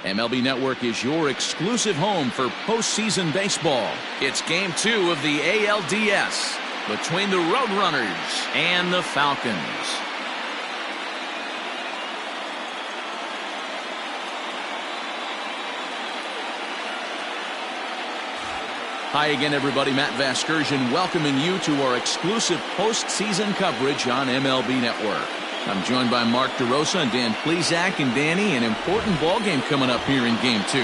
MLB Network is your exclusive home for postseason baseball. It's Game 2 of the ALDS between the Roadrunners and the Falcons. Hi again, everybody. Matt Vasgersian welcoming you to our exclusive postseason coverage on MLB Network. I'm joined by Mark DeRosa and Dan Plesac. And Danny, an important ball game coming up here in Game 2.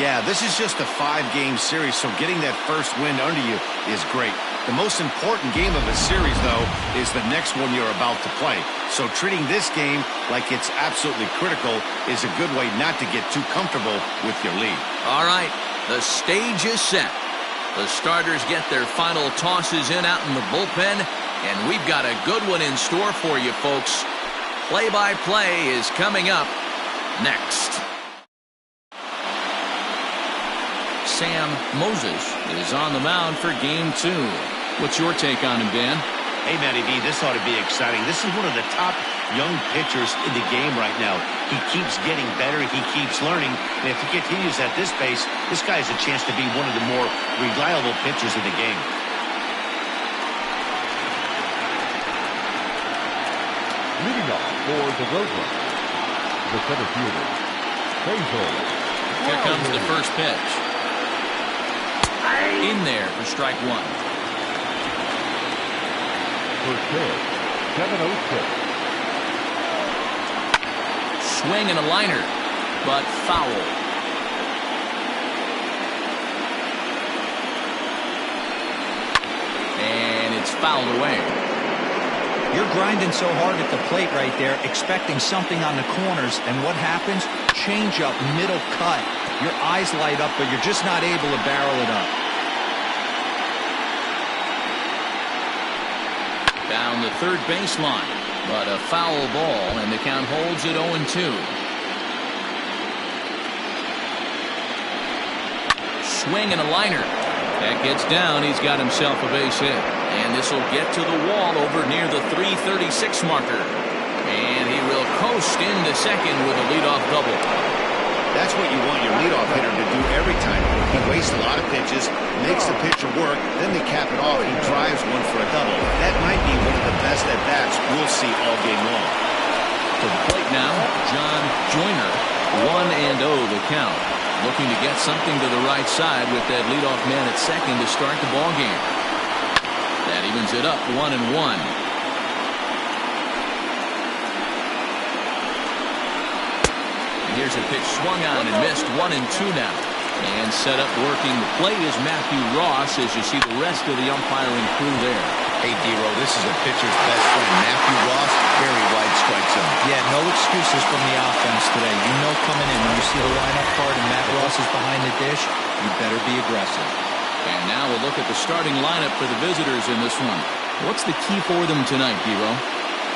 Yeah, this is just a 5-game series, so getting that first win under you is great. The most important game of the series, though, is the next one you're about to play. So treating this game like it's absolutely critical is a good way not to get too comfortable with your lead. All right, the stage is set. The starters get their final tosses in out in the bullpen, and we've got a good one in store for you, folks. Play-by-play is coming up next. Sam Moses is on the mound for Game 2. What's your take on him, Dan? Hey, Matty B, this ought to be exciting. This is one of the top young pitchers in the game right now. He keeps getting better. He keeps learning. And if he continues at this pace, this guy has a chance to be one of the more reliable pitchers in the game. Leading off for the Roadrunners, the center fielder, Hazel. Here comes the first pitch. In there for strike one. First pitch, 7-0-6. Swing and a liner, but foul. And it's fouled away. You're grinding so hard at the plate right there, expecting something on the corners, and what happens? Change up, middle cut. Your eyes light up, but you're just not able to barrel it up. Down the third baseline, but a foul ball, and the count holds at 0-2. Swing and a liner. That gets down. He's got himself a base hit. And this will get to the wall over near the 336 marker. And he will coast into second with a leadoff double. That's what you want your leadoff hitter to do every time. He wastes a lot of pitches, makes the pitcher work, then they cap it off. He drives one for a double. That might be one of the best at-bats we'll see all game long. To the plate now, John Joyner. 1-0 the count. Looking to get something to the right side with that leadoff man at second to start the ball game. That evens it up 1-1. Here's a pitch swung on and missed. 1-2 now. And set up working the plate is Matthew Ross as you see the rest of the umpiring crew there. Hey, D-Row, this is a pitcher's best friend, Matthew Ross. Very wide strike zone. Yeah, no excuses from the offense today. You know coming in when you see the lineup card and Matt Ross is behind the dish, you better be aggressive. And now we'll look at the starting lineup for the visitors in this one. What's the key for them tonight, D-Row?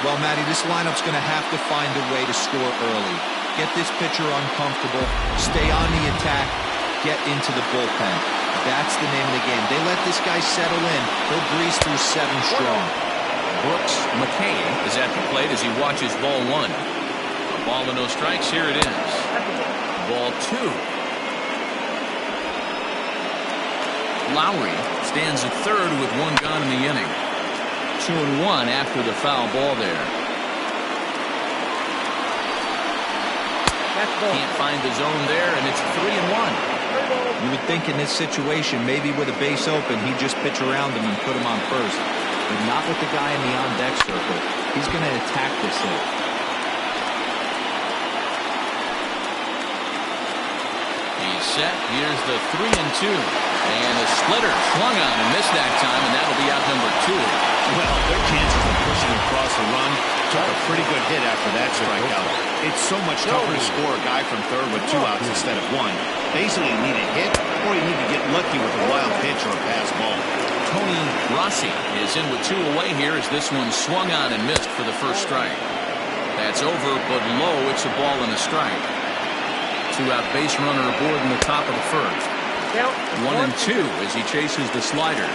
Well, Matty, this lineup's going to have to find a way to score early. Get this pitcher uncomfortable, stay on the attack, get into the bullpen. That's the name of the game. They let this guy settle in. He'll breeze through 7 strong. Brooks McKay is at the plate as he watches ball 1. A ball and no strikes. Here it is. Ball 2. Lowry stands at third with 1 gone in the inning. 2-1 after the foul ball there. Can't find the zone there, and it's 3-1. You would think in this situation, maybe with a base open, he'd just pitch around him and put him on first. But not with the guy in the on-deck circle. He's going to attack this hit. He's set. Here's the 3-2. And a splitter swung on and missed that time, and that'll be out number 2. Well, their chances of pushing across the run took a pretty good hit after that strikeout. It's so much tougher to score a guy from third with 2 outs instead of 1. Basically, you need a hit, or you need to get lucky with a wild pitch or a pass ball. Tony Rossi is in with 2 away here as this one swung on and missed for the first strike. That's over, but low. It's a ball and a strike. 2-out base runner aboard in the top of the first. 1-2 as he chases the slider.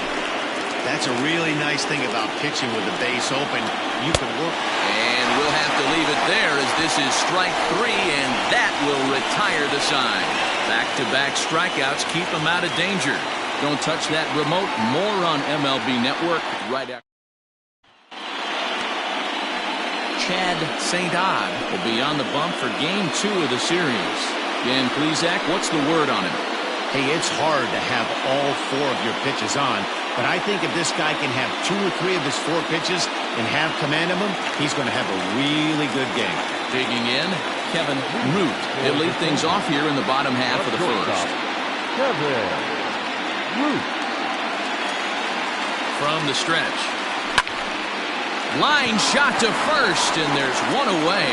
That's a really nice thing about pitching with the base open. You can work. And we'll have to leave it there as this is strike 3, and that will retire the side. Back-to-back strikeouts keep him out of danger. Don't touch that remote. More on MLB Network right after. Chad St. Odd will be on the bump for Game 2 of the series. Dan Plesac, what's the word on him? Hey, it's hard to have all 4 of your pitches on, but I think if this guy can have 2 or 3 of his 4 pitches and have command of them, he's going to have a really good game. Digging in, Kevin Root. He'll lead things off here in the bottom half of the first. Kevin Root. From the stretch. Line shot to first, and there's one away.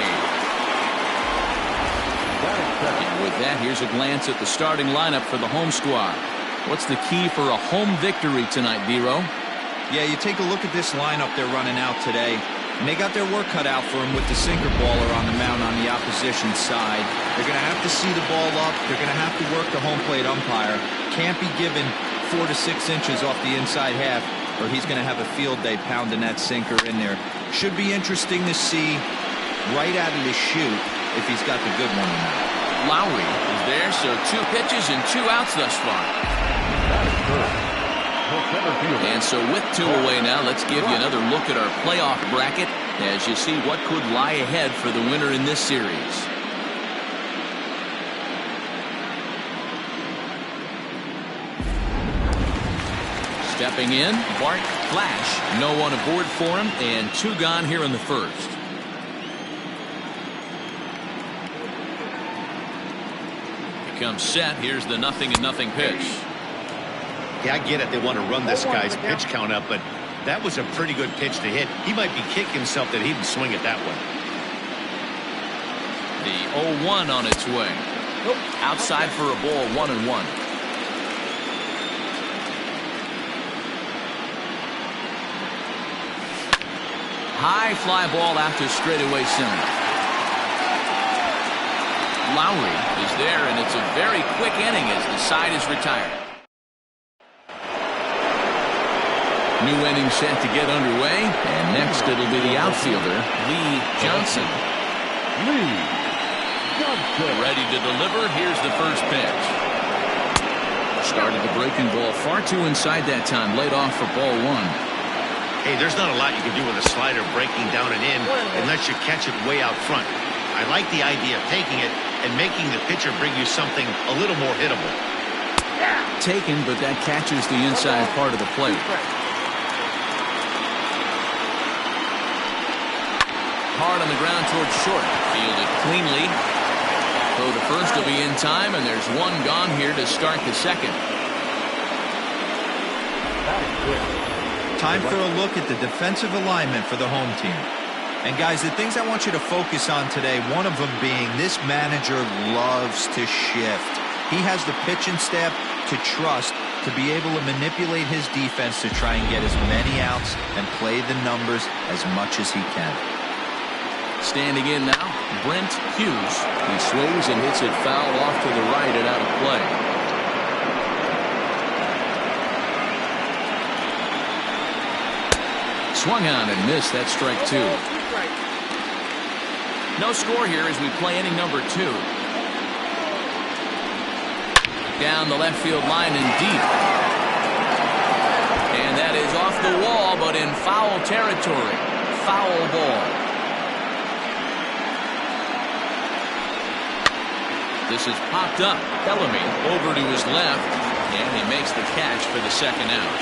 And with that, here's a glance at the starting lineup for the home squad. What's the key for a home victory tonight, Dero? Yeah, you take a look at this lineup they're running out today, and they got their work cut out for them with the sinker baller on the mound on the opposition side. They're going to have to see the ball up. They're going to have to work the home plate umpire. Can't be given 4 to 6 inches off the inside half, or he's going to have a field day pounding that sinker in there. Should be interesting to see right out of the chute if he's got the good one or not. Lowry is there, so 2 pitches and 2 outs thus far. And so with 2 away now, let's give you another look at our playoff bracket as you see what could lie ahead for the winner in this series. Stepping in, Bart Flash. No one aboard for him, and 2 gone here in the first. Comes set. Here's the 0-0 pitch. Yeah, I get it. They want to run this guy's pitch count up, but that was a pretty good pitch to hit. He might be kicking himself that he didn't swing it that way. The 0-1 on its way. Outside for a ball, 1-1. High fly ball out to straightaway center. Lowry is there, and it's a very quick inning as the side is retired. New inning set to get underway, and next it'll be the outfielder, Lee Johnson. Ready to deliver. Here's the first pitch. Started the breaking ball far too inside that time. Laid off for ball 1. Hey, there's not a lot you can do with a slider breaking down and in unless you catch it way out front. I like the idea of taking it and making the pitcher bring you something a little more hittable. Taken, but that catches the inside part of the plate. Hard on the ground towards short. Fielded cleanly. So the first will be in time, and there's 1 gone here to start the second. Time for a look at the defensive alignment for the home team. And guys, the things I want you to focus on today, one of them being this manager loves to shift. He has the pitching staff to trust to be able to manipulate his defense to try and get as many outs and play the numbers as much as he can. Standing in now, Brent Hughes. He swings and hits it foul off to the right and out of play. Swung on and missed. That's strike 2. No score here as we play inning number 2. Down the left field line and deep. And that is off the wall, but in foul territory. Foul ball. This is popped up. Bellamy over to his left, and he makes the catch for the second out.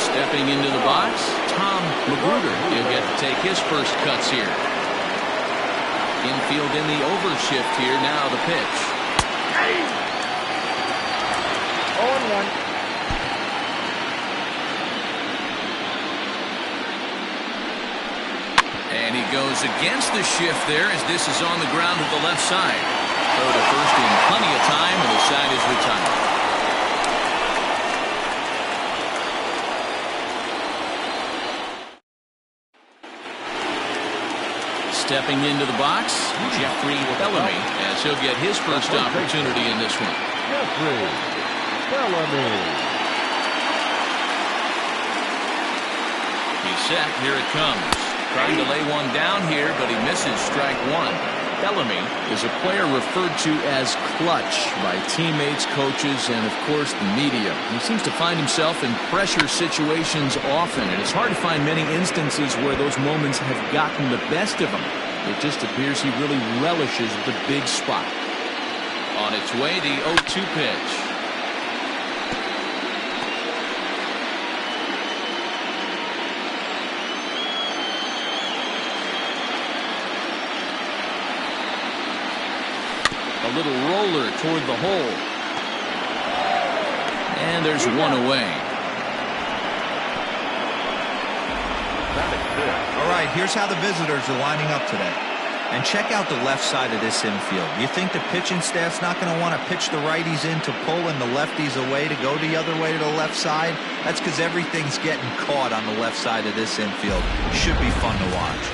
Stepping into the box, Tom Magruder. He'll get to take his first cuts here. Infield in the overshift here. Now the pitch. 0-1. And he goes against the shift there as this is on the ground to the left side. Throw to first in plenty of time, and the side is retired. Stepping into the box, Jeffrey Bellamy, as he'll get his first opportunity in this one. Bellamy. He's set. Here it comes. Trying to lay one down here, but he misses strike one. Bellamy is a player referred to as clutch by teammates, coaches, and, of course, the media. He seems to find himself in pressure situations often, and it's hard to find many instances where those moments have gotten the best of him. It just appears he really relishes the big spot. On its way, the 0-2 pitch. A little roller toward the hole. And there's one away. All right, here's how the visitors are lining up today. And check out the left side of this infield. You think the pitching staff's not going to want to pitch the righties in to pull and the lefties away to go the other way to the left side? That's because everything's getting caught on the left side of this infield. Should be fun to watch.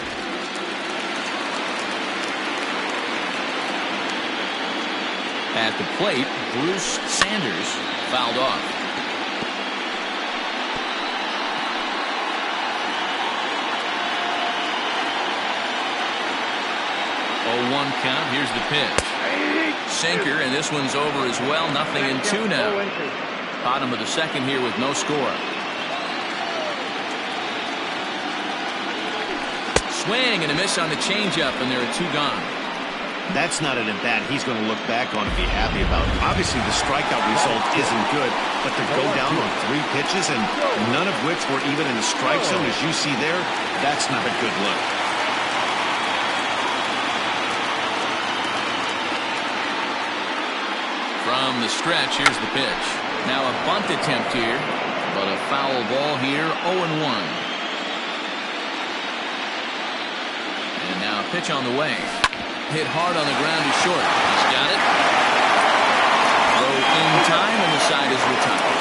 At the plate, Bruce Sanders fouled off. One count. Here's the pitch. Sinker, and this one's over as well. 0-2 now. Bottom of the second here with no score. Swing and a miss on the changeup, and there are two gone. That's not an at-bat he's going to look back on and be happy about. Obviously, the strikeout result isn't good, but to go down on 3 pitches and none of which were even in the strike zone, as you see there, that's not a good look. From the stretch, here's the pitch. Now a bunt attempt here, but a foul ball here, 0-1. And now a pitch on the way. Hit hard on the ground to short. He's got it. Throw in time, and the side is retired.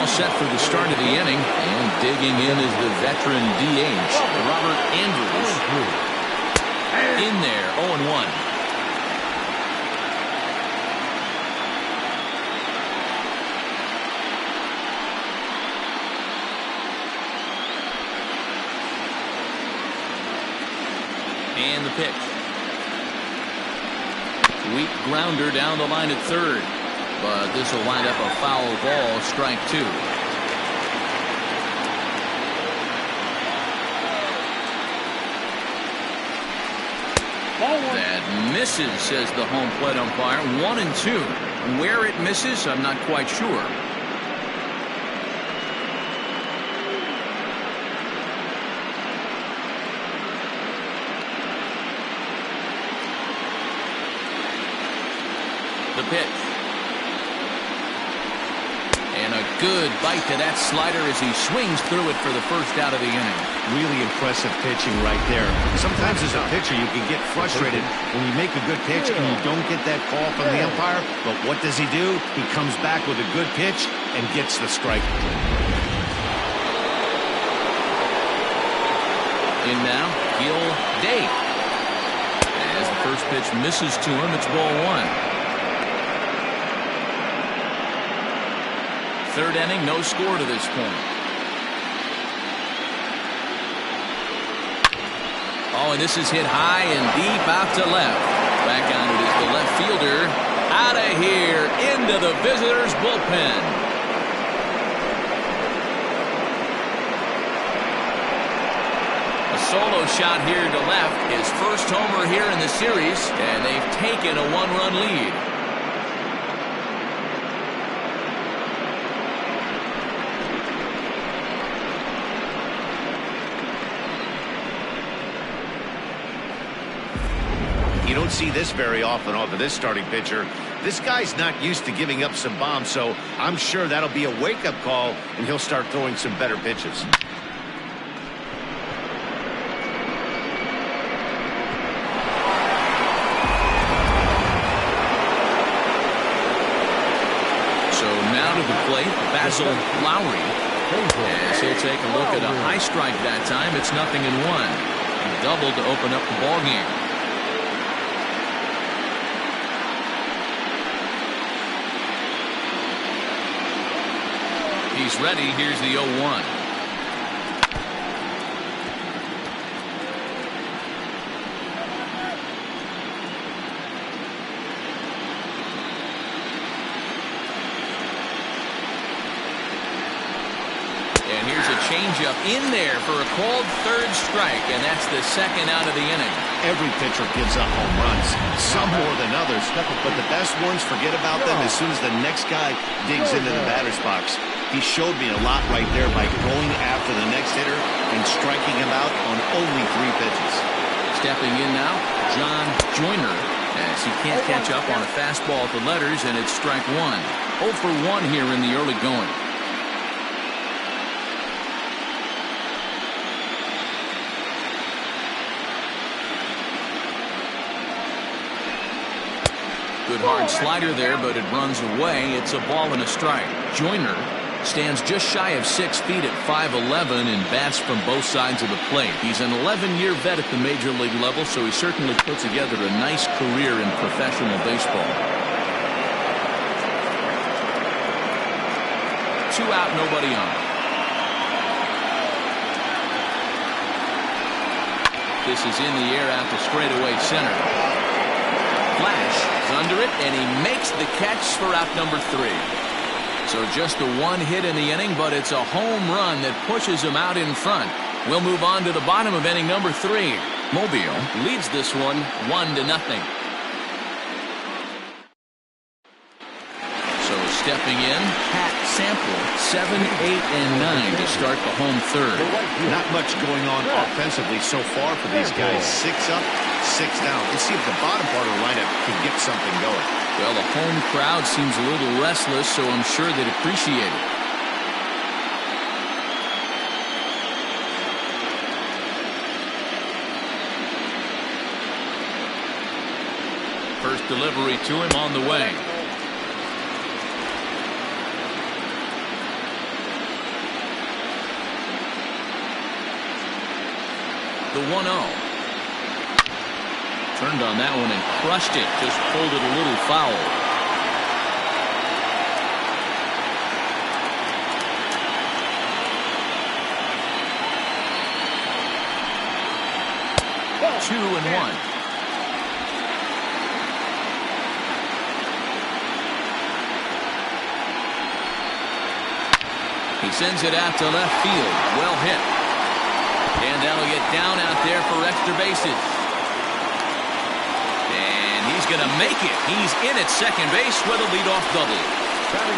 Set for the start of the inning, and digging in is the veteran DH, Robert Andrews. In there, 0-1. And the pitch. Weak grounder down the line at third. But this will wind up a foul ball, strike 2. That misses, says the home plate umpire. 1-2. Where it misses, I'm not quite sure. The pitch. And a good bite to that slider as he swings through it for the first out of the inning. Really impressive pitching right there. Sometimes as a pitcher you can get frustrated when you make a good pitch and you don't get that call from the umpire. But what does he do? He comes back with a good pitch and gets the strike. In now, Gil Day. As the first pitch misses to him, it's ball 1. Third inning, no score to this point. Oh, and this is hit high and deep out to left. Back on it is the left fielder. Out of here, into the visitors' bullpen. A solo shot here to left. His first homer here in the series, and they've taken a 1-run lead. You don't see this very often off of this starting pitcher. This guy's not used to giving up some bombs, so I'm sure that'll be a wake-up call, and he'll start throwing some better pitches. Basil Lowry. As he'll take a look at a high strike that time. It's 0-1. He doubled to open up the ball game. He's ready. Here's the 0-1. And here's a changeup in there for a called third strike, and that's the second out of the inning. Every pitcher gives up home runs, some more than others, but the best ones forget about them as soon as the next guy digs into the batter's box. He showed me a lot right there by going after the next hitter and striking him out on only 3 pitches. Stepping in now, John Joyner, as he can't catch up on a fastball at the letters, and it's strike 1. 0 for 1 here in the early going. Good hard slider there, but it runs away. It's a ball and a strike. Joyner stands just shy of 6 feet at 5'11" and bats from both sides of the plate. He's an 11-year vet at the major league level, so he certainly put together a nice career in professional baseball. 2 out, nobody on. This is in the air out to straightaway center. Flash is under it, and he makes the catch for out number 3. So just the 1 hit in the inning, but it's a home run that pushes him out in front. We'll move on to the bottom of inning number 3. Mobile leads this one 1-0. So stepping in, Pat Sample, 7, 8, and 9 to start the home third. Not much going on offensively so far for these guys. 6 up, 6 down. Let's see if the bottom part of the lineup can get something going. Well, the home crowd seems a little restless, so I'm sure they'd appreciate it. First delivery to him on the way. The 1-0. Turned on that one and crushed it. Just pulled it a little foul. Ball. 2-1. He sends it out to left field. Well hit. And that'll get down out there for extra bases. He's going to make it. He's in at second base with a leadoff double.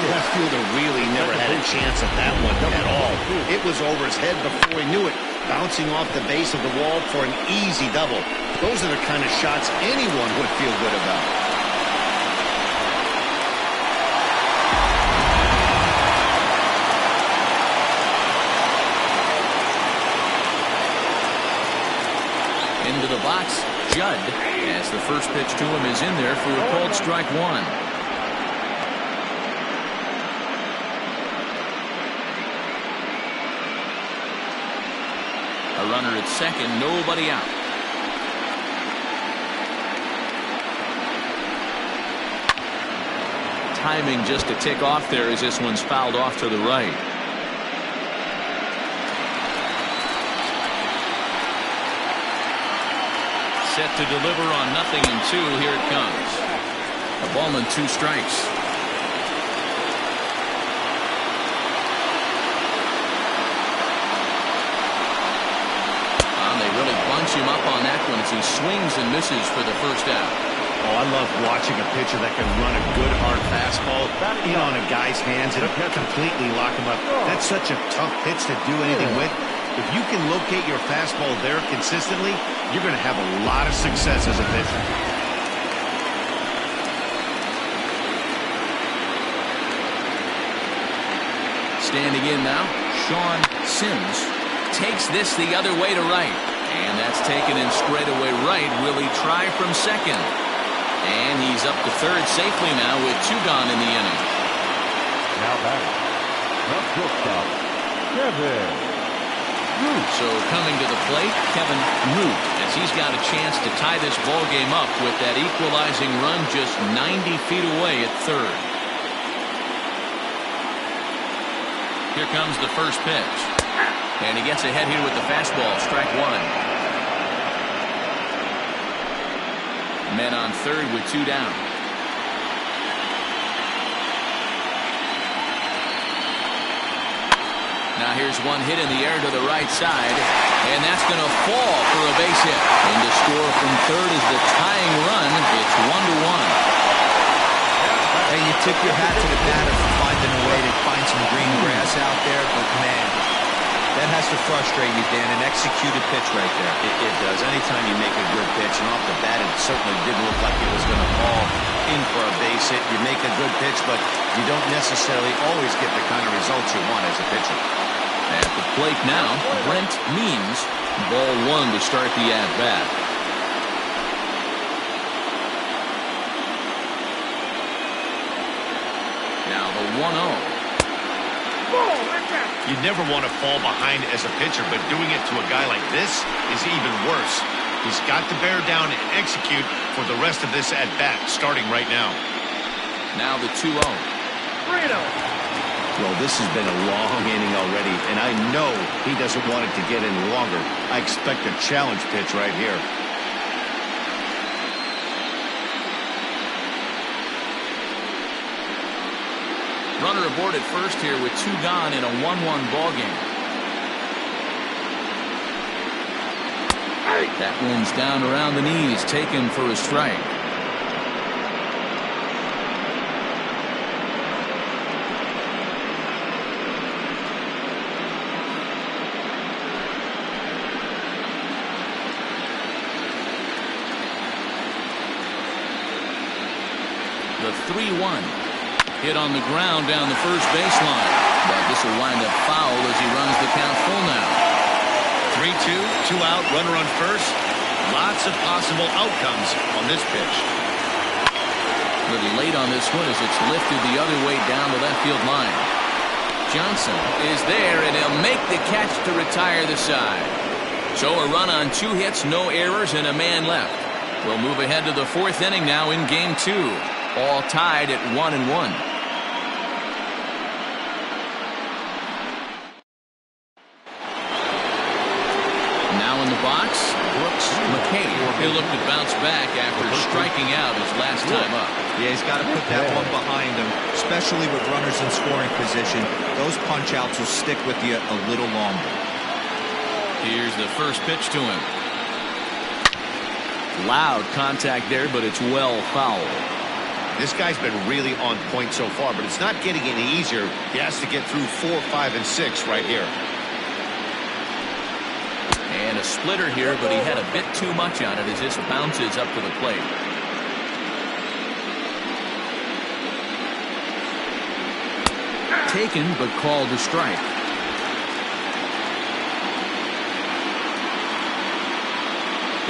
Left fielder really never had a chance at that one at all. It was over his head before he knew it, bouncing off the base of the wall for an easy double. Those are the kind of shots anyone would feel good about. Into the box, Judd, as the first pitch to him is in there for a called strike 1. A runner at second, nobody out. Timing just to tick off there as this one's fouled off to the right. Set to deliver on 0-2. Here it comes. A ball and 2 strikes. They really bunch him up on that one as he swings and misses for the first out. Oh, I love watching a pitcher that can run a good hard fastball in on a guy's hands and completely lock him up. That's such a tough pitch to do anything with. If you can locate your fastball there consistently, you're going to have a lot of success as a pitcher. Standing in now, Sean Sims takes this the other way to right. And that's taken in straightaway right. Will he try from second? And he's up to third safely now with 2 gone in the inning. Now batting, The shortstop, Kevin Root. So coming to the plate, Kevin Root, as he's got a chance to tie this ball game up with that equalizing run just 90 feet away at third. Here comes the first pitch. And he gets ahead here with the fastball, strike one. Men on third with two down. Now here's one hit in the air to the right side, and that's going to fall for a base hit. And the score from third is the tying run. It's 1-1. Hey, you tip your hat to the batter for finding a way to find some green grass out there, but man, that has to frustrate you, Dan. An executed pitch right there. It does. Anytime you make a good pitch, and off the bat it certainly didn't look like it was going to fall in for a base hit. You make a good pitch, but you don't necessarily always get the kind of results you want as a pitcher. At the plate now, Brent Means, ball one to start the at-bat. Now the 1-0. You never want to fall behind as a pitcher, but doing it to a guy like this is even worse. He's got to bear down and execute for the rest of this at-bat, starting right now. Now the 2-0. Well, this has been a long inning already, and I know he doesn't want it to get any longer. I expect a challenge pitch right here. Runner aboard at first here with two gone in a 1-1 ball game. That one's down around the knees, taken for a strike. The 3-1. Hit on the ground down the first baseline. But this will wind up foul as he runs the count full now. 3-2, 2 out, runner on first. Lots of possible outcomes on this pitch. A little late on this one as it's lifted the other way down the left field line. Johnson is there, and he'll make the catch to retire the side. So a run on 2 hits, no errors, and a man left. We'll move ahead to the 4th inning now in game 2. All tied at 1-1. Now in the box, Brooks McCabe. He'll look to bounce back after striking out his last time up. Yeah, he's got to put that one behind him, especially with runners in scoring position. Those punch-outs will stick with you a little longer. Here's the first pitch to him. Loud contact there, but it's well fouled. This guy's been really on point so far, but it's not getting any easier. He has to get through 4, 5, and 6 right here. And a splitter here, but he had a bit too much on it as this bounces up to the plate. Taken, but called a strike.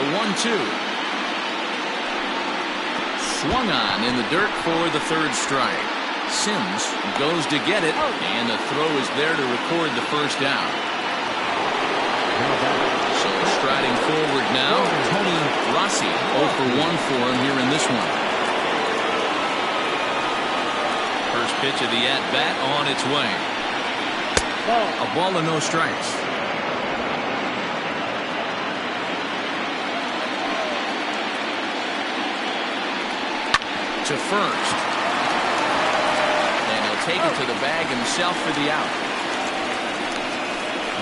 The 1-2. Swung on in the dirt for the 3rd strike. Sims goes to get it, and the throw is there to record the first down. So striding forward now, Tony Rossi, 0 for 1 for him here in this one. First pitch of the at-bat on its way. A ball and no strikes. To first. And he'll take it to the bag himself for the out.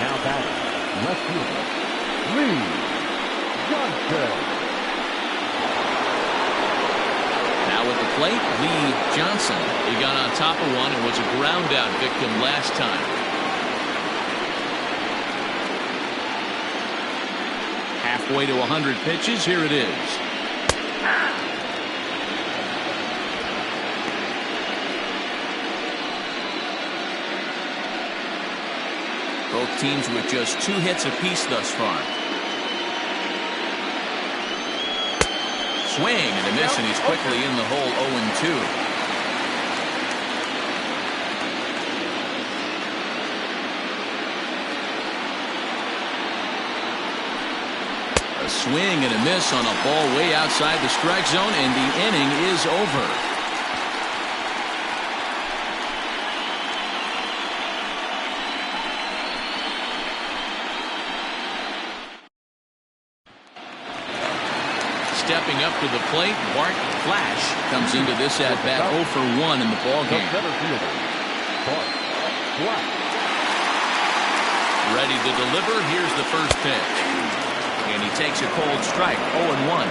Now batting, left fielder, Lee Johnson. Now with the plate, Lee Johnson. He got on top of one and was a ground out victim last time. Halfway to 100 pitches, here it is. Both teams with just 2 hits apiece thus far. Swing and a miss, and he's quickly in the hole. 0-2. A swing and a miss on a ball way outside the strike zone, and the inning is over. Stepping up to the plate, Bart Flash comes into this at-bat 0 for 1 in the ballgame. Bart Flash. Ready to deliver. Here's the first pitch. And he takes a cold strike, 0-1.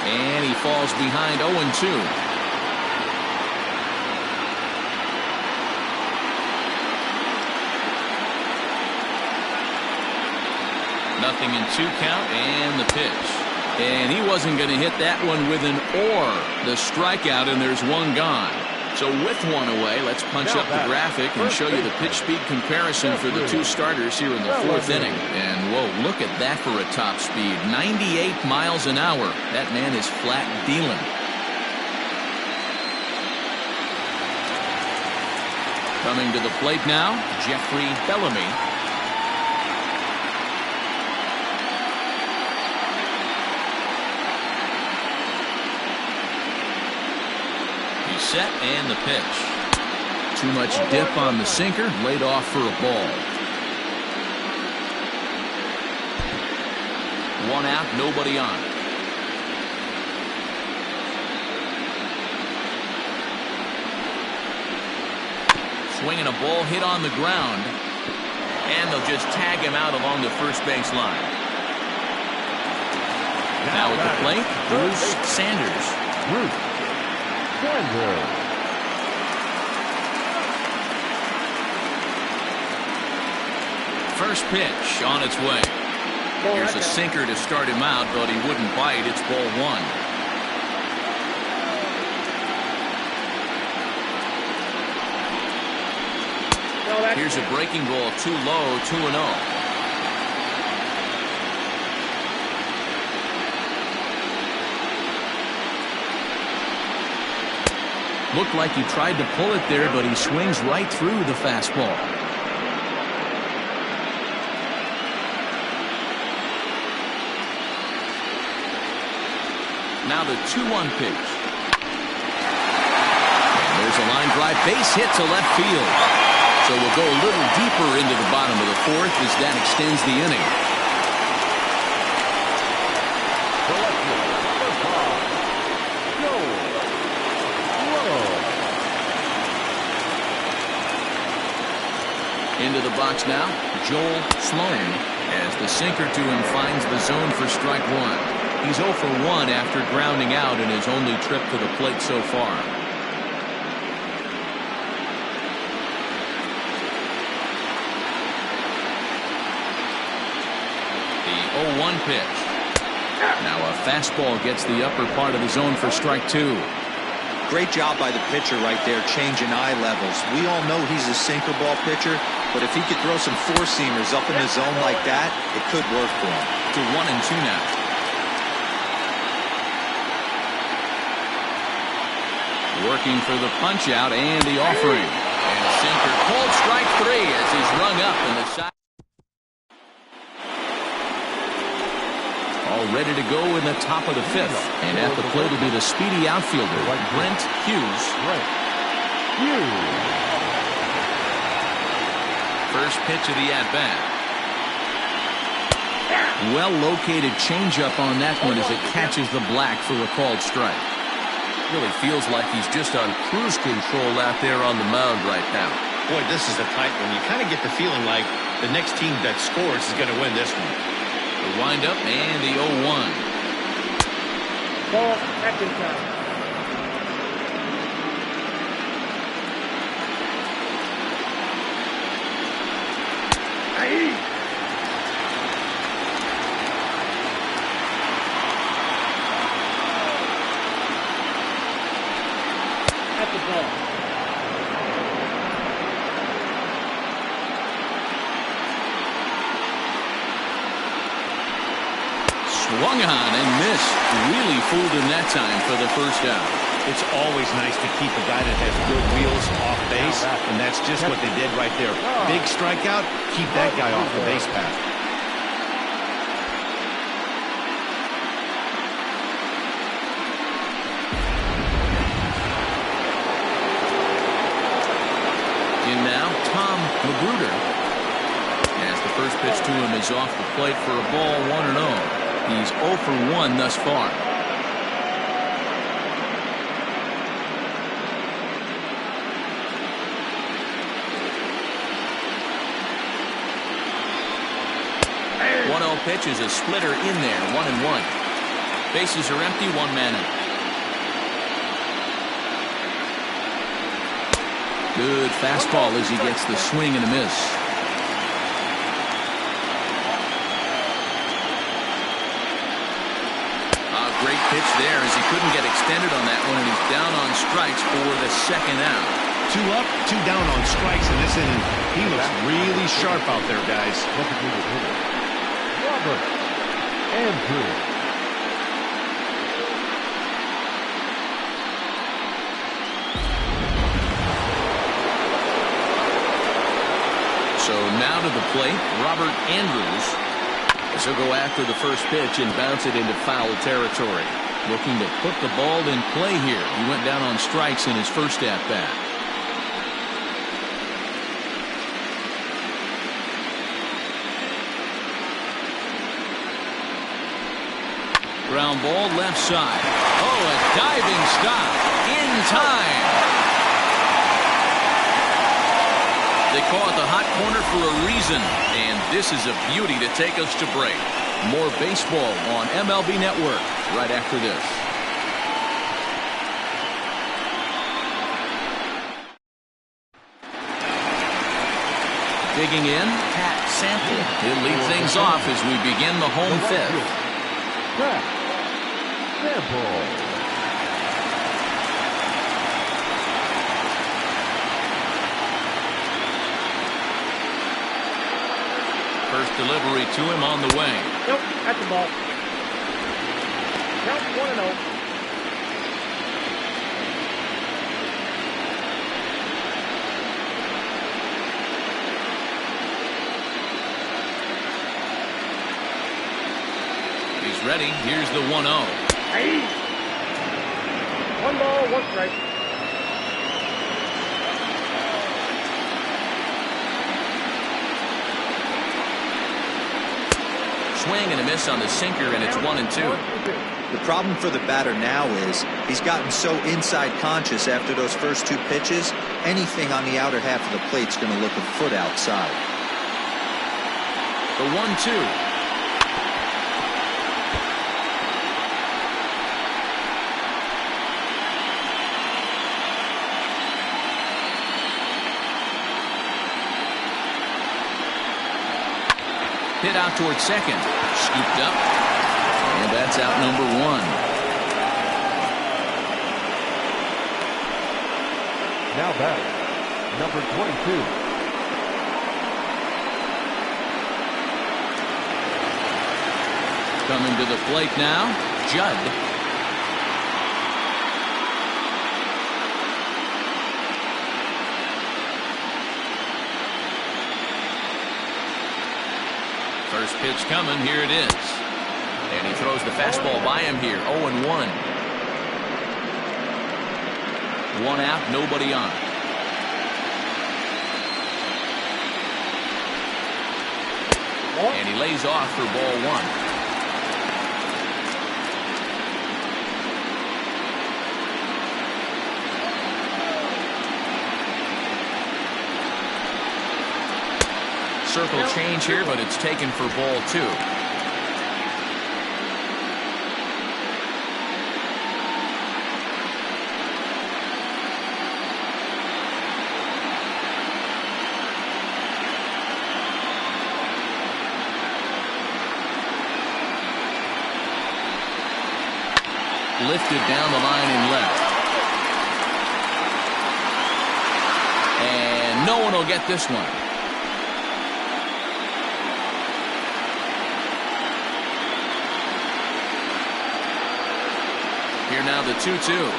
And he falls behind 0-2. Nothing in 2 count, and the pitch. And he wasn't going to hit that one with an or. The strikeout, and there's one gone. So with one away, let's punch up the graphic and show you the pitch speed comparison for the 2 starters here in the 4th inning. And whoa, look at that for a top speed. 98 miles an hour. That man is flat dealing. Coming to the plate now, Jeffrey Bellamy. Set and the pitch. Too much dip on the sinker, laid off for a ball. 1 out, nobody on. Swinging a ball hit on the ground, and they'll just tag him out along the first base line. Now at the plate, Bruce Sanders. First pitch on its way. Here's a sinker to start him out, but he wouldn't bite. It's ball 1. Here's a breaking ball too low, 2-0. Looked like he tried to pull it there, but he swings right through the fastball. Now the 2-1 pitch. And there's a line drive, base hit to left field. So we'll go a little deeper into the bottom of the 4th as that extends the inning. Into the box now, Joel Sloan, as the sinker to him finds the zone for strike 1. He's 0 for 1 after grounding out in his only trip to the plate so far. The 0-1 pitch. Now a fastball gets the upper part of the zone for strike 2. Great job by the pitcher right there, changing eye levels. We all know he's a sinker ball pitcher, but if he could throw some 4-seamers up in the zone like that, it could work for him. To 1-2 now. Working for the punch out and the offering. And a sinker, cold strike 3 as he's rung up in the side. All ready to go in the top of the 5th. And at the plate will be the speedy outfielder, Brent Hughes. First pitch of the at-bat. Well-located changeup on that one as it catches the black for a called strike. Really feels like he's just on cruise control out there on the mound right now. Boy, this is a tight one. You kind of get the feeling like the next team that scores is going to win this one. The windup and the 0-1. Ball, second time. At the ball. Swung on and missed. Really fooled him that time for the first out. It's always nice to keep a guy that has good wheels off base, and that's just what they did right there. Big strikeout, keep that guy off the base path. In now, Tom Magruder. As the first pitch to him is off the plate for a ball, 1-0. He's 0 for 1 thus far. Pitch is a splitter in there, 1-1. Bases are empty, one man out. Good fastball as he gets the swing and a miss. A great pitch there as he couldn't get extended on that one, and he's down on strikes for the second out. 2 up, 2 down on strikes in this inning. He looks really sharp out there, guys. Andrew. So now to the plate, Robert Andrews. As he'll go after the first pitch and bounce it into foul territory. Looking to put the ball in play here. He went down on strikes in his first at-bat. Ground ball left side. Oh, a diving stop in time. They call it the hot corner for a reason, and this is a beauty to take us to break. More baseball on MLB Network right after this. Digging in, Pat Sample. He'll lead things off as we begin the home fifth. Pat Sample. First delivery to him on the way. Nope, at the ball. Count 1-0. He's ready. Here's the 1-0. Hey. 1 ball, 1 strike. Swing and a miss on the sinker, and it's 1-2. The problem for the batter now is he's gotten so inside conscious after those first 2 pitches. Anything on the outer half of the plate's going to look a foot outside. The 1-2. Hit out towards second. Scooped up. And that's out number 1. Now back, number 22. Coming to the plate now, Judd. First pitch coming, here it is. And he throws the fastball by him here, 0-1. 1 out, nobody on. And he lays off for ball 1. Circle change here, but it's taken for ball 2. Lifted down the line in left. And no one will get this one. Here now the 2-2.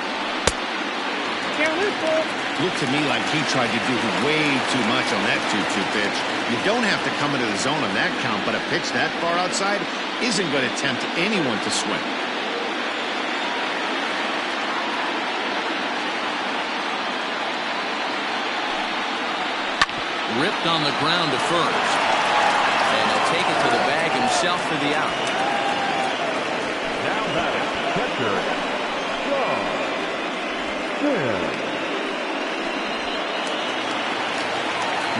Can't lose, ball. Looked to me like he tried to do way too much on that 2-2 pitch. You don't have to come into the zone on that count, but a pitch that far outside isn't going to tempt anyone to swing. Ripped on the ground to first. And he'll take it to the bag himself for the out. Now batting, catcher, John Sims.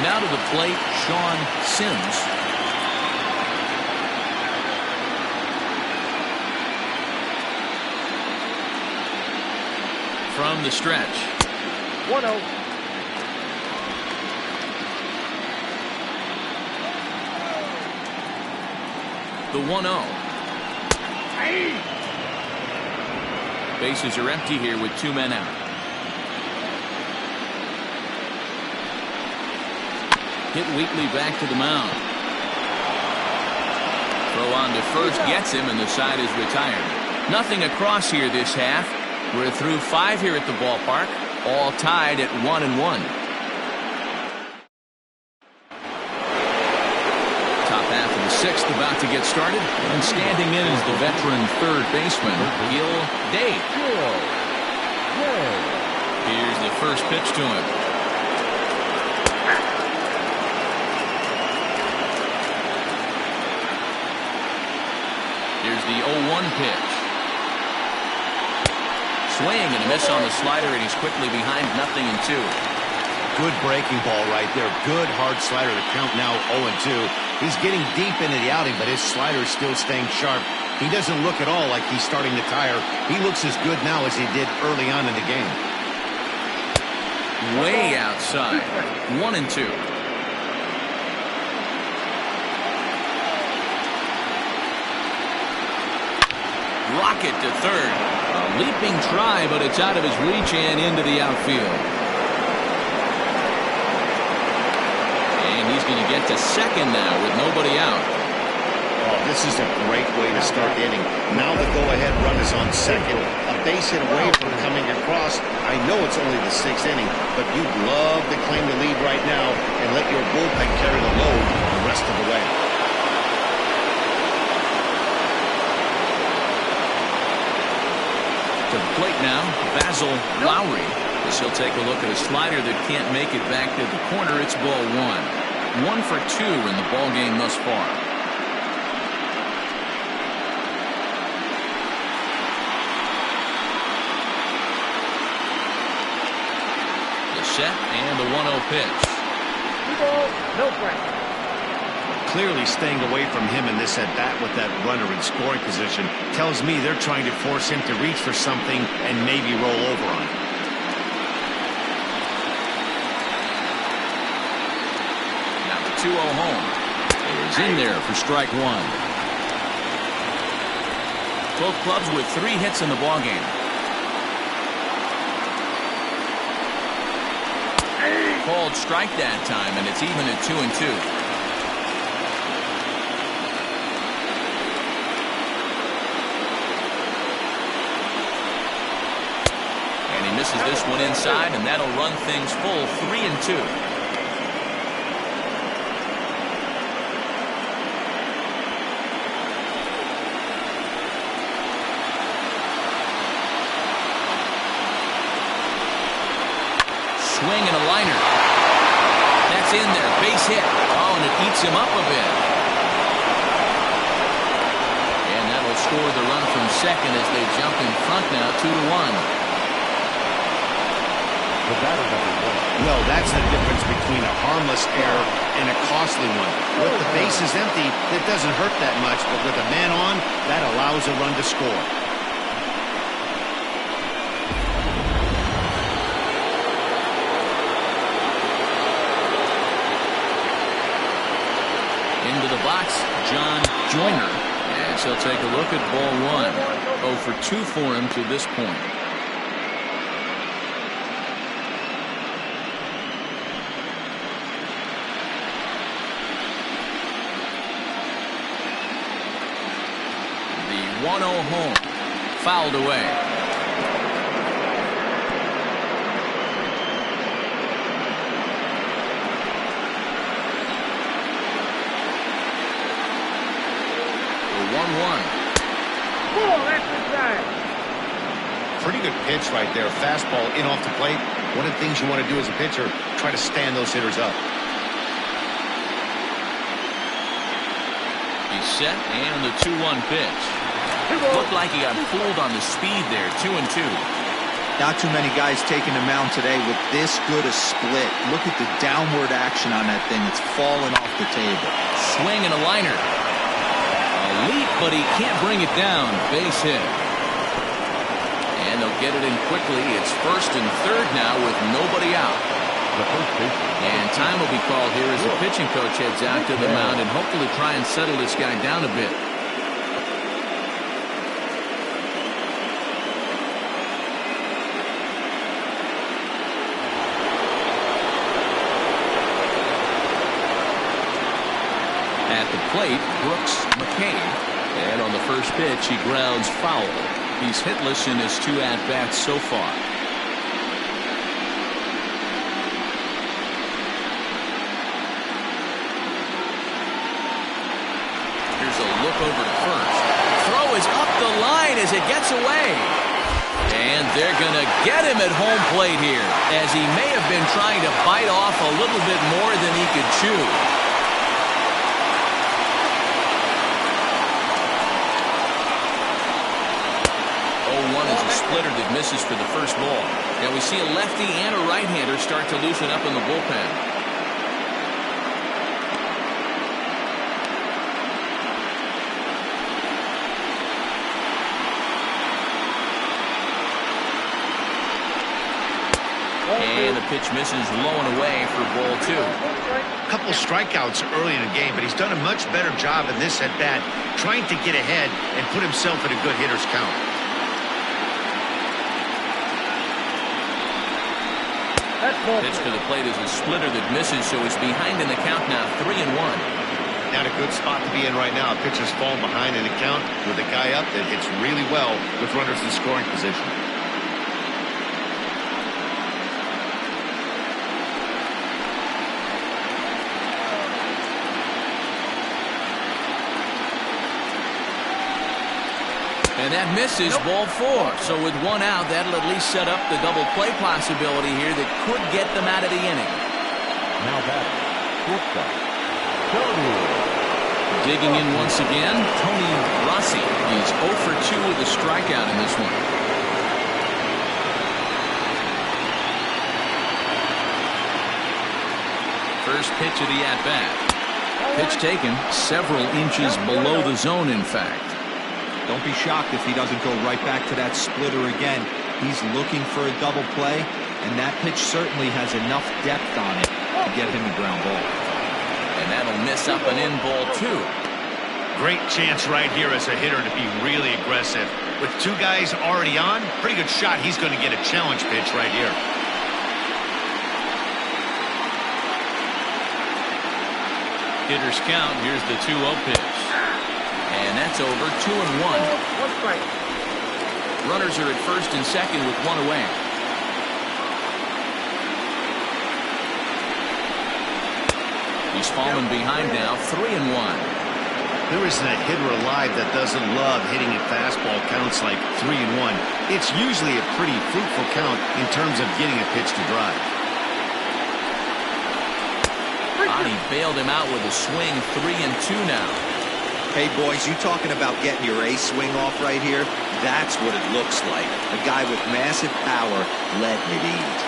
Now to the plate, Sean Sims. From the stretch. 1-0. The 1-0. Bases are empty here with 2 men out. Hit Wheatley back to the mound. Throw on to first gets him, and the side is retired. Nothing across here this half. We're through 5 here at the ballpark, all tied at 1-1. Top half of the 6th about to get started, and standing in is the veteran third baseman, Gil Dave. Here's the first pitch to him. Here's the 0-1 pitch. Swing and a miss on the slider, and he's quickly behind 0-2. Good breaking ball right there. Good hard slider. The count now 0-2. He's getting deep into the outing, but his slider is still staying sharp. He doesn't look at all like he's starting to tire. He looks as good now as he did early on in the game. Way outside. 1-2. Rocket to third. A leaping try, but it's out of his reach and into the outfield. And he's going to get to second now with nobody out. Oh, this is a great way to start the inning. Now the go-ahead run is on second. A base hit away from coming across. I know it's only the 6th inning, but you'd love to claim the lead right now and let your bullpen carry the load the rest of the way. To the plate now, Basil Lowry. As he'll take a look at a slider that can't make it back to the corner. It's ball 1. 1 for 2 in the ball game thus far. The set and the 1-0 pitch. 2 balls, no strikes. Clearly staying away from him in this at-bat with that runner in scoring position tells me they're trying to force him to reach for something and maybe roll over on it. Now the 2-0 home is in there for strike 1. Both clubs with 3 hits in the ballgame. Called strike that time, and it's even at 2-2. Misses this one inside, and that'll run things full 3-2. Swing and a liner. That's in there. Base hit. Oh, and it eats him up a bit. And that'll score the run from second as they jump in front now, 2-1. Well, that's the difference between a harmless error and a costly one. With the bases empty, it doesn't hurt that much, but with a man on, that allows a run to score. Into the box, John Joyner. As he'll take a look at ball 1. 0 for 2 for him to this point. The 1-0 home, fouled away. 1. Ball, that's inside. Pretty good pitch right there. Fastball in off the plate. One of the things you want to do as a pitcher, try to stand those hitters up. He's set, and the 2-1 pitch. Looked like he got fooled on the speed there. 2-2. Not too many guys taking the mound today with this good a split. Look at the downward action on that thing. It's falling off the table. Swing and a liner. A leap, but he can't bring it down. Base hit. And they'll get it in quickly. It's first and third now with nobody out. And time will be called here as the pitching coach heads out to the mound and hopefully try and settle this guy down a bit. At the plate, Brooks McCabe. And on the first pitch, he grounds foul. He's hitless in his 2 at-bats so far. Here's a look over to first. Throw is up the line as it gets away. And they're going to get him at home plate here, as he may have been trying to bite off a little bit more than he could chew. 0-1 is a splitter that misses for the first ball. Now we see a lefty and a right-hander start to loosen up in the bullpen. And the pitch misses low and away for ball 2. A couple strikeouts early in the game, but he's done a much better job in this at-bat, trying to get ahead and put himself in a good hitter's count. Pitch to the plate is a splitter that misses, so he's behind in the count now, 3-1. Not a good spot to be in right now. Pitcher's falling behind in the count with a guy up that hits really well with runners in scoring position. And that misses, ball 4. So with 1 out, that'll at least set up the double play possibility here that could get them out of the inning. Now batting, shortstop, Tony. Digging in once again, Tony Rossi. He's 0 for 2 with a strikeout in this one. First pitch of the at-bat. Pitch taken several inches below the zone, in fact. Don't be shocked if he doesn't go right back to that splitter again. He's looking for a double play, and that pitch certainly has enough depth on it to get him a ground ball. And that'll miss up and in, ball 2. Great chance right here as a hitter to be really aggressive. With 2 guys already on, pretty good shot. He's going to get a challenge pitch right here. Hitter's count. Here's the 2-0 pitch. And that's over. 2-1. 1 strike. Runners are at first and second with 1 away. He's fallen behind now. 3-1. There isn't a hitter alive that doesn't love hitting at fastball counts like 3-1. It's usually a pretty fruitful count in terms of getting a pitch to drive. He bailed him out with a swing. 3-2 now. Hey, boys, you talking about getting your A swing off right here? That's what it looks like. A guy with massive power letting it eat.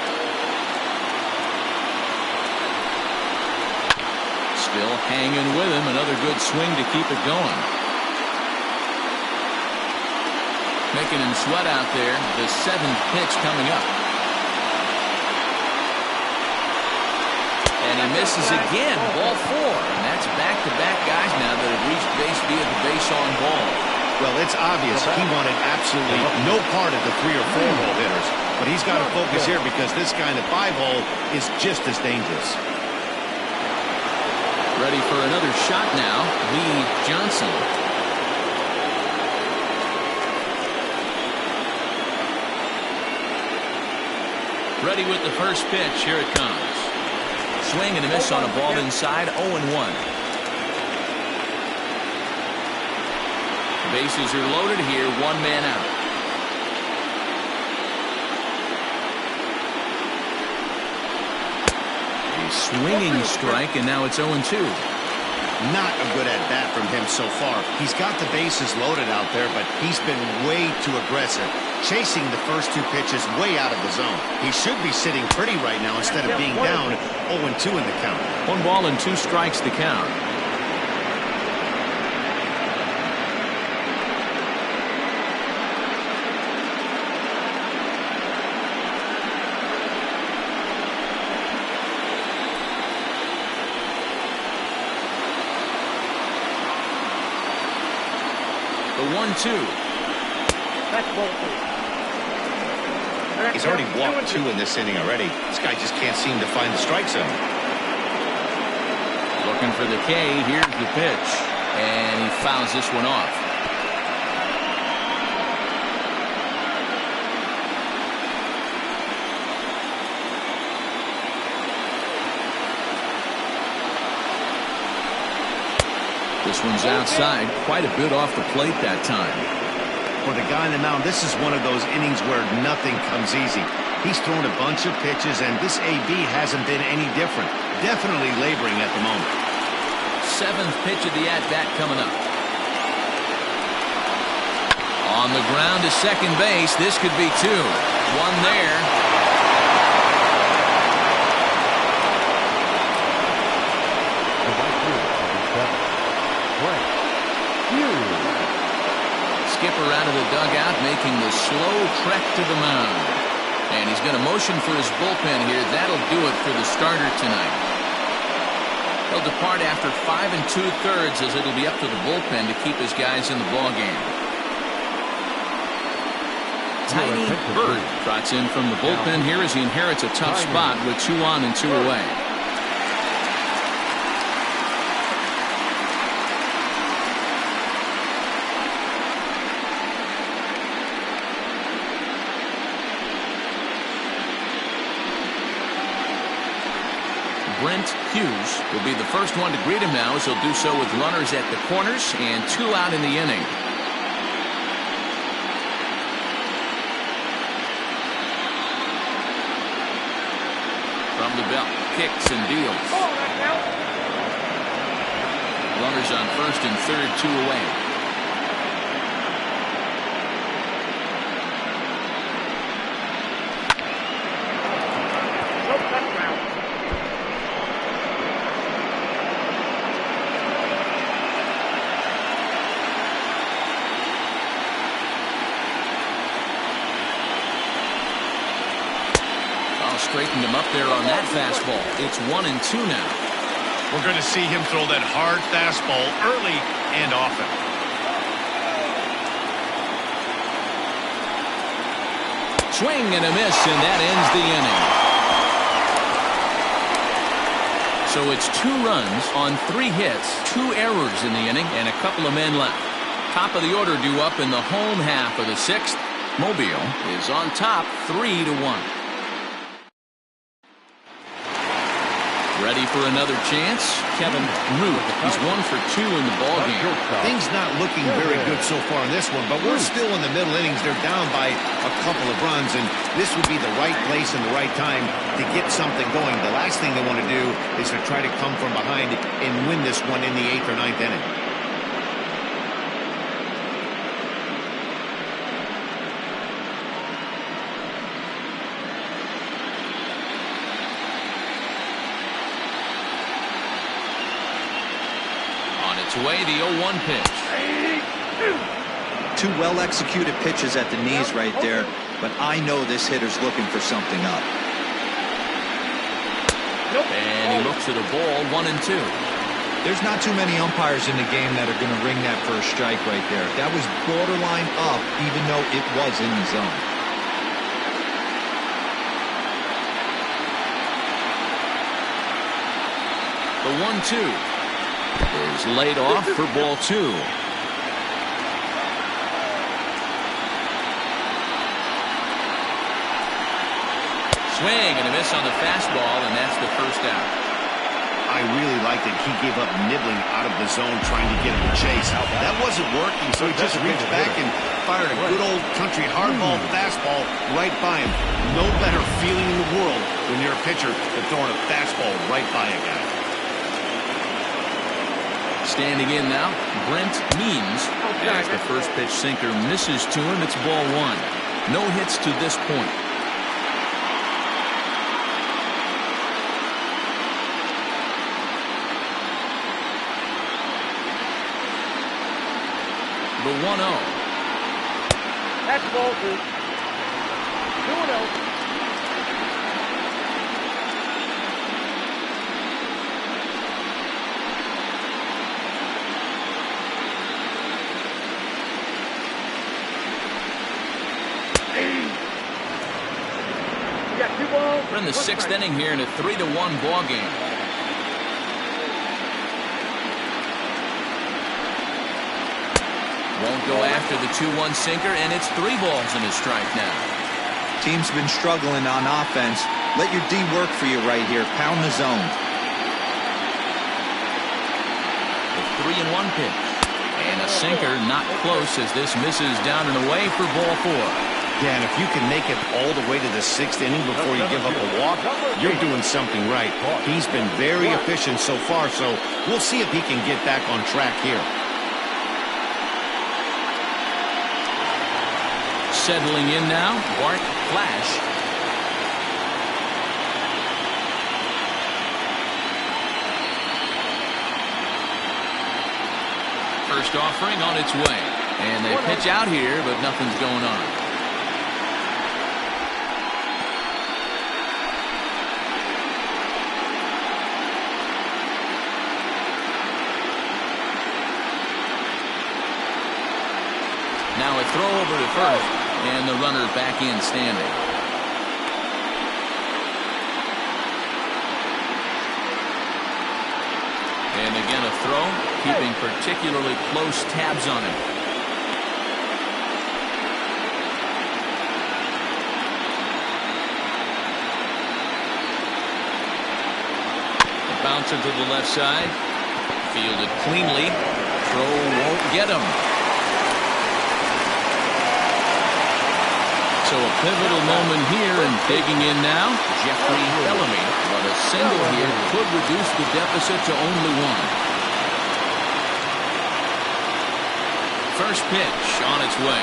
Still hanging with him. Another good swing to keep it going. Making him sweat out there. The 7th pitch coming up. And he misses again. Ball 4. And that's back-to-back guys now that have reached base via the base-on ball. Well, it's obvious he wanted absolutely no part of the 3 or 4 hole hitters. But he's got to focus here because this guy in the 5 hole is just as dangerous. Ready for another shot now. Lee Johnson. Ready with the first pitch. Here it comes. Swing and a miss on a ball inside. 0-1. Bases are loaded here, one man out. A swinging strike, and now it's 0-2. Not a good at-bat from him so far. He's got the bases loaded out there, but he's been way too aggressive, chasing the first two pitches way out of the zone. He should be sitting pretty right now instead of being down 0-2 in the count. 1 ball and 2 strikes to count. The 1-2. He's already walked 2 in this inning already. This guy just can't seem to find the strike zone. Looking for the K. Here's the pitch. And he fouls this one off. This one's outside, quite a bit off the plate that time. For the guy on the mound, this is one of those innings where nothing comes easy. He's thrown a bunch of pitches, and this AB hasn't been any different. Definitely laboring at the moment. 7th pitch of the at-bat coming up. On the ground to second base. This could be 2. 1 there. Skipper out of the dugout, making the slow trek to the mound. And he's going to motion for his bullpen here. That'll do it for the starter tonight. He'll depart after 5 2/3 as it'll be up to the bullpen to keep his guys in the ballgame. Tiny Bird trots in from the bullpen here as he inherits a tough spot with 2 on and 2 away. Brent Hughes will be the first one to greet him now, as he'll do so with runners at the corners and 2 out in the inning. From the belt, kicks and deals. Runners on first and third, 2 away. Straightened him up there on that fastball. It's 1-2 now. We're going to see him throw that hard fastball early and often. Swing and a miss, and that ends the inning. So it's 2 runs on 3 hits, 2 errors in the inning, and a couple of men left. Top of the order due up in the home half of the 6th. Mobile is on top 3-1. Ready for another chance? Kevin Root. He's 1 for 2 in the ballgame. Things not looking very good so far in this one, but we're still in the middle innings. They're down by a couple of runs, and this would be the right place and the right time to get something going. The last thing they want to do is to try to come from behind and win this one in the 8th or 9th inning. Away the 0-1 pitch. 2 well-executed pitches at the knees right there, but I know this hitter's looking for something up. And he looks at a ball, 1-2. There's not too many umpires in the game that are going to ring that first strike right there. That was borderline up, even though it was in the zone. The 1-2 is laid off for ball 2. Swing and a miss on the fastball, and that's the first out. I really liked it. He gave up nibbling out of the zone trying to get him to chase. That wasn't working, so he just reached back and fired a good old country hardball fastball right by him. No better feeling in the world when you're a pitcher than throwing a fastball right by a guy. Standing in now, Brent Means. As the first pitch sinker misses to him, it's ball one. No hits to this point. The 1-0. That's ball two. 2-0. We're in the sixth inning here in a 3-1 ball game. Won't go after the 2-1 sinker, and it's 3 balls and a strike now. Team's been struggling on offense. Let your D work for you right here. Pound the zone. The 3-1 pitch. And a sinker not close as this misses down and away for ball 4. Yeah, and if you can make it all the way to the 6th inning before you give up a walk, you're doing something right. He's been very efficient so far, so we'll see if he can get back on track here. Settling in now, Bart Flash. First offering on its way. And they pitch out here, but nothing's going on. Now a throw over to first, and the runner back in standing. And again a throw, keeping particularly close tabs on him. A bouncer to the left side, fielded cleanly. Throw won't get him. So a pivotal moment here, and digging in now, Jeffrey Bellamy. But a single here could reduce the deficit to only 1. First pitch on its way.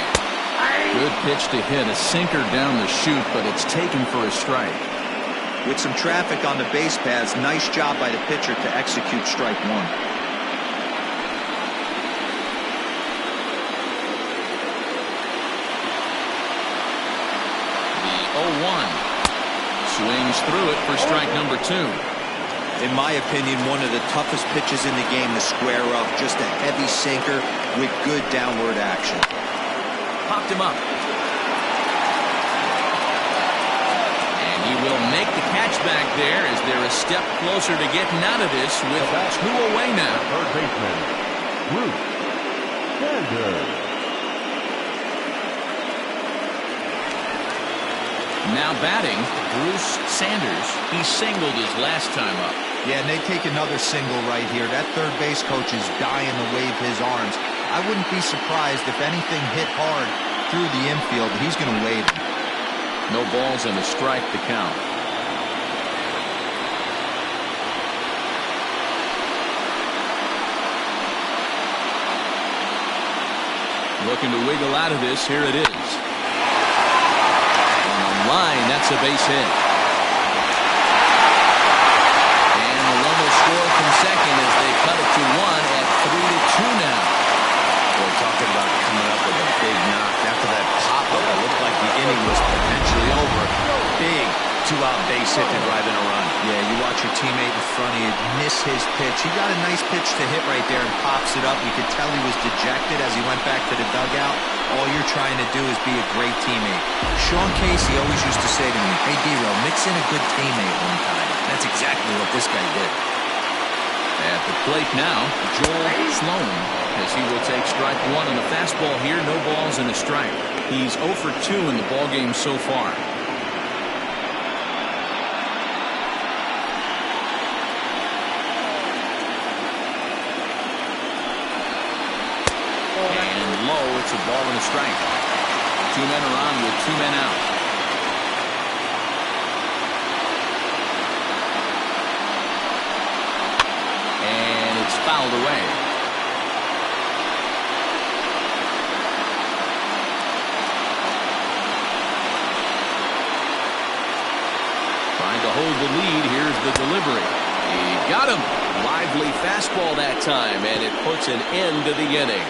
Good pitch to hit, a sinker down the chute, but it's taken for a strike. With some traffic on the base paths, nice job by the pitcher to execute strike 1. 0-1. Swings through it for strike number 2. In my opinion, one of the toughest pitches in the game to square up. Just a heavy sinker with good downward action. Popped him up. And he will make the catch back there as they're a step closer to getting out of this with 2 away now. Third baseman, Bruce Sanders. Now batting, Bruce Sanders. He singled his last time up. Yeah, and they take another single right here. That third base coach is dying to wave his arms. I wouldn't be surprised if anything hit hard through the infield. He's going to wave it. No balls and a strike to count. Looking to wiggle out of this. Here it is. Line, that's a base hit. And the run will score from second as they cut it to 1 at 3-2 now. We're talking about coming up with a big knock after that pop-up. It looked like the inning was potentially over. Big 2-out base hit to drive in a run. Yeah, you watch your teammate in front of you miss his pitch. He got a nice pitch to hit right there and pops it up. You could tell he was dejected as he went back to the dugout. All you're trying to do is be a great teammate. Sean Casey always used to say to me, hey, D-Row, mix in a good teammate one time. That's exactly what this guy did. At the plate now, Joel Sloan, as he will take strike 1 on the fastball here. No balls and a strike. He's 0 for 2 in the ballgame so far. it's a ball and a strike. 2 men are on with 2 men out. And it's fouled away. Trying to hold the lead. Here's the delivery. He got him. Lively fastball that time, and it puts an end to the inning.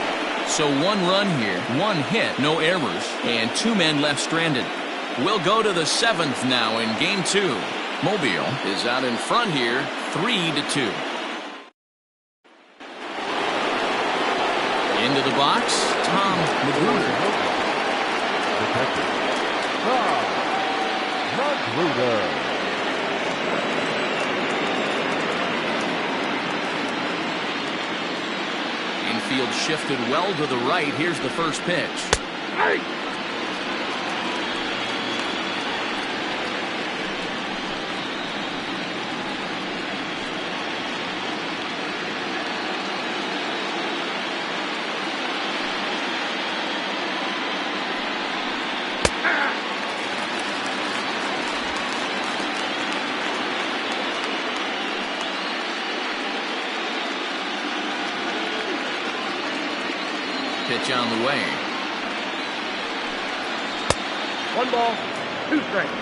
So 1 run here, 1 hit, no errors, and 2 men left stranded. We'll go to the 7th now in Game 2. Mobile is out in front here, 3-2. Into the box, Tom Magruder. Detective. Tom Magruder. Infield shifted well to the right. Here's the first pitch. Hey! Pitch on the way. 1 ball, 2 strikes.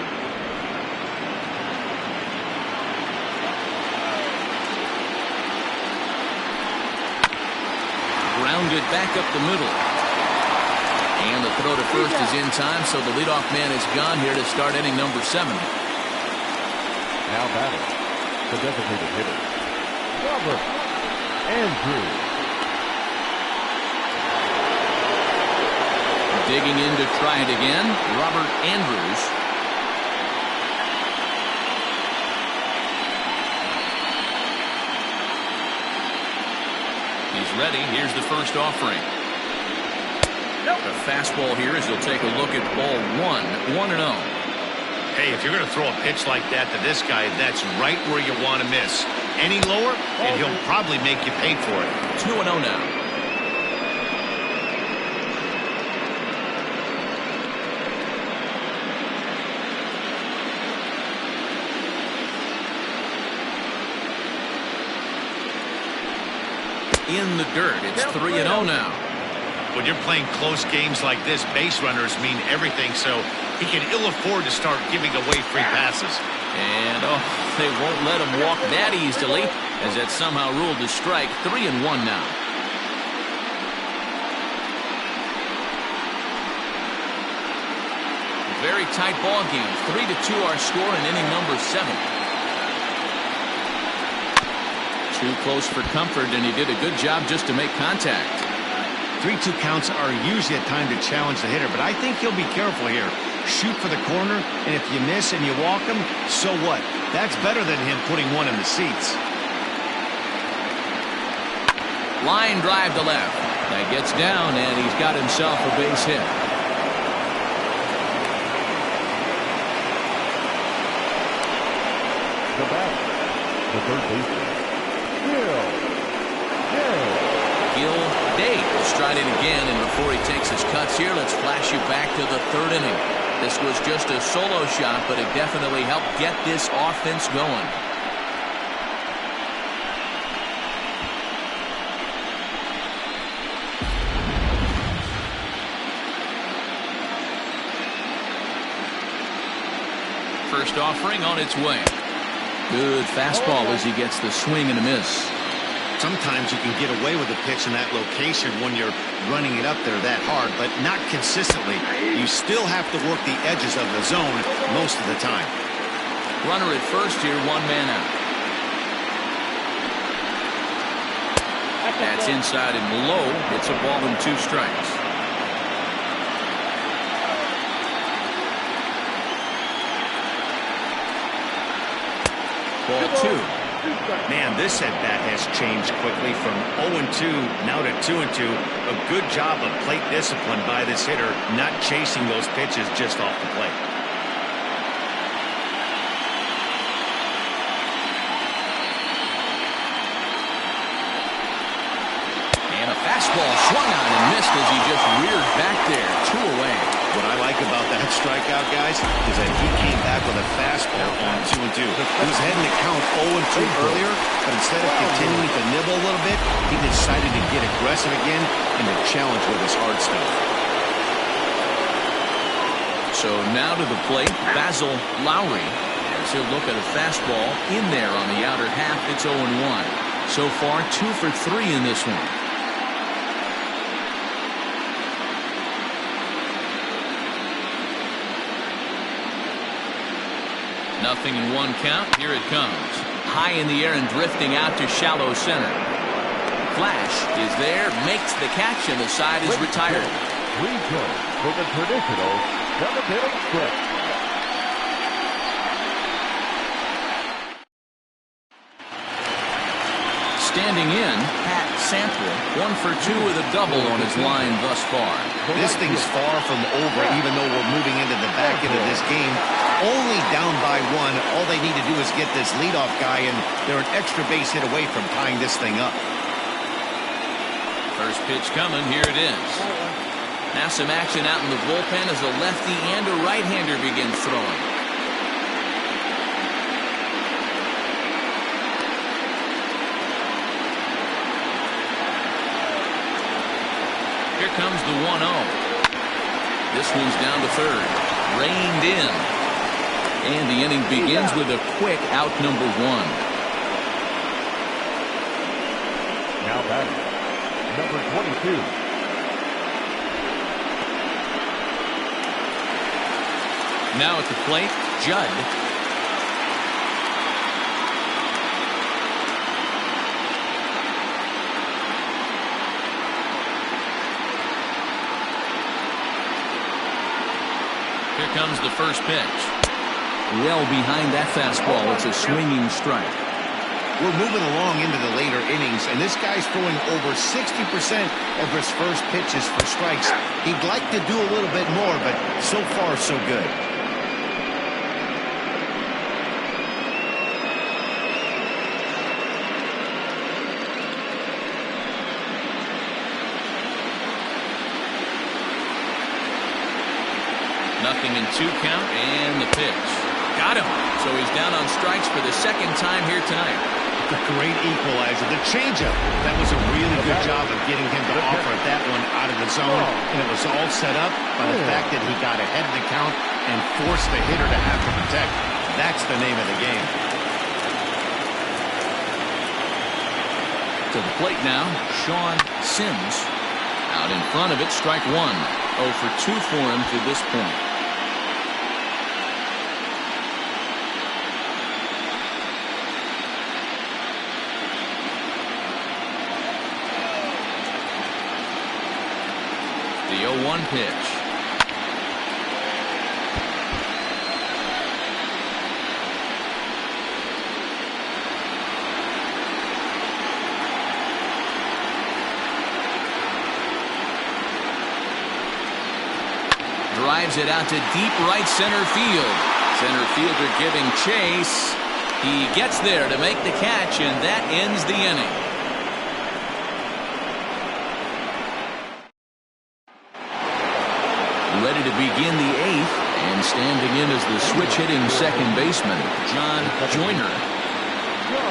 Grounded back up the middle. And the throw to first is in time, so the leadoff man is gone here to start inning number 7. Now batting, the designated hitter, Robert Andrews. Digging in to try it again, Robert Andrews. He's ready. Here's the first offering. A fastball here as he'll take a look at ball 1, 1-0. Hey, if you're going to throw a pitch like that to this guy, that's right where you want to miss. Any lower, and he'll probably make you pay for it. 2-0 now. In the dirt. It's 3-0 now. When you're playing close games like this, base runners mean everything, so he can ill afford to start giving away free passes. And, they won't let him walk that easily, as that somehow ruled a strike. 3-1 now. Very tight ball game. 3-2 our score in inning number 7. Too close for comfort, and he did a good job just to make contact. 3-2 counts are usually a time to challenge the hitter, but I think he'll be careful here. Shoot for the corner, and if you miss and you walk him, so what? That's better than him putting one in the seats. Line drive to left. That gets down, and he's got himself a base hit. The batter, the third baseman, Gil Day will stride in again, and before he takes his cuts here, let's flash you back to the 3rd inning. This was just a solo shot, but it definitely helped get this offense going. First offering on its way. Good fastball as he gets the swing and a miss. Sometimes you can get away with a pitch in that location when you're running it up there that hard, but not consistently. You still have to work the edges of the zone most of the time. Runner at first here, 1 man out. That's inside and low. It's a ball and 2 strikes. Ball 2. Man, this at-bat has changed quickly from 0-2 now to 2-2. A good job of plate discipline by this hitter, not chasing those pitches just off the plate. And a fastball swung on and missed as he just reared back there. 2 away. What I like about that strikeout, guys, is that he came back with a fastball on 2-2. He was heading to count 0-2 earlier, but instead of continuing to nibble a little bit, he decided to get aggressive again and to challenge with his hard stuff. So now to the plate, Basil Lowry, as he'll look at a fastball in there on the outer half. It's 0-1. So far, 2 for 3 in this one. Nothing in 1 count. Here it comes. High in the air and drifting out to shallow center. Flash is there, makes the catch, and the side is retired. 3 goes for the traditional 7th-inning stretch. Standing in, Pat Sample, 1 for 2 with a double on his line thus far. This thing's far from over, even though we're moving into the back end of this game. Only down by 1. All they need to do is get this leadoff guy, and they're an extra base hit away from tying this thing up. First pitch coming. Here it is. Now some action out in the bullpen as a lefty and a right-hander begins throwing. Here comes the 1-0. This one's down to third. Reined in. And the inning begins with a quick out number 1. Now batting, number 22. Now at the plate, Judd. Here comes the first pitch. Well behind that fastball. It's a swinging strike. We're moving along into the later innings, and this guy's throwing over 60% of his first pitches for strikes. He'd like to do a little bit more, but so far, so good. Nothing in 2 count, and the pitch. Got him. So he's down on strikes for the second time here tonight. It's a great equalizer. The changeup. That was a really good job of getting him to offer that one out of the zone. And it was all set up by the fact that he got ahead of the count and forced the hitter to have to protect. That's the name of the game. To the plate now, Sean Sims. Out in front of it, strike 1. 0 for 2 for him to this point. The 0-1 pitch. Drives it out to deep right center field. Center fielder giving chase. He gets there to make the catch, and that ends the inning. Ready to begin the 8th, and standing in is the switch-hitting second baseman, John Joyner.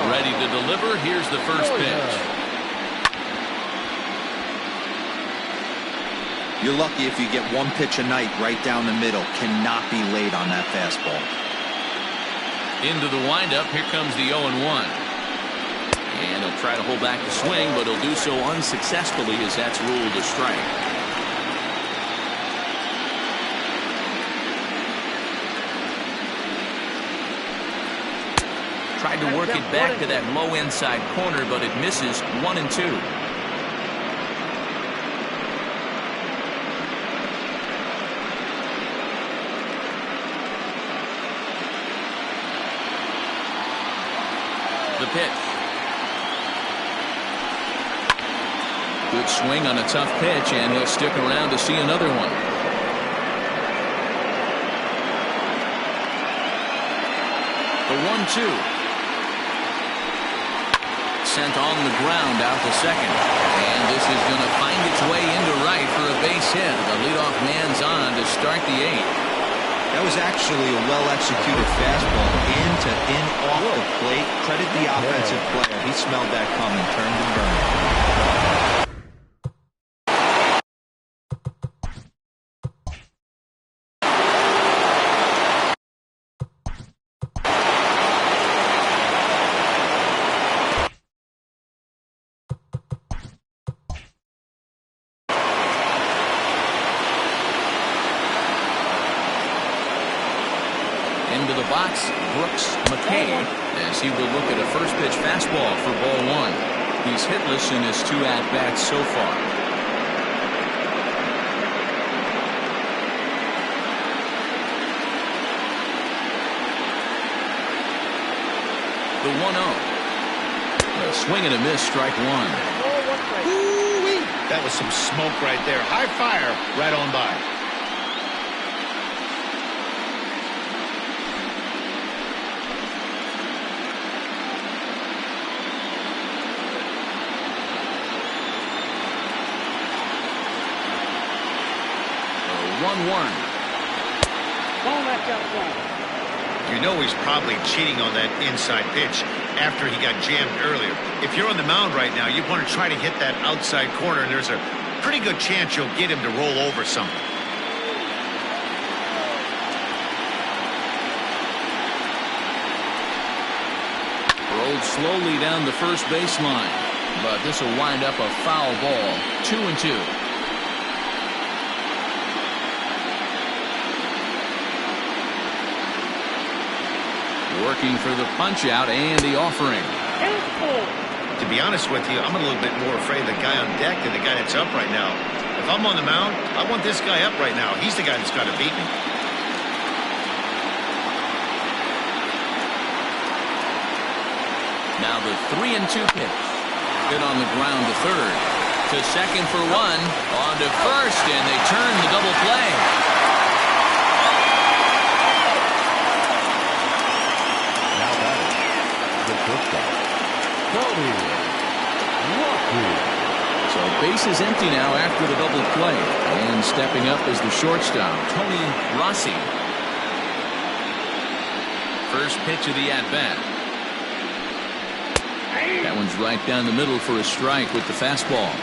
Ready to deliver. Here's the first pitch. You're lucky if you get 1 pitch a night right down the middle. Cannot be late on that fastball. Into the windup. Here comes the 0-1. And he'll try to hold back the swing, but he'll do so unsuccessfully as that's ruled a strike. Tried to work it back to that low inside corner, but it misses. 1-2. The pitch. Good swing on a tough pitch, and he'll stick around to see another one. The 1-2. sent on the ground out to second. And this is going to find its way into right for a base hit. The leadoff man's on to start the 8th. That was actually a well-executed fastball in off the plate. Credit the offensive player. He smelled that coming, turned and burned. Into the box, Brooks McKay, as he will look at a first pitch fastball for ball 1. He's hitless in his 2 at-bats so far. The 1-0. A swing and a miss, strike 1. Ooh-wee. That was some smoke right there. High fire right on by. You know he's probably cheating on that inside pitch after he got jammed earlier. If you're on the mound right now, you want to try to hit that outside corner, and there's a pretty good chance you'll get him to roll over something. Rolled slowly down the first baseline, but this will wind up a foul ball. 2-2. Working for the punch out and the offering. To be honest with you, I'm a little bit more afraid of the guy on deck than the guy that's up right now. If I'm on the mound, I want this guy up right now. He's the guy that's got to beat me. Now the 3-2 pitch. Hit on the ground to third. To second for 1. On to first, and they turn the double play. So base is empty now after the double play. And stepping up is the shortstop, Tony Rossi. First pitch of the at-bat. That one's right down the middle for a strike with the fastball.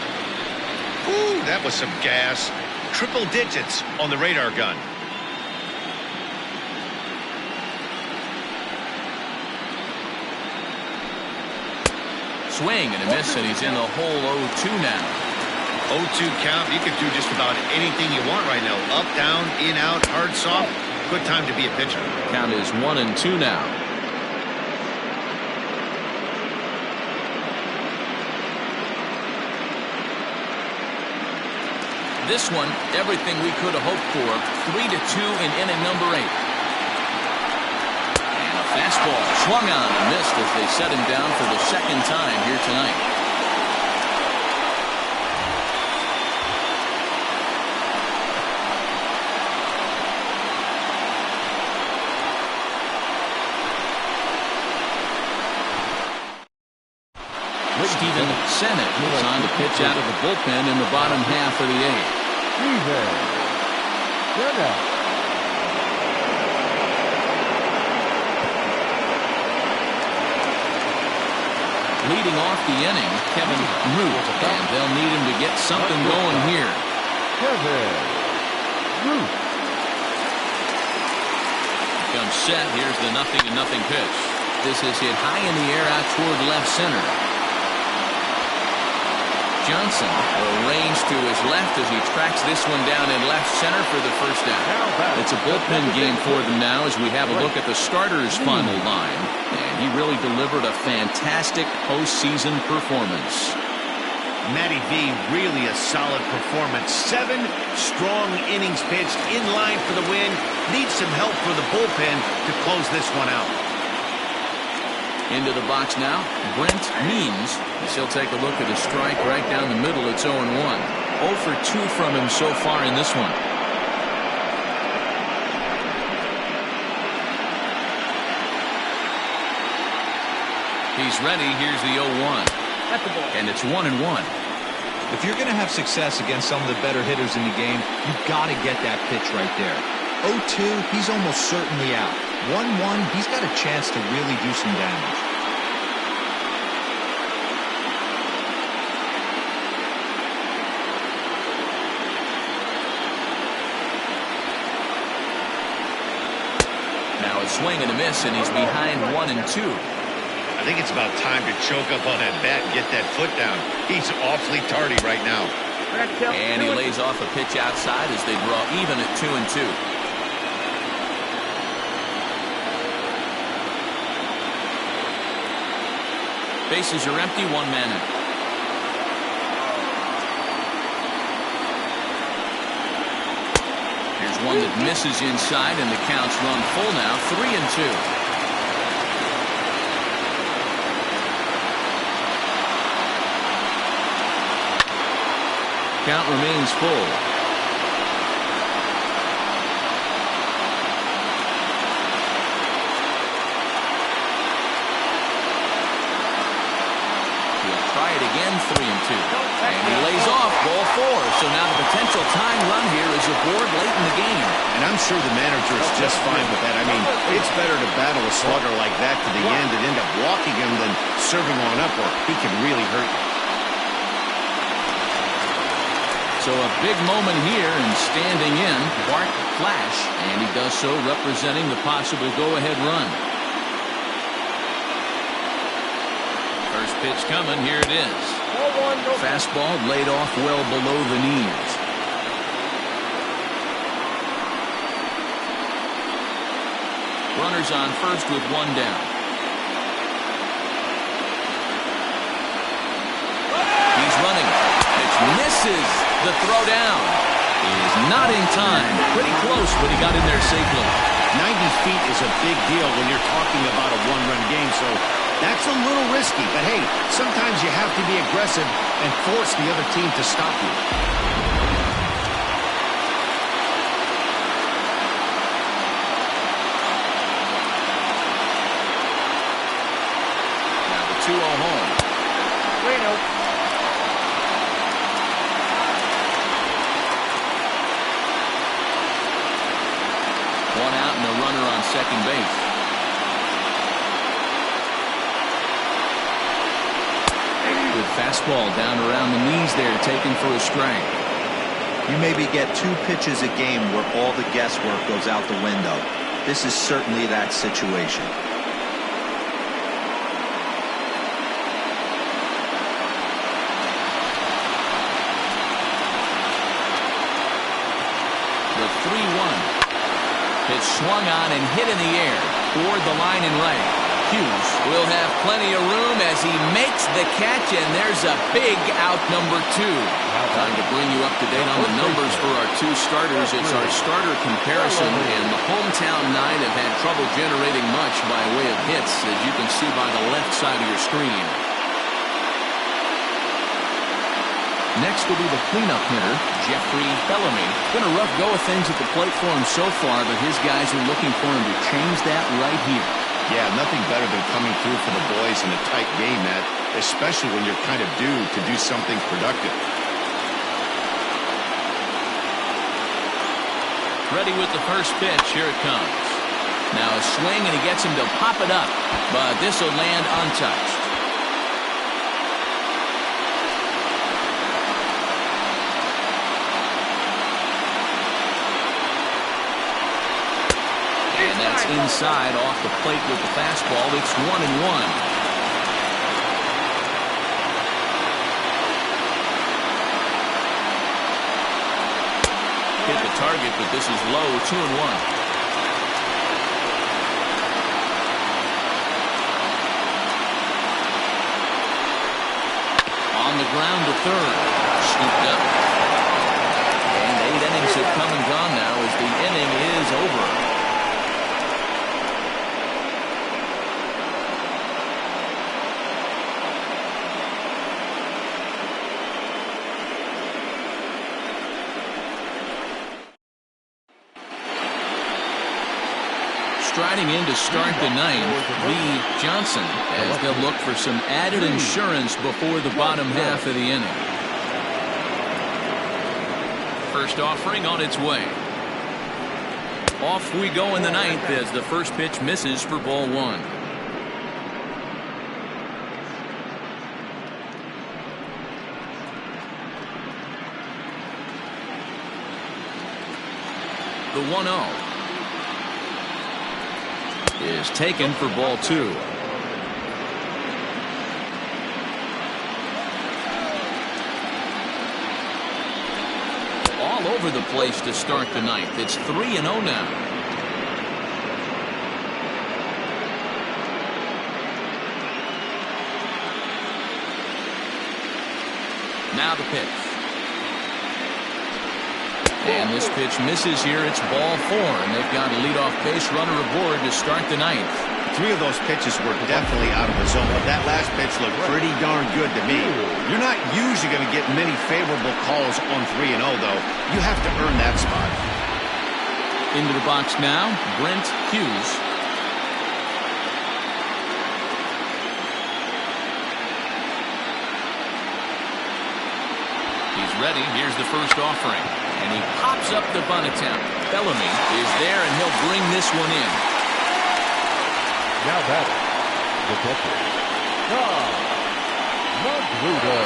Ooh, that was some gas. Triple digits on the radar gun. Swing and a miss, and he's in the hole 0-2 now. 0-2 count. You can do just about anything you want right now. Up, down, in, out, hard, soft. Good time to be a pitcher. Count is 1-2 now. This one, everything we could have hoped for. 3-2 in inning number 8. Fastball swung on and missed as they set him down for the second time here tonight. Steven Sennett moves on to pitch out of the bullpen in the bottom half of the 8th. Leading off the inning, Kevin Root, and they'll need him to get something going here. Comes set. Here's the 0-0 pitch. This is hit high in the air out toward left center. Johnson arranged to his left as he tracks this one down in left center for the first out. It's a bullpen game for them now as we have a look at the starters' final line. And he really delivered a fantastic postseason performance. Matty V, really a solid performance. 7 strong innings pitched, in line for the win. Needs some help for the bullpen to close this one out. Into the box now, Brent Means. He'll take a look at a strike right down the middle. It's 0-1. 0 for 2 from him so far in this one. He he's ready. Here's the 0-1. That's the ball. And it's 1-1. If you're going to have success against some of the better hitters in the game, you've got to get that pitch right there. 0-2, he's almost certainly out. 1-1, he's got a chance to really do some damage. Now a swing and a miss, and he's behind 1-2. I think it's about time to choke up on that bat and get that foot down. He's awfully tardy right now. And he lays off a pitch outside as they draw even at 2-2. Bases are empty, one man out. Here's one that misses inside, and the count's run full now, 3-2. Count remains full. He'll try it again, 3-2. And he lays off, ball 4. So now the potential tying run here is aboard late in the game. And I'm sure the manager is just fine with that. I mean, it's better to battle a slugger like that to the end and end up walking him than serving on up, or he can really hurt you. So a big moment here, and standing in, Bart Flash, and he does so representing the possible go-ahead run. First pitch coming, here it is. Fastball laid off well below the knees. Runners on first with one down. He's running. Pitch misses. The throw down is not in time. Pretty close, but he got in there safely. 90 feet is a big deal when you're talking about a one-run game, so that's a little risky. But hey, sometimes you have to be aggressive and force the other team to stop you. Now the 2-0 home. 3-0. One out and a runner on second base. Good fastball down around the knees there, taken for a strike. You maybe get 2 pitches a game where all the guesswork goes out the window. This is certainly that situation. The 3-1. Pitch swung on and hit in the air toward the line and right. Hughes will have plenty of room as he makes the catch, and there's a big out, number 2. Time to bring you up to date on the numbers for our 2 starters. It's our starter comparison, and the hometown Nine have had trouble generating much by way of hits, as you can see by the left side of your screen. Next will be the cleanup hitter, Jeffrey Bellamy. Been a rough go of things at the plate for him so far, but his guys are looking for him to change that right here. Yeah, nothing better than coming through for the boys in a tight game, Matt, especially when you're kind of due to do something productive. Ready with the first pitch. Here it comes. Now a swing, and he gets him to pop it up, but this will land untouched. And that's inside off the plate with the fastball. It's 1-1. Hit the target, but this is low. 2-1. On the ground to third. Scooped up. And 8 innings have come and gone now as the inning is over. striding in to start the ninth, Lee Johnson, as they'll look for some added insurance before the bottom half of the inning. First offering on its way. Off we go in the ninth as the first pitch misses for ball one. The 1-0 is taken for ball two. All over the place to start the ninth. It's 3-0 now. Now the pitch. And this pitch misses here. It's ball four, and they've got a leadoff base runner aboard to start the ninth. Three of those pitches were definitely out of the zone, but that last pitch looked pretty darn good to me. You're not usually going to get many favorable calls on 3-0, though. You have to earn that spot. Into the box now, Brent Hughes. He's ready. Here's the first offering. And he pops up the bunt attempt. Bellamy is there, and he'll bring this one in. Now batting, the catcher, Magruder.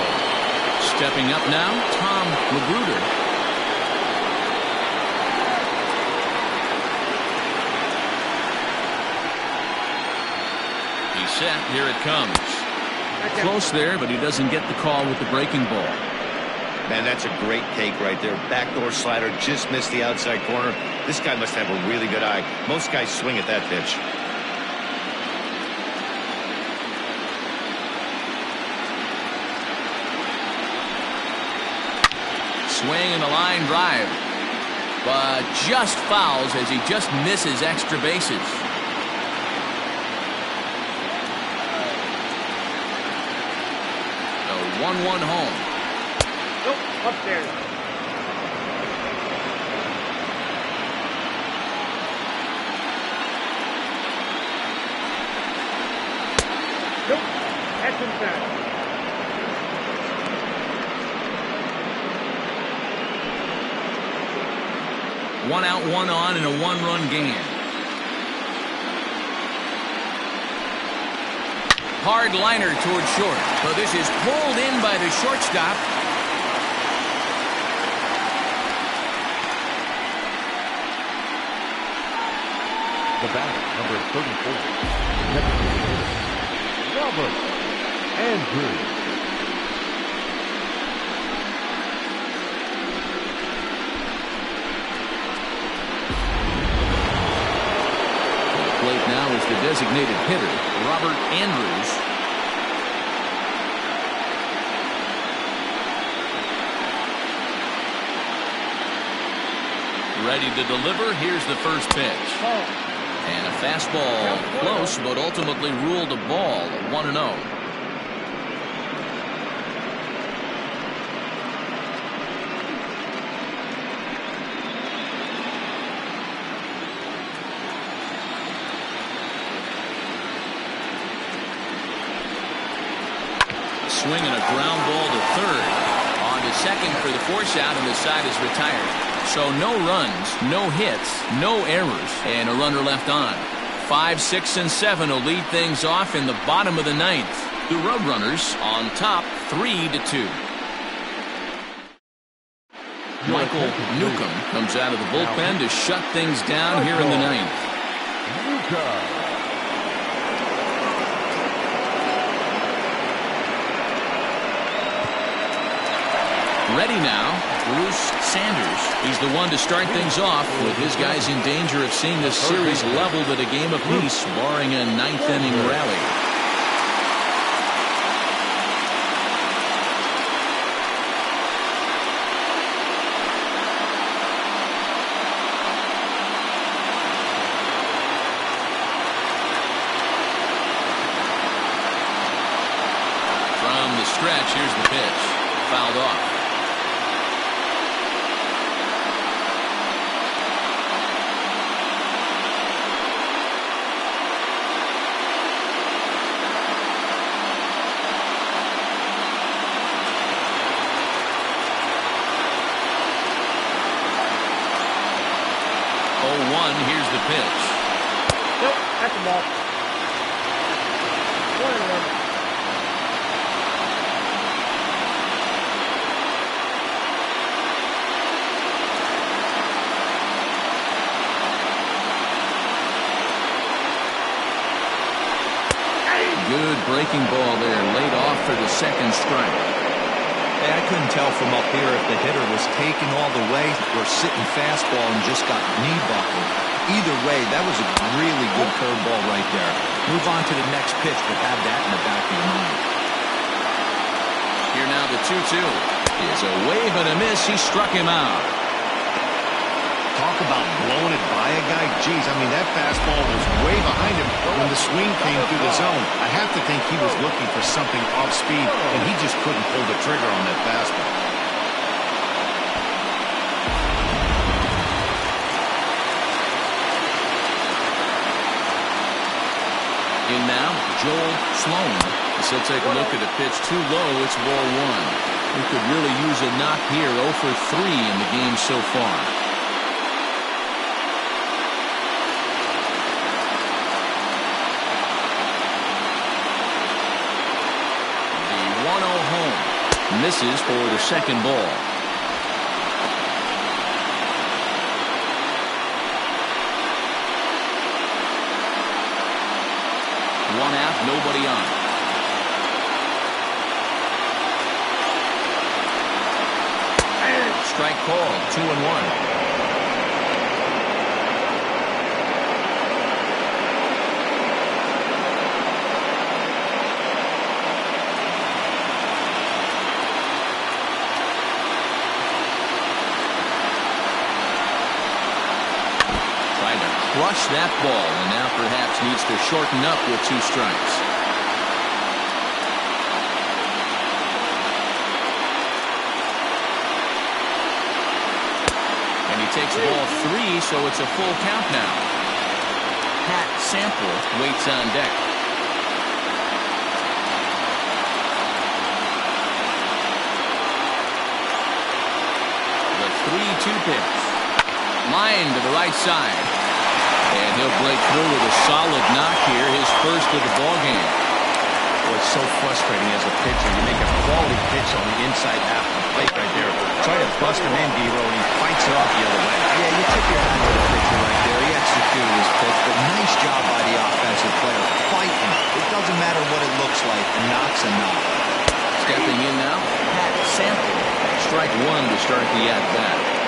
Stepping up now, Tom Magruder. He's set. Here it comes. Close there, but he doesn't get the call with the breaking ball. Man, that's a great take right there. Backdoor slider, just missed the outside corner. This guy must have a really good eye. Most guys swing at that pitch. Swing and a line drive, but just fouls as he just misses extra bases. A 1-1 home. Nope, upstairs. Nope, that's inside. One out, one on in a one-run game. Hard liner toward short. So this is pulled in by the shortstop. The batter, number 34, Robert Andrews. Plate now is the designated hitter, Robert Andrews. Ready to deliver. Here's the first pitch. And a fastball close, but ultimately ruled a ball, 1-0. Swing and a ground ball to third. On to second for the force out, and the side is retired. So no runs, no hits, no errors, and a runner left on. 5, 6, and 7 will lead things off in the bottom of the ninth. The Roadrunners on top, 3-2. Michael Newcomb comes out of the bullpen to shut things down here in the ninth. Ready now, Bruce Sanders. He's the one to start things off with his guys in danger of seeing this series leveled at a game apiece, barring a ninth-inning rally. From the stretch, here's the pitch. Fouled off. pitch. Nope, that's a ball. 1-1. Good breaking ball there, laid off for the second strike. Hey, I couldn't tell from up here if the hitter was taking all the way or sitting fastball and just got knee buckled. Either way, that was a really good curveball right there. Move on to the next pitch, but have that in the back of your mind. Here now the 2-2. Is a wave and a miss. He struck him out. Talk about blowing it by a guy. Geez, I mean, that fastball was way behind him when the swing came through the zone. I have to think he was looking for something off speed, and he just couldn't pull the trigger on that fastball. In now, Joel Sloan. As he'll take a look at the pitch too low, it's ball one. We could really use a knock here. 0 for 3 in the game so far. Misses for the second ball. One out, nobody on. Strike called, 2-1. Crushed that ball, and now perhaps needs to shorten up with 2 strikes. And he takes ball 3, so it's a full count now. Pat Sample waits on deck. The 3-2 pitch. Line to the right side. And he'll break through with a solid knock here, his first of the ballgame. Well, it's so frustrating as a pitcher. You make a quality pitch on the inside half of the plate right there. Try to bust him in, D-Row, and he fights it off the other way. Yeah, you tip your hat to the pitcher right there. He executed his pitch, but nice job by the offensive player. Fighting. It doesn't matter what it looks like. A knock's a knock. Stepping in now, Pat Sample. Strike 1 to start the at-bat.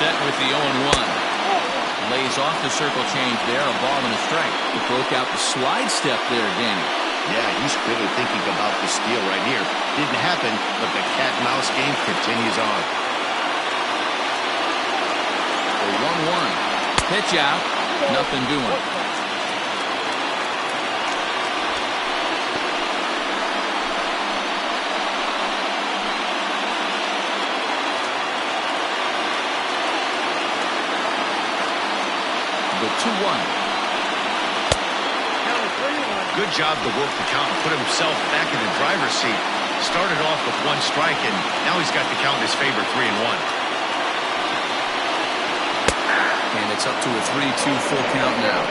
Set with the 0-1. Lays off the circle change there, a ball and a strike. He broke out the slide step there, Danny. Yeah, he's clearly thinking about the steal right here. Didn't happen, but the cat-mouse game continues on. The 1-1. Pitch out. Nothing doing. The 2-1. Good job to work the count and put himself back in the driver's seat. Started off with 1 strike, and now he's got the count in his favor, 3-1. And it's up to a 3-2 full count now.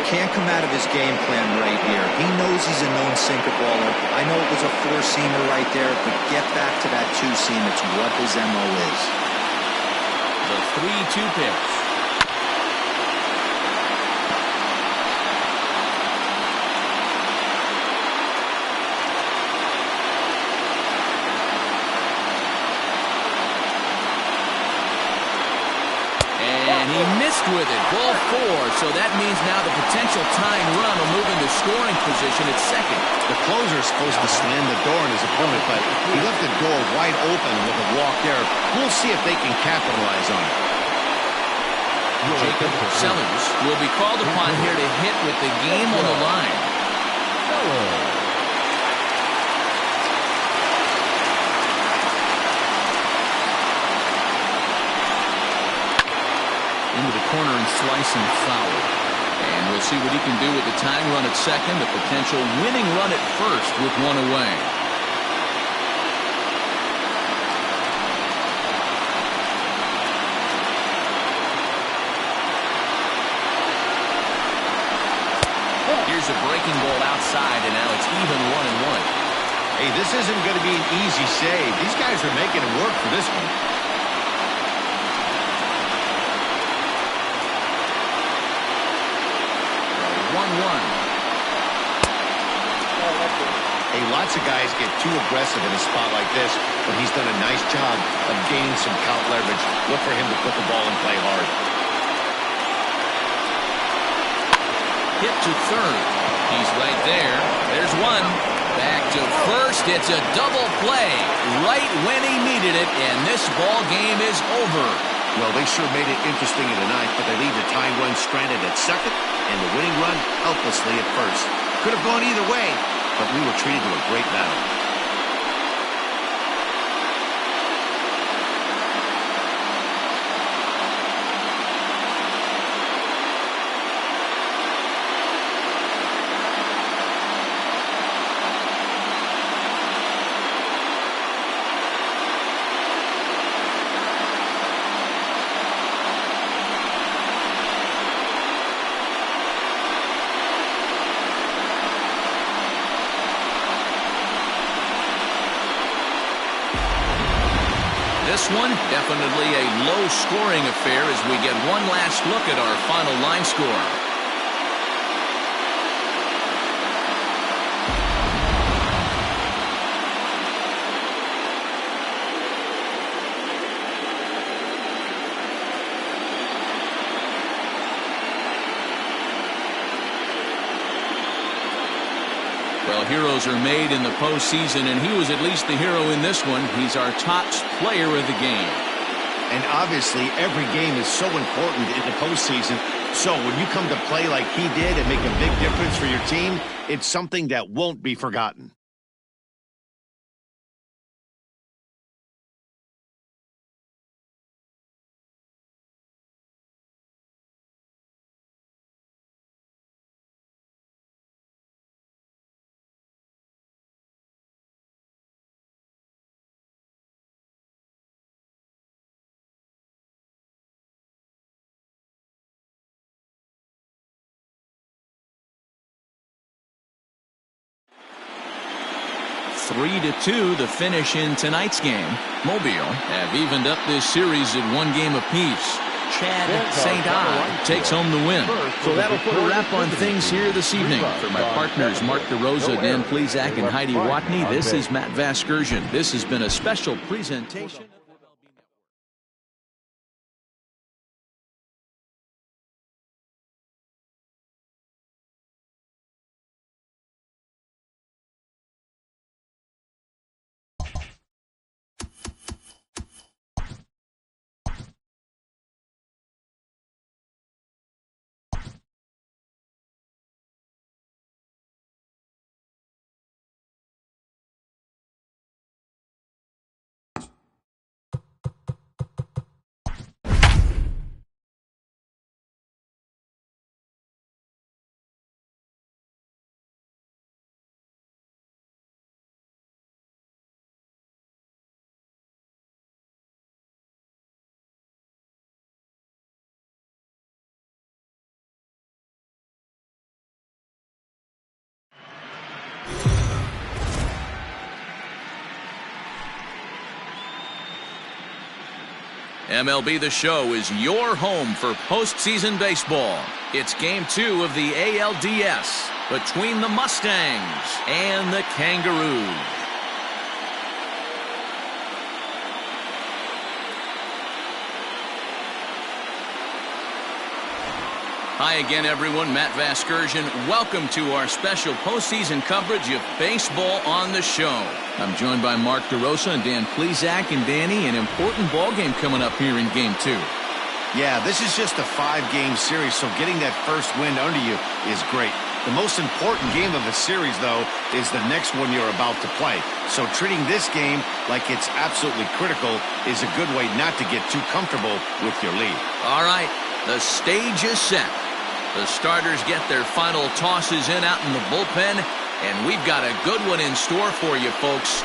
Can't come out of his game plan right here. He knows he's a known sinker baller. I know it was a 4-seamer right there, but get back to that 2-seam. It's what his MO is. The 3-2 pitch. And he missed with it. Ball 4. So that means now the potential tying run will move into scoring position at second. The closer is supposed to slam the door on his opponent, but he left the door wide open with a walk there. We'll see if they can capitalize on it. Jacob Sellers will be called upon here to hit with the game on the line. Into the corner and slicing foul. And we'll see what he can do with the tying run at second, the potential winning run at first with one away. Here's a breaking ball outside, and now it's even 1-1. Hey, this isn't going to be an easy save. These guys are making it work for this one. 1-1. Hey, lots of guys get too aggressive in a spot like this, but he's done a nice job of gaining some count leverage. Look for him to put the ball and play hard. Hit to third. He's right there. There's one. Back to first. It's a double play right when he needed it, and this ball game is over. Well, they sure made it interesting in the ninth, but they leave the tying run stranded at second and the winning run helplessly at first. Could have gone either way, but we were treated to a great battle. This one, definitely a low-scoring affair as we get one last look at our final line score. Well, heroes are made in the postseason, and he was at least the hero in this one. He's our top player of the game. And obviously, every game is so important in the postseason. So when you come to play like he did and make a big difference for your team, it's something that won't be forgotten. Three to 2, the finish in tonight's game. Mobile have evened up this series at one game apiece. Chad St. I takes home the win. So that'll put a wrap on things here this evening. For my partners, Mark DeRosa, Dan Plesac, and Heidi Watney, this is Matt Vasgersian. This has been a special presentation. MLB The Show is your home for postseason baseball. It's Game 2 of the ALDS between the Mustangs and the Kangaroos. Hi again, everyone. Matt Vasgersian. Welcome to our special postseason coverage of Baseball on the Show. I'm joined by Mark DeRosa and Dan Plesac. And Danny, an important ball game coming up here in Game 2. Yeah, this is just a 5-game series, so getting that first win under you is great. The most important game of the series, though, is the next one you're about to play. So treating this game like it's absolutely critical is a good way not to get too comfortable with your lead. All right, the stage is set. The starters get their final tosses in out in the bullpen, and we've got a good one in store for you, folks.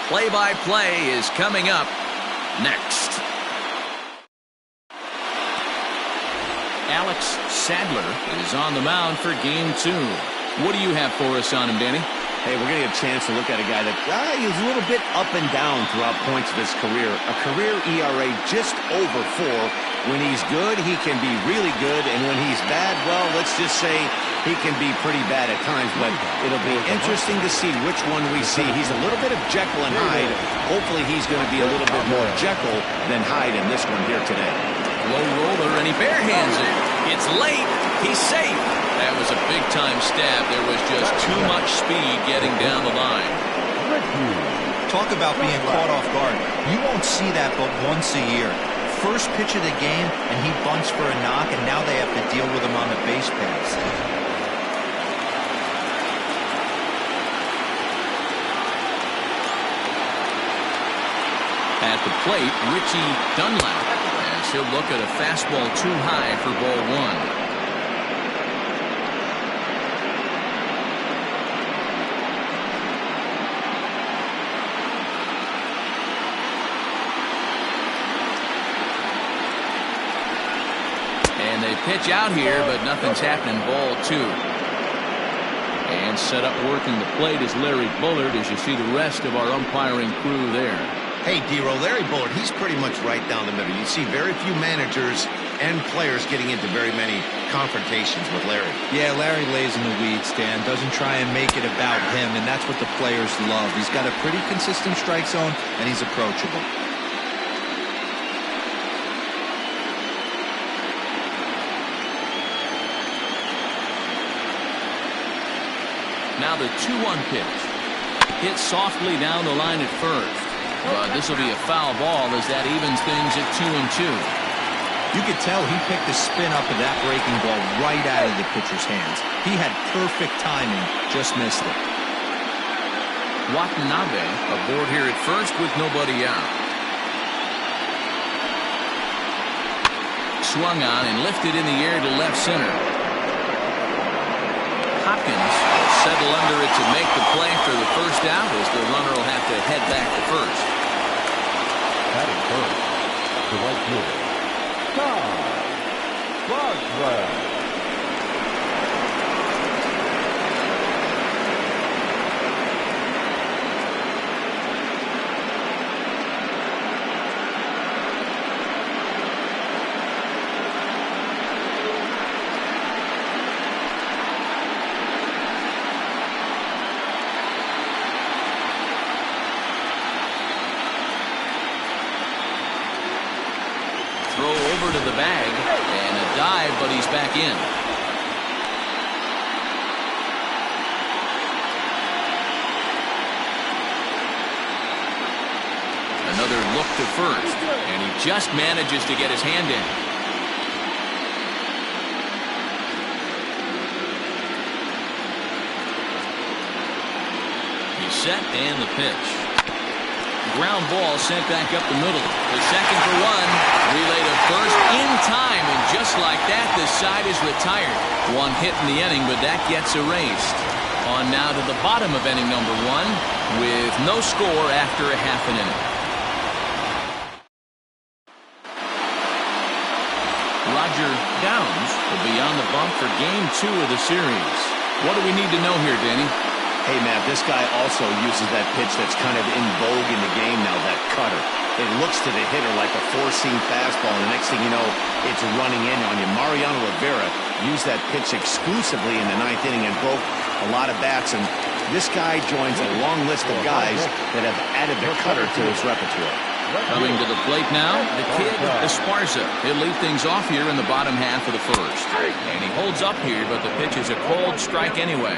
Play-by-play is coming up next. Alex Sadler is on the mound for Game 2. What do you have for us on him, Danny? Hey, we're going to get a chance to look at a guy that he's a little bit up and down throughout points of his career. A career ERA just over 4. When he's good, he can be really good. And when he's bad, well, let's just say he can be pretty bad at times. But it'll be interesting to see which one we see. He's a little bit of Jekyll and Hyde. Hopefully he's going to be a little bit more Jekyll than Hyde in this one here today. Low roller, and he barehands it. It's late. He's safe. That was a big-time stab. There was just too much speed getting down the line. Talk about being caught off guard. You won't see that but once a year. First pitch of the game, and he bunts for a knock, and now they have to deal with him on the base pass. At the plate, Richie Dunlap, as he'll look at a fastball too high for ball 1. And they pitch out here, but nothing's happening. Ball 2. And set up working the plate is Larry Bullard, as you see the rest of our umpiring crew there. Hey, D-Row, Larry Bullard, he's pretty much right down the middle. You see very few managers and players getting into very many confrontations with Larry. Yeah, Larry lays in the weeds, Dan. Doesn't try and make it about him, and that's what the players love. He's got a pretty consistent strike zone, and he's approachable. Now the 2-1 pitch. Hit softly down the line at first. But this will be a foul ball as that evens things at 2-2. You could tell he picked the spin up of that breaking ball right out of the pitcher's hands. He had perfect timing, just missed it. Watanabe aboard here at first with nobody out. Swung on and lifted in the air to left center. Hopkins will settle under it to make the play for the first out, as the runner will have to head back to first. Batting first, the right fielder, Tom Boswell. Throw over to the bag, and a dive, but he's back in. Another look to first, and he just manages to get his hand in. He's set, and the pitch. Ground ball sent back up the middle. The second for 1. Relay to first in time, and just like that, the side is retired. One hit in the inning, but that gets erased. On now to the bottom of inning number 1 with no score after a half an inning. Roger Downs will be on the bump for Game 2 of the series. What do we need to know here, Danny? Hey, Matt, this guy also uses that pitch that's kind of in vogue in the game now, that cutter. It looks to the hitter like a four-seam fastball, and the next thing you know, it's running in on you. Mariano Rivera used that pitch exclusively in the 9th inning and broke a lot of bats, and this guy joins a long list of guys that have added the cutter to his repertoire. Coming to the plate now, the kid Esparza. He'll lead things off here in the bottom half of the first. And he holds up here, but the pitch is a cold strike anyway.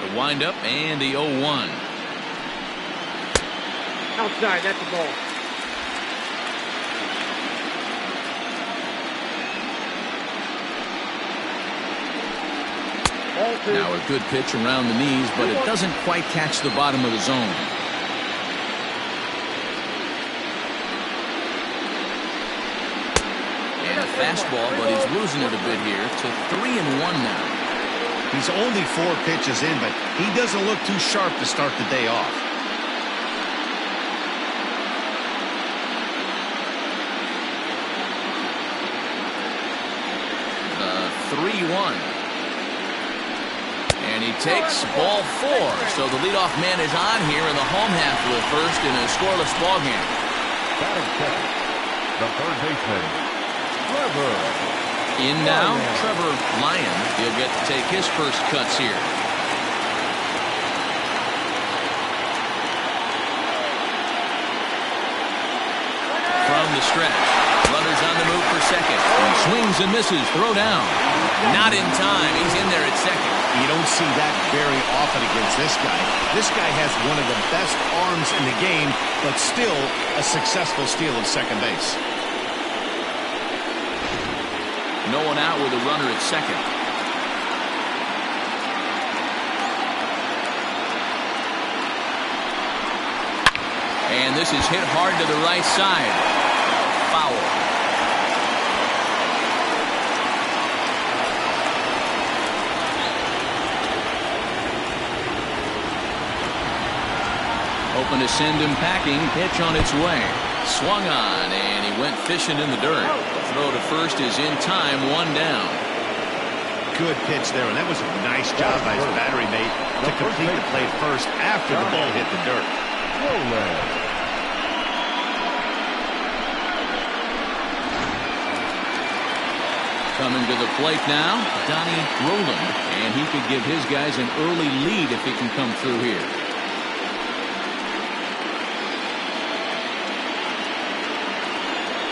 The windup and the 0-1. Outside, that's the ball. Now a good pitch around the knees, but it doesn't quite catch the bottom of the zone. And a fastball, but he's losing it a bit here to 3-1 now. He's only 4 pitches in, but he doesn't look too sharp to start the day off. The 3-1. And he takes ball 4. So the leadoff man is on here in the home half of the first in a scoreless ball game. Batting second, the third baseman, Trevor. In now, Trevor Lyon. He'll get to take his first cuts here. From the stretch. Runners on the move for second. He swings and misses. Throw down. Not in time. He's in there at second. You don't see that very often against this guy. This guy has one of the best arms in the game, but still a successful steal of second base. No one out with a runner at second. And this is hit hard to the right side. Foul. Hoping to send him packing. Pitch on its way. Swung on, and he went fishing in the dirt. Throw to first is in time, 1 down. Good pitch there, and that was a nice job by his battery mate to complete the play first after the ball hit the dirt. Coming to the plate now, Donnie Roland, and he could give his guys an early lead if he can come through here.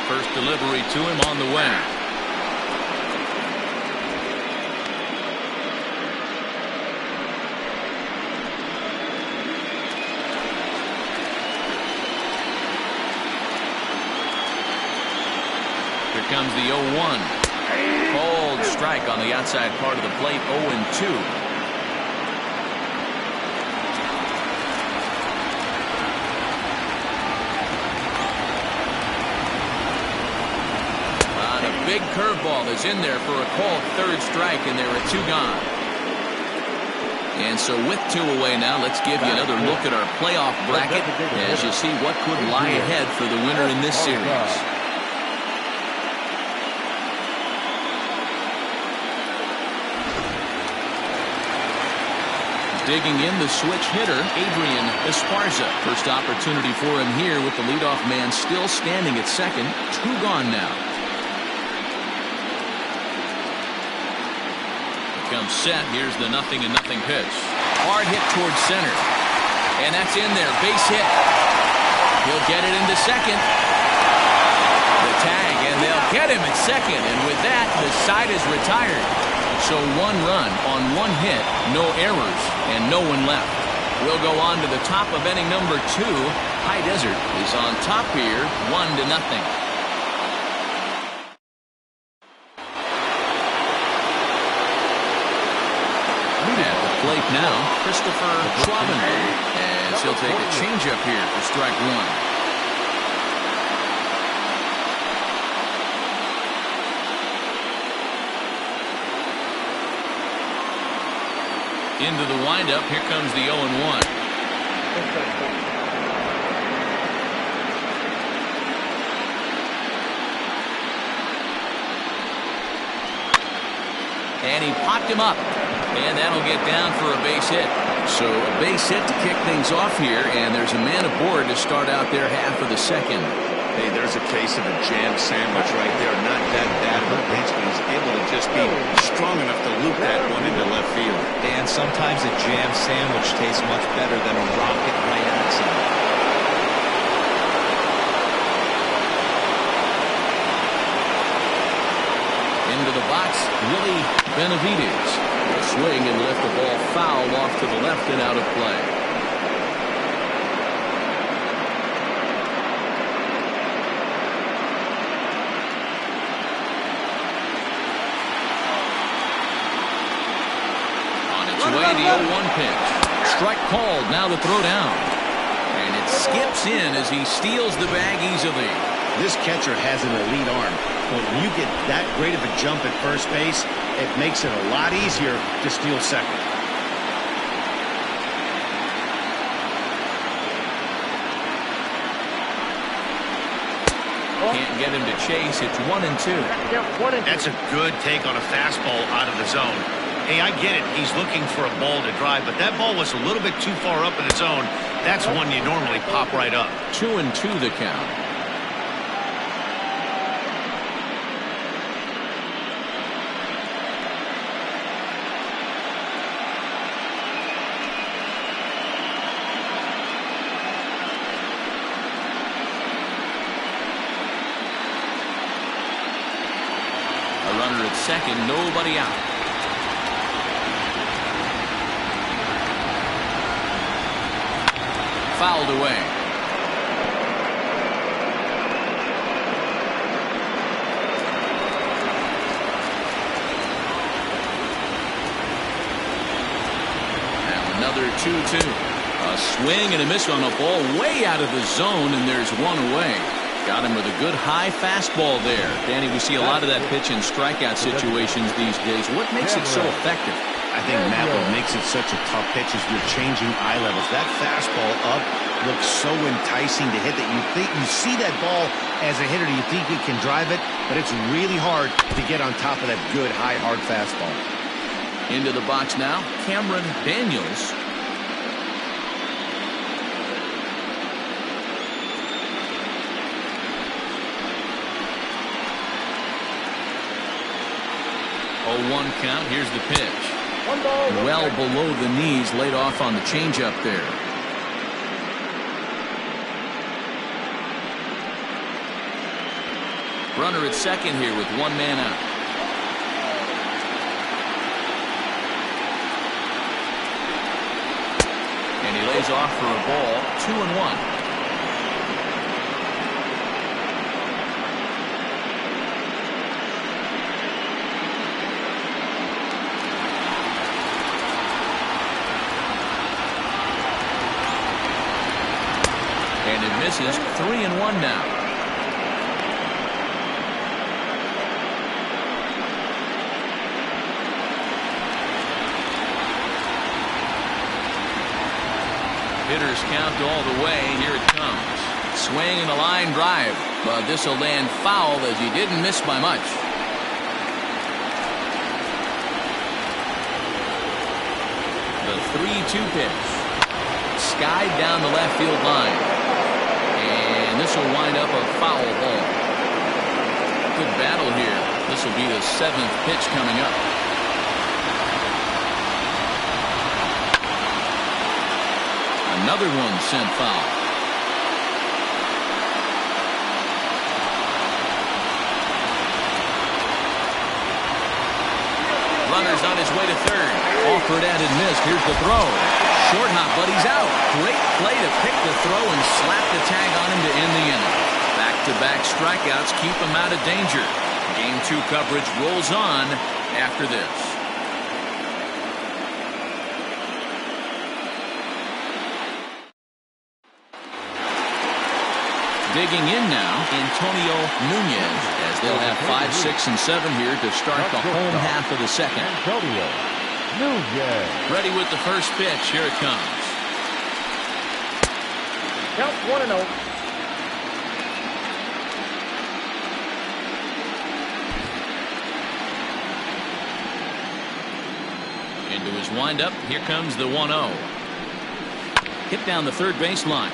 First delivery to him on the way. Here comes the 0-1. Cold strike on the outside part of the plate, 0-2. Big curveball is in there for a called third strike, and there are 2 gone. And so with 2 away now, let's give you another look at our playoff bracket as you see what could lie ahead for the winner in this series. Digging in, the switch hitter, Adrian Esparza. First opportunity for him here with the leadoff man still standing at second. 2 gone now. Comes set. Here's the 0-0 pitch. Hard hit towards center. And that's in there. Base hit. He'll get it into second. The tag, and they'll get him at second. And with that, the side is retired. So 1 run on 1 hit, no errors, and no one left. We'll go on to the top of inning number 2. High Desert is on top here, 1-0. At the plate now, Christopher Schwaben, as he'll take a changeup here for strike 1. Into the windup, here comes the 0-1. And he popped him up. And that'll get down for a base hit. So a base hit to kick things off here, and there's a man aboard to start out their half of the second. Hey, there's a case of a jam sandwich right there. Not that bad of a pitch, but he's able to just be strong enough to loop that one into left field. And sometimes a jam sandwich tastes much better than a rocket right accident. Into the box, Willie Benavides. Will swing and lift the ball foul off to the left and out of play. away the 0-1 pitch. Strike called. Now the throw down. And it skips in as he steals the bag easily. This catcher has an elite arm. When you get that great of a jump at first base, it makes it a lot easier to steal second. Can't get him to chase. It's 1-2. That's a good take on a fastball out of the zone. Hey, I get it. He's looking for a ball to drive, but that ball was a little bit too far up in the zone. That's one you normally pop right up. 2-2 the count. A runner at second, nobody out. Fouled away. And another 2-2. A swing and a miss on a ball way out of the zone, and there's one away. Got him with a good high fastball there. Danny, we see a lot of that pitch in strikeout situations these days. What makes it so effective? I think, Matt, what makes it such a tough pitch is you're changing eye levels. That fastball up looks so enticing to hit that you see that ball as a hitter, you think you can drive it, but it's really hard to get on top of that good, high, hard fastball. Into the box now, Cameron Daniels. Oh, 1 count. Here's the pitch. Well below the knees, laid off on the changeup there. Runner at second here with 1 man out. And he lays off for a ball. 2-1. And it misses. 3-1 now. Hitters count all the way. Here it comes. Swing and a line drive. But this will land foul as he didn't miss by much. The 3-2 pitch. Skied down the left field line. And this will wind up a foul ball. Good battle here. This will be the 7th pitch coming up. Another one sent foul. Runner's on his way to third. Offered and missed. Here's the throw. Short hop, but he's out. Great play to pick the throw and slap the tag on him to end the inning. Back-to-back strikeouts keep him out of danger. Game 2 coverage rolls on after this. Digging in now, Antonio Nunez, as they'll have 5, 6, and 7 here to start the home half of the second. Antonio Nunez. Ready with the first pitch. Here it comes. Count 1-0. Into his windup. Here comes the 1-0. Hit down the third baseline.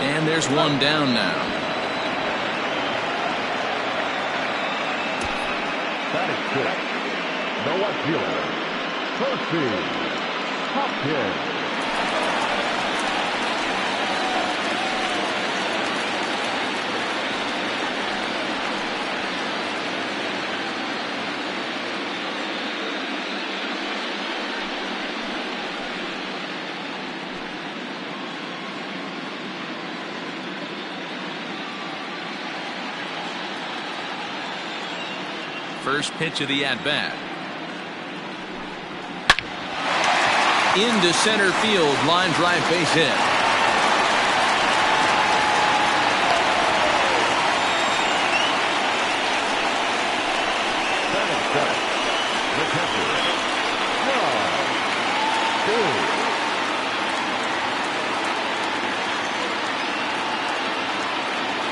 And there's one down now. That is good. No appeal. Percy Hopkins. First pitch of the at-bat. into center field. Line drive base hit.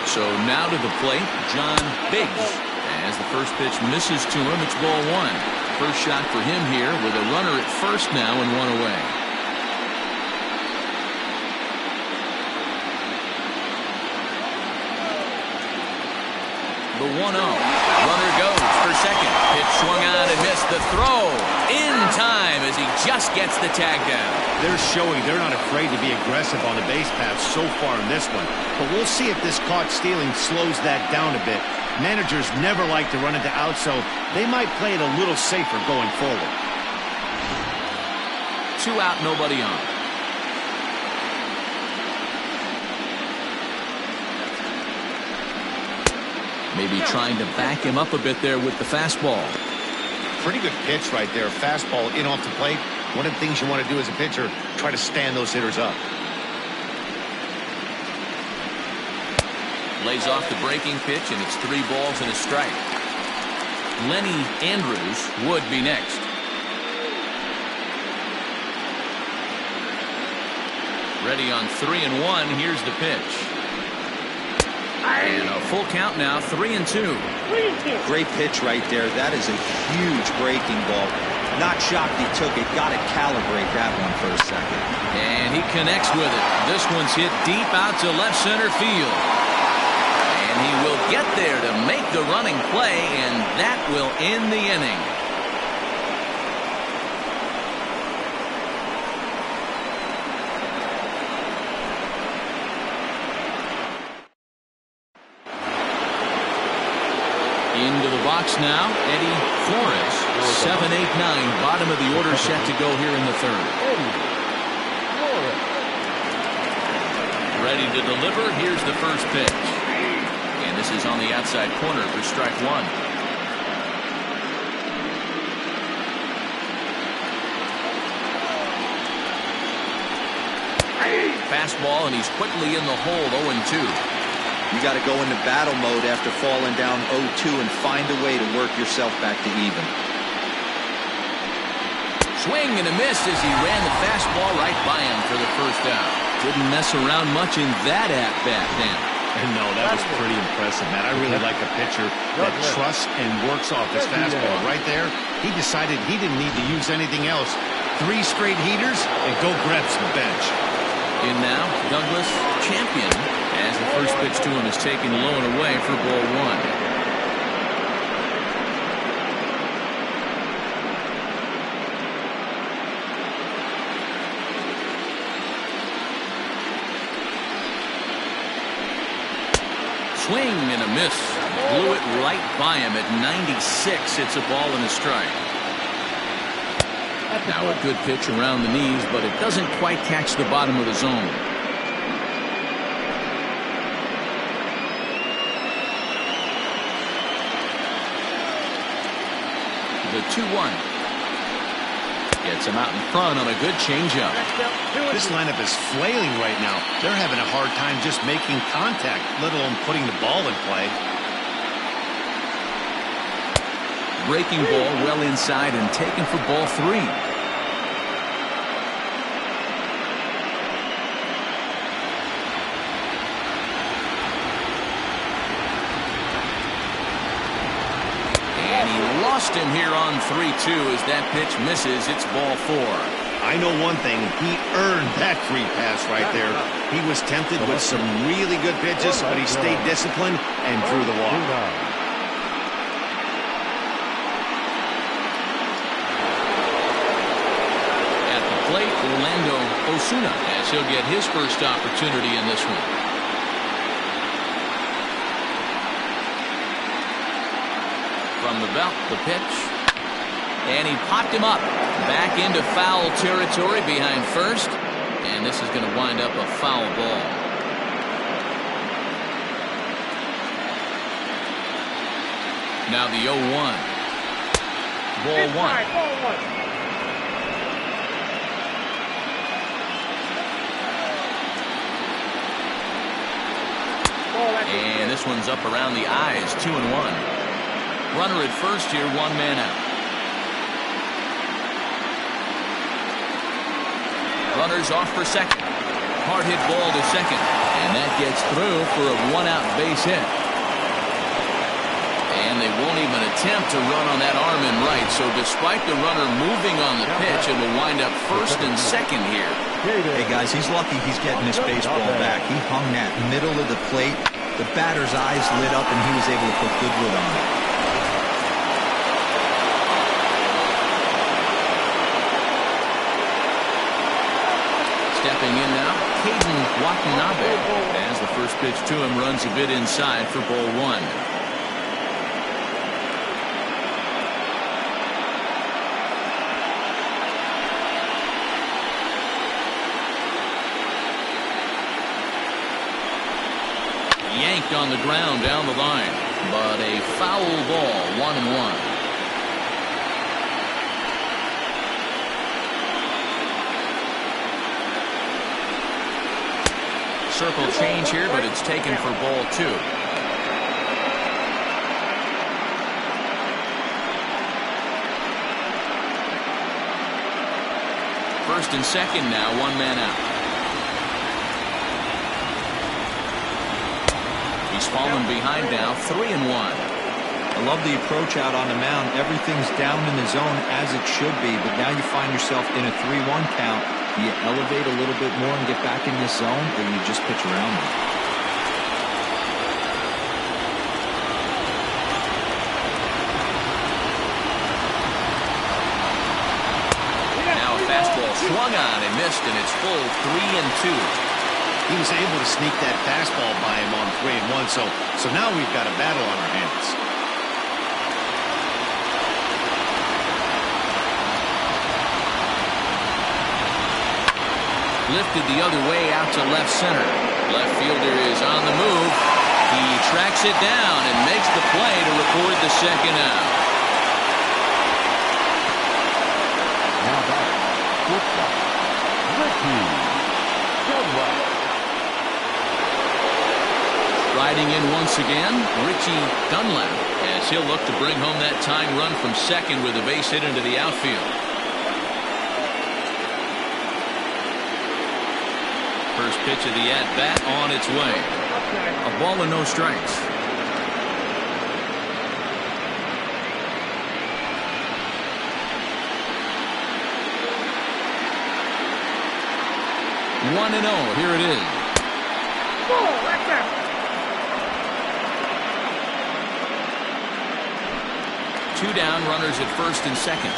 So now to the plate, John Biggs. As the first pitch misses to him, it's ball one. First shot for him here with a runner at first now and one away. The 1-0. Runner goes for second. Pitch swung on and missed. The throw in time as he just gets the tag down. They're showing they're not afraid to be aggressive on the base path so far in this one. But we'll see if this caught stealing slows that down a bit. Managers never like to run into outs, so they might play it a little safer going forward. 2 out, nobody on. Maybe trying to back him up a bit there with the fastball. Pretty good pitch right there. Fastball in off the plate. One of the things you want to do as a pitcher, try to stand those hitters up. Lays off the breaking pitch, and it's 3 balls and a strike. Lenny Andrews would be next. Ready on 3-1. Here's the pitch. And a full count now, 3-2. Great pitch right there. That is a huge breaking ball. Not shocked he took it. Got to calibrate that one for a second. And he connects with it. This one's hit deep out to left center field. And he will get there to make the running play, and that will end the inning. Into the box now, Eddie Flores. 7, 8, 9, bottom of the order set to go here in the third. Ready to deliver. Here's the first pitch. And this is on the outside corner for strike one. Fastball, and he's quickly in the hole, 0-2. You got to go into battle mode after falling down 0-2 and find a way to work yourself back to even. Swing and a miss as he ran the fastball right by him for the first out. Didn't mess around much in that at-bat then. No, that was pretty impressive, man. I really like a pitcher that trusts and works off his fastball. Right there, he decided he didn't need to use anything else. 3 straight heaters and go grab some bench. In now, Douglas Champion, as the first pitch to him is taken low and away for ball one. Swing and a miss. Blew it right by him at 96. It's a ball and a strike. Now a good pitch around the knees, but it doesn't quite catch the bottom of the zone. The 2-1. Gets him out in front on a good changeup. This lineup is flailing right now. They're having a hard time just making contact, let alone putting the ball in play. Breaking ball well inside and taken for ball 3. Lost him here on 3-2 as that pitch misses. It's ball 4. I know one thing. He earned that free pass right there. He was tempted with some really good pitches, but he stayed disciplined and drew the walk. At the plate, Orlando Osuna, as he'll get his first opportunity in this one. From the belt, the pitch. And he popped him up. Back into foul territory behind first. And this is going to wind up a foul ball. Now the 0-1. Ball 1. And this one's up around the eyes, 2-1. Runner at first here, 1 man out. Runners off for second. Hard hit ball to second. And that gets through for a 1-out base hit. And they won't even attempt to run on that arm in right. So despite the runner moving on the pitch, it will wind up first and second here. Hey guys, he's lucky he's getting this baseball back. He hung that middle of the plate. The batter's eyes lit up and he was able to put good wood on it. Stepping in now, Caden Watanabe, as the first pitch to him runs a bit inside for ball 1. Yanked on the ground down the line, but a foul ball, 1-1. Circle change here, but it's taken for ball 2. First and second now, 1 man out. He's fallen behind now, 3-1. I love the approach out on the mound. Everything's down in the zone as it should be, but now you find yourself in a 3-1 count. Do you elevate a little bit more and get back in this zone, or you just pitch around it? Now a fastball swung on and missed, and it's full 3-2. He was able to sneak that fastball by him on 3-1, so now we've got a battle on our hands. Lifted the other way out to left center. Left fielder is on the move. He tracks it down and makes the play to record the second out. Now back, shortstop, Ricky Dunlap. Riding in once again, Richie Dunlap, as he'll look to bring home that tying run from second with a base hit into the outfield. First pitch of the at-bat on its way. A ball and no strikes. One and 0. Here it is. Two down, runners at first and second.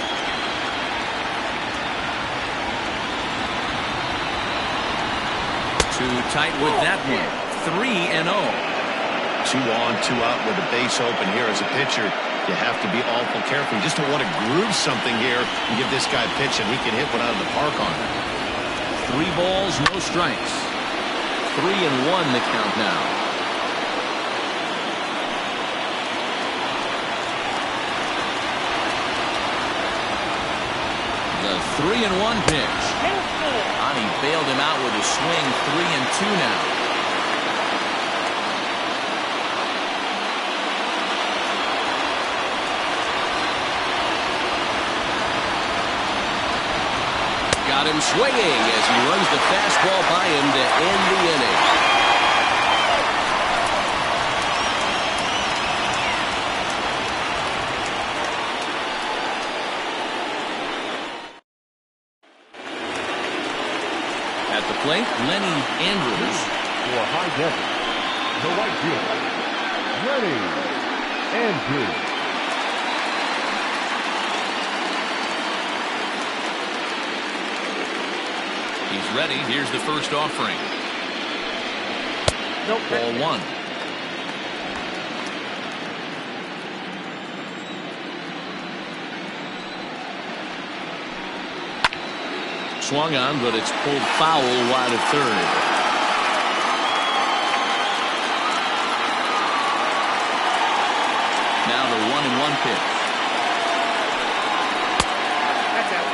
Too tight with that one. 3-0. 2 on, 2 out with a base open here as a pitcher. You have to be awful careful. You just don't want to groove something here and give this guy a pitch and he can hit one out of the park on it. 3 balls, no strikes. 3-1 the count now. The 3-1 pitch. He bailed him out with a swing. 3-2 now. Got him swinging as he runs the fastball by him to end the inning. At the plate, Lenny Andrews. For High Desert, the right fielder, Lenny Andrews. He's ready. Here's the first offering. Nope. Ball 1. Swung on, but it's pulled foul wide of third. Now the 1-1 pitch. That's out.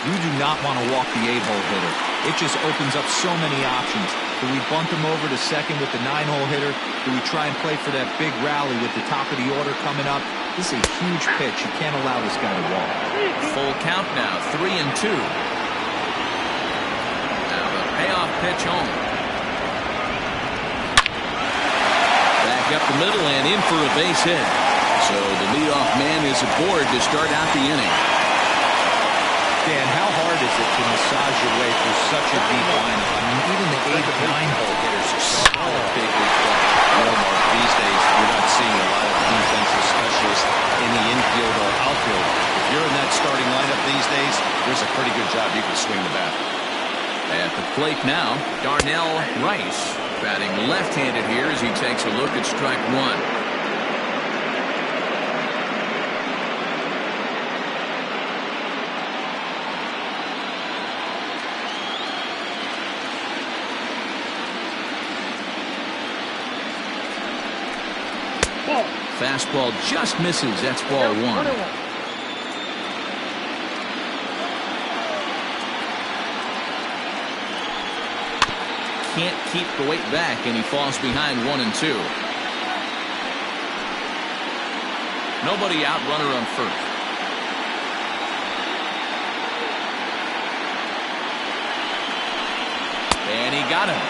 You do not want to walk the 8-hole hitter. It just opens up so many options. Do we bunt him over to second with the 9-hole hitter? Do we try and play for that big rally with the top of the order coming up? This is a huge pitch. You can't allow this guy to walk. Full count now, 3-2. Now the payoff pitch home. Back up the middle and in for a base hit. So the leadoff man is aboard to start out the inning. Dan, how hard is it to massage your way through such a deep lineup? I mean, even the 8 and 9-hole hitters are solid big league play. Well, Mark, these days you're not seeing a lot of defensive specialists in the infield or outfield. If you're in that starting lineup these days, there's a pretty good job you can swing the bat. At the plate now, Darnell Rice batting left-handed here as he takes a look at strike one. Fastball just misses. That's ball one. Can't keep the weight back, and he falls behind 1-2. Nobody out, runner on first. And he got him.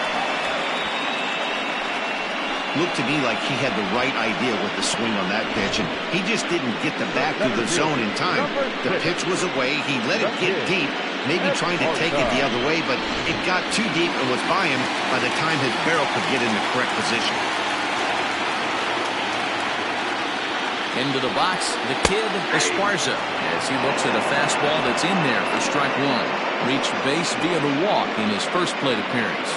Looked to me like he had the right idea with the swing on that pitch, and he just didn't get the bat through the zone in time. The pitch was away. He let it get deep, maybe trying to take it the other way, but it got too deep and was by him by the time his barrel could get in the correct position. Into the box, the kid Esparza, as he looks at a fastball that's in there for strike one. Reached base via the walk in his first plate appearance.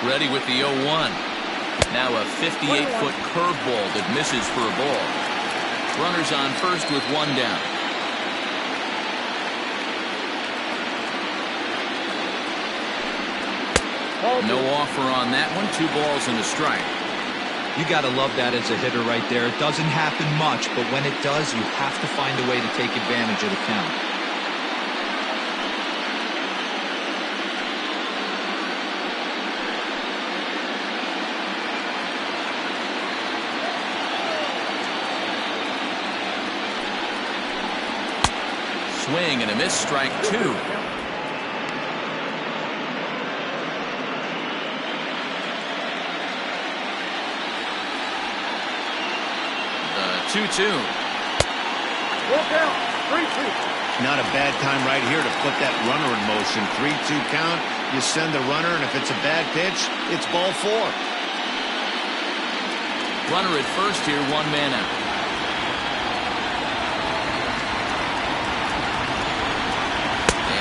Ready with the 0-1. Now a 58-foot curveball that misses for a ball. Runners on first with one down. No offer on that one. 2 balls and a strike. You got to love that as a hitter right there. It doesn't happen much, but when it does, you have to find a way to take advantage of the count. Swing and a miss, strike 2. The 2-2. Not a bad time right here to put that runner in motion. 3-2 count. You send the runner, and if it's a bad pitch, it's ball 4. Runner at first here, 1 man out.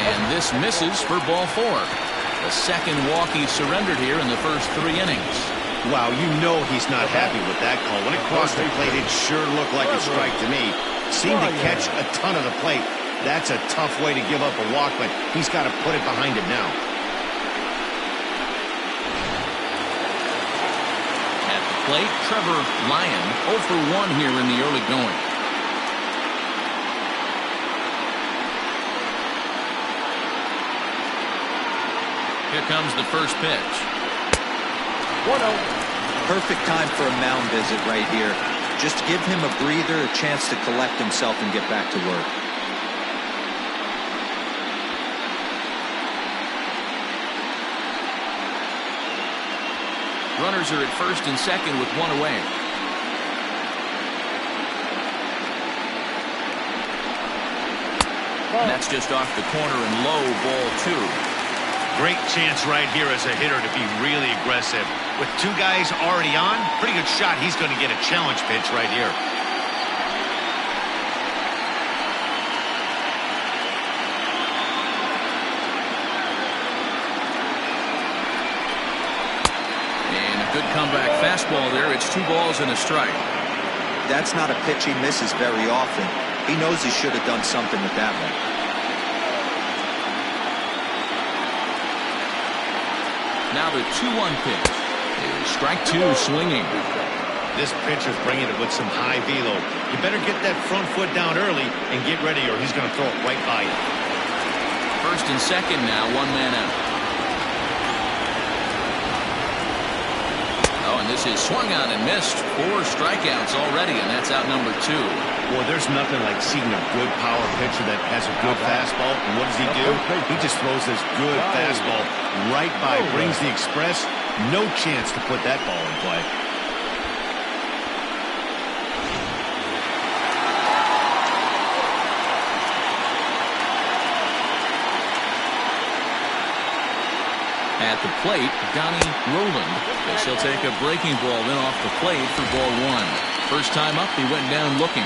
And this misses for ball 4. The second walk he surrendered here in the first 3 innings. Wow, you know he's not happy with that call. When it crossed the plate, it sure looked like a strike to me. Seemed to catch a ton of the plate. That's a tough way to give up a walk, but he's got to put it behind him now. At the plate, Trevor Lyon 0 for 1 here in the early going. Here comes the first pitch. 1-0. Perfect time for a mound visit right here. Just give him a breather, a chance to collect himself and get back to work. Runners are at first and second with 1 away. And that's just off the corner and low, ball 2. Great chance right here as a hitter to be really aggressive. With 2 guys already on, pretty good shot. He's going to get a challenge pitch right here. And a good comeback fastball there. It's 2 balls and a strike. That's not a pitch he misses very often. He knows he should have done something with that one. Now the 2-1 pitch. Strike two swinging. This pitcher's bringing it with some high velo. You better get that front foot down early and get ready or he's going to throw it right by you. First and second now, one man out. Oh, and this is swung on and missed. 4 strikeouts already, and that's out number 2. Well, there's nothing like seeing a good power pitcher that has a good fastball. And what does he do? He just throws this good fastball right by, brings the express. No chance to put that ball in play. At the plate, Donnie Roland. Guess he'll take a breaking ball then off the plate for ball 1. First time up, he went down looking.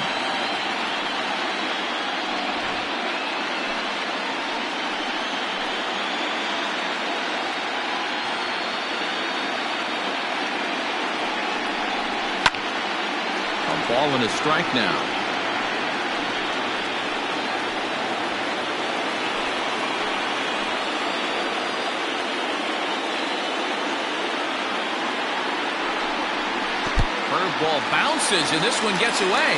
A ball and a strike now. Ball bounces, and this one gets away.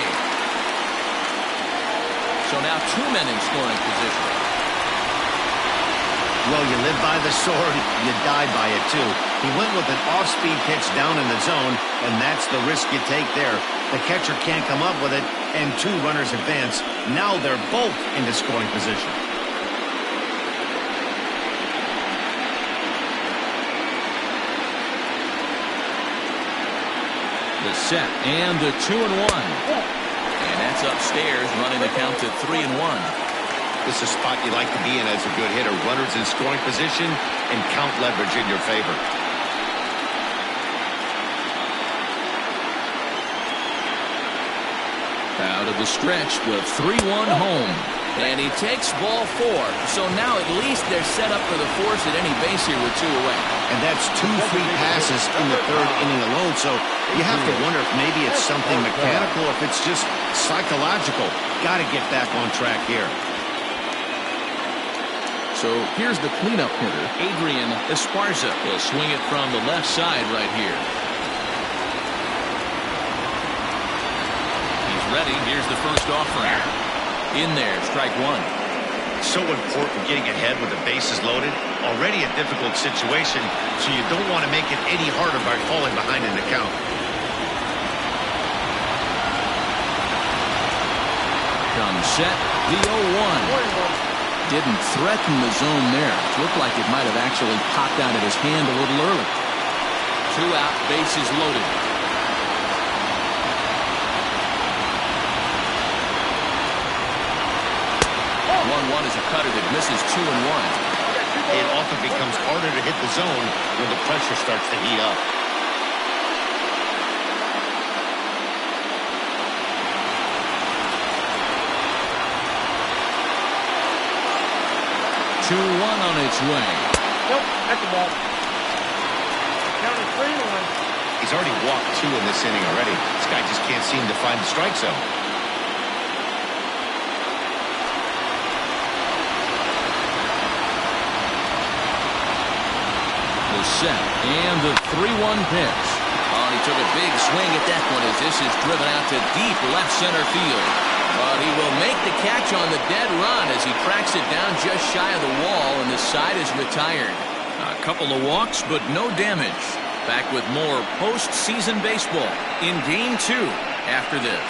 So now 2 men in scoring position. Well, you live by the sword, you die by it too. He went with an off-speed pitch down in the zone, and that's the risk you take there. The catcher can't come up with it, and 2 runners advance. Now they're both into scoring position. The set and the 2-1. And that's upstairs, running the count to 3-1. This is a spot you like to be in as a good hitter. Runners in scoring position and count leverage in your favor. Out of the stretch, the 3-1 home. And he takes ball 4. So now at least they're set up for the force at any base here with 2 away. And that's 2 free passes in the 3rd inning alone. So you have to wonder if maybe it's something mechanical, if it's just psychological. Got to get back on track here. So here's the cleanup hitter, Adrian Esparza. He'll swing it from the left side right here. He's ready. Here's the first offering. In there, strike 1. So important getting ahead with the bases loaded. Already a difficult situation, so you don't want to make it any harder by falling behind in the count. Comes set, the 0-1. Didn't threaten the zone there. Looked like it might have actually popped out of his hand a little early. 2 out, bases loaded. 1-1 is a cutter that misses 2-1. It often becomes harder to hit the zone when the pressure starts to heat up. One on its way. Nope, that's the ball. Counting 3-1. He's already walked 2 in this inning already. This guy just can't seem to find the strike zone. Set and the 3-1 pitch. Oh, and he took a big swing at that one as this is driven out to deep left center field. But he will make the catch on the dead run as he tracks it down just shy of the wall, and the side is retired. A couple of walks, but no damage. Back with more postseason baseball in Game 2 after this.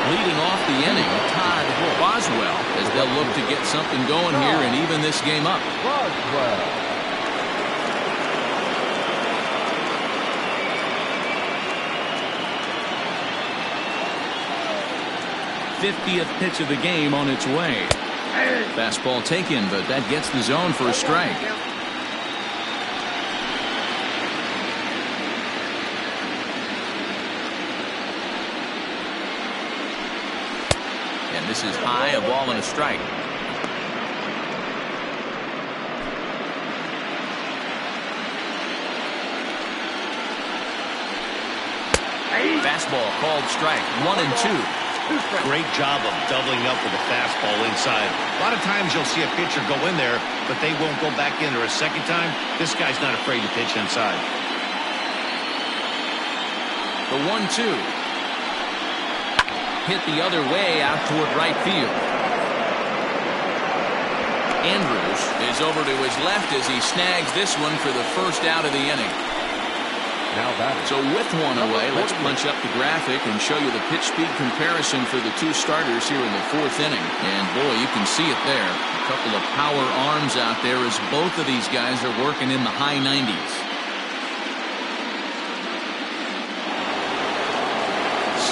Leading off the inning, Todd Boswell, as they'll look to get something going here and even this game up. Boswell. 50th pitch of the game on its way. Fastball taken, but that gets the zone for a strike. And this is high, a ball and a strike. Fastball called strike, 1-2. Great job of doubling up with the fastball inside. A lot of times you'll see a pitcher go in there, but they won't go back in there a second time. This guy's not afraid to pitch inside. The 1-2. Hit the other way out toward right field. Andrews is over to his left as he snags this one for the first out of the inning. Now batting. So with one away, let's punch up the graphic and show you the pitch speed comparison for the two starters here in the fourth inning. And boy, you can see it there. A couple of power arms out there as both of these guys are working in the high 90s.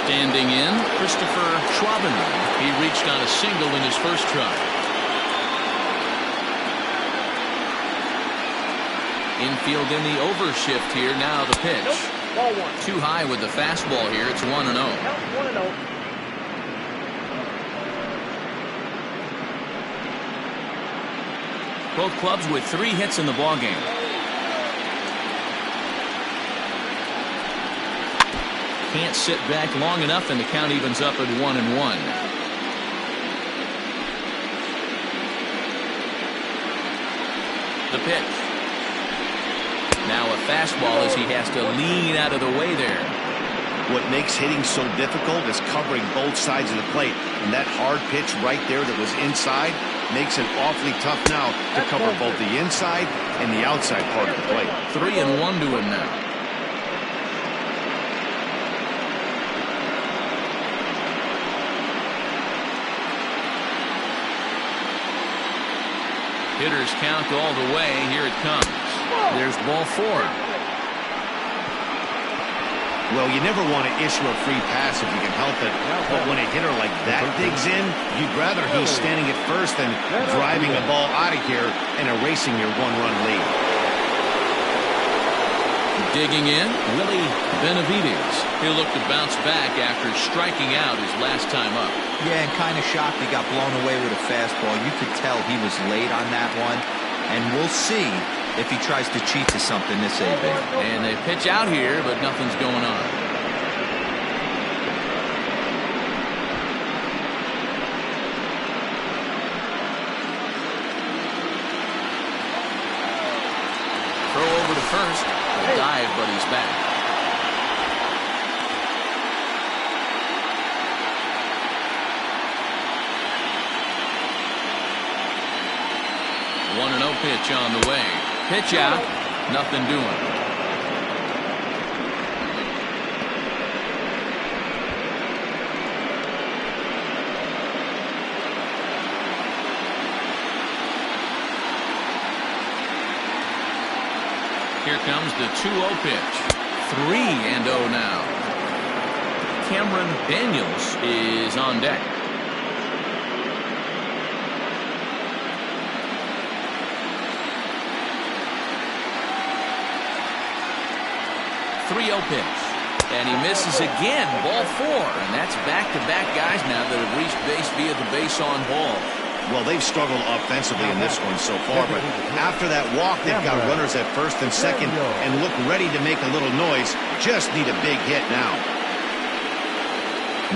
Standing in, Christopher Schwabenman. He reached on a single in his first try. Infield in the overshift here. Now the pitch. Ball one. Too high with the fastball here. It's 1-0. Count 1-0. Both clubs with 3 hits in the ballgame. Can't sit back long enough, and the count evens up at 1-1. The pitch. Now a fastball as he has to lean out of the way there. What makes hitting so difficult is covering both sides of the plate. And that hard pitch right there that was inside makes it awfully tough now to cover both the inside and the outside part of the plate. 3-1 to him now. Hitters count all the way. Here it comes. There's ball 4. Well, you never want to issue a free pass if you can help it. But when a hitter like that digs in, you'd rather he's standing at first than driving a ball out of here and erasing your one-run lead. Digging in, Willie Benavides. He'll look to bounce back after striking out his last time up. Yeah, and kind of shocked he got blown away with a fastball. You could tell he was late on that one. And we'll see if he tries to cheat to something this AB. And they pitch out here, but nothing's going on. Throw over to first. A dive, but he's back. One 1-0 pitch on the way. Pitch out. Nothing doing. Here comes the 2-0 pitch. 3-0 now. Cameron Daniels is on deck. 3-0 pitch. And he misses again. Ball 4. And that's back-to-back guys now that have reached base via the base on ball. Well, they've struggled offensively in this one so far, but after that walk, they've got runners at first and second and look ready to make a little noise. Just need a big hit now.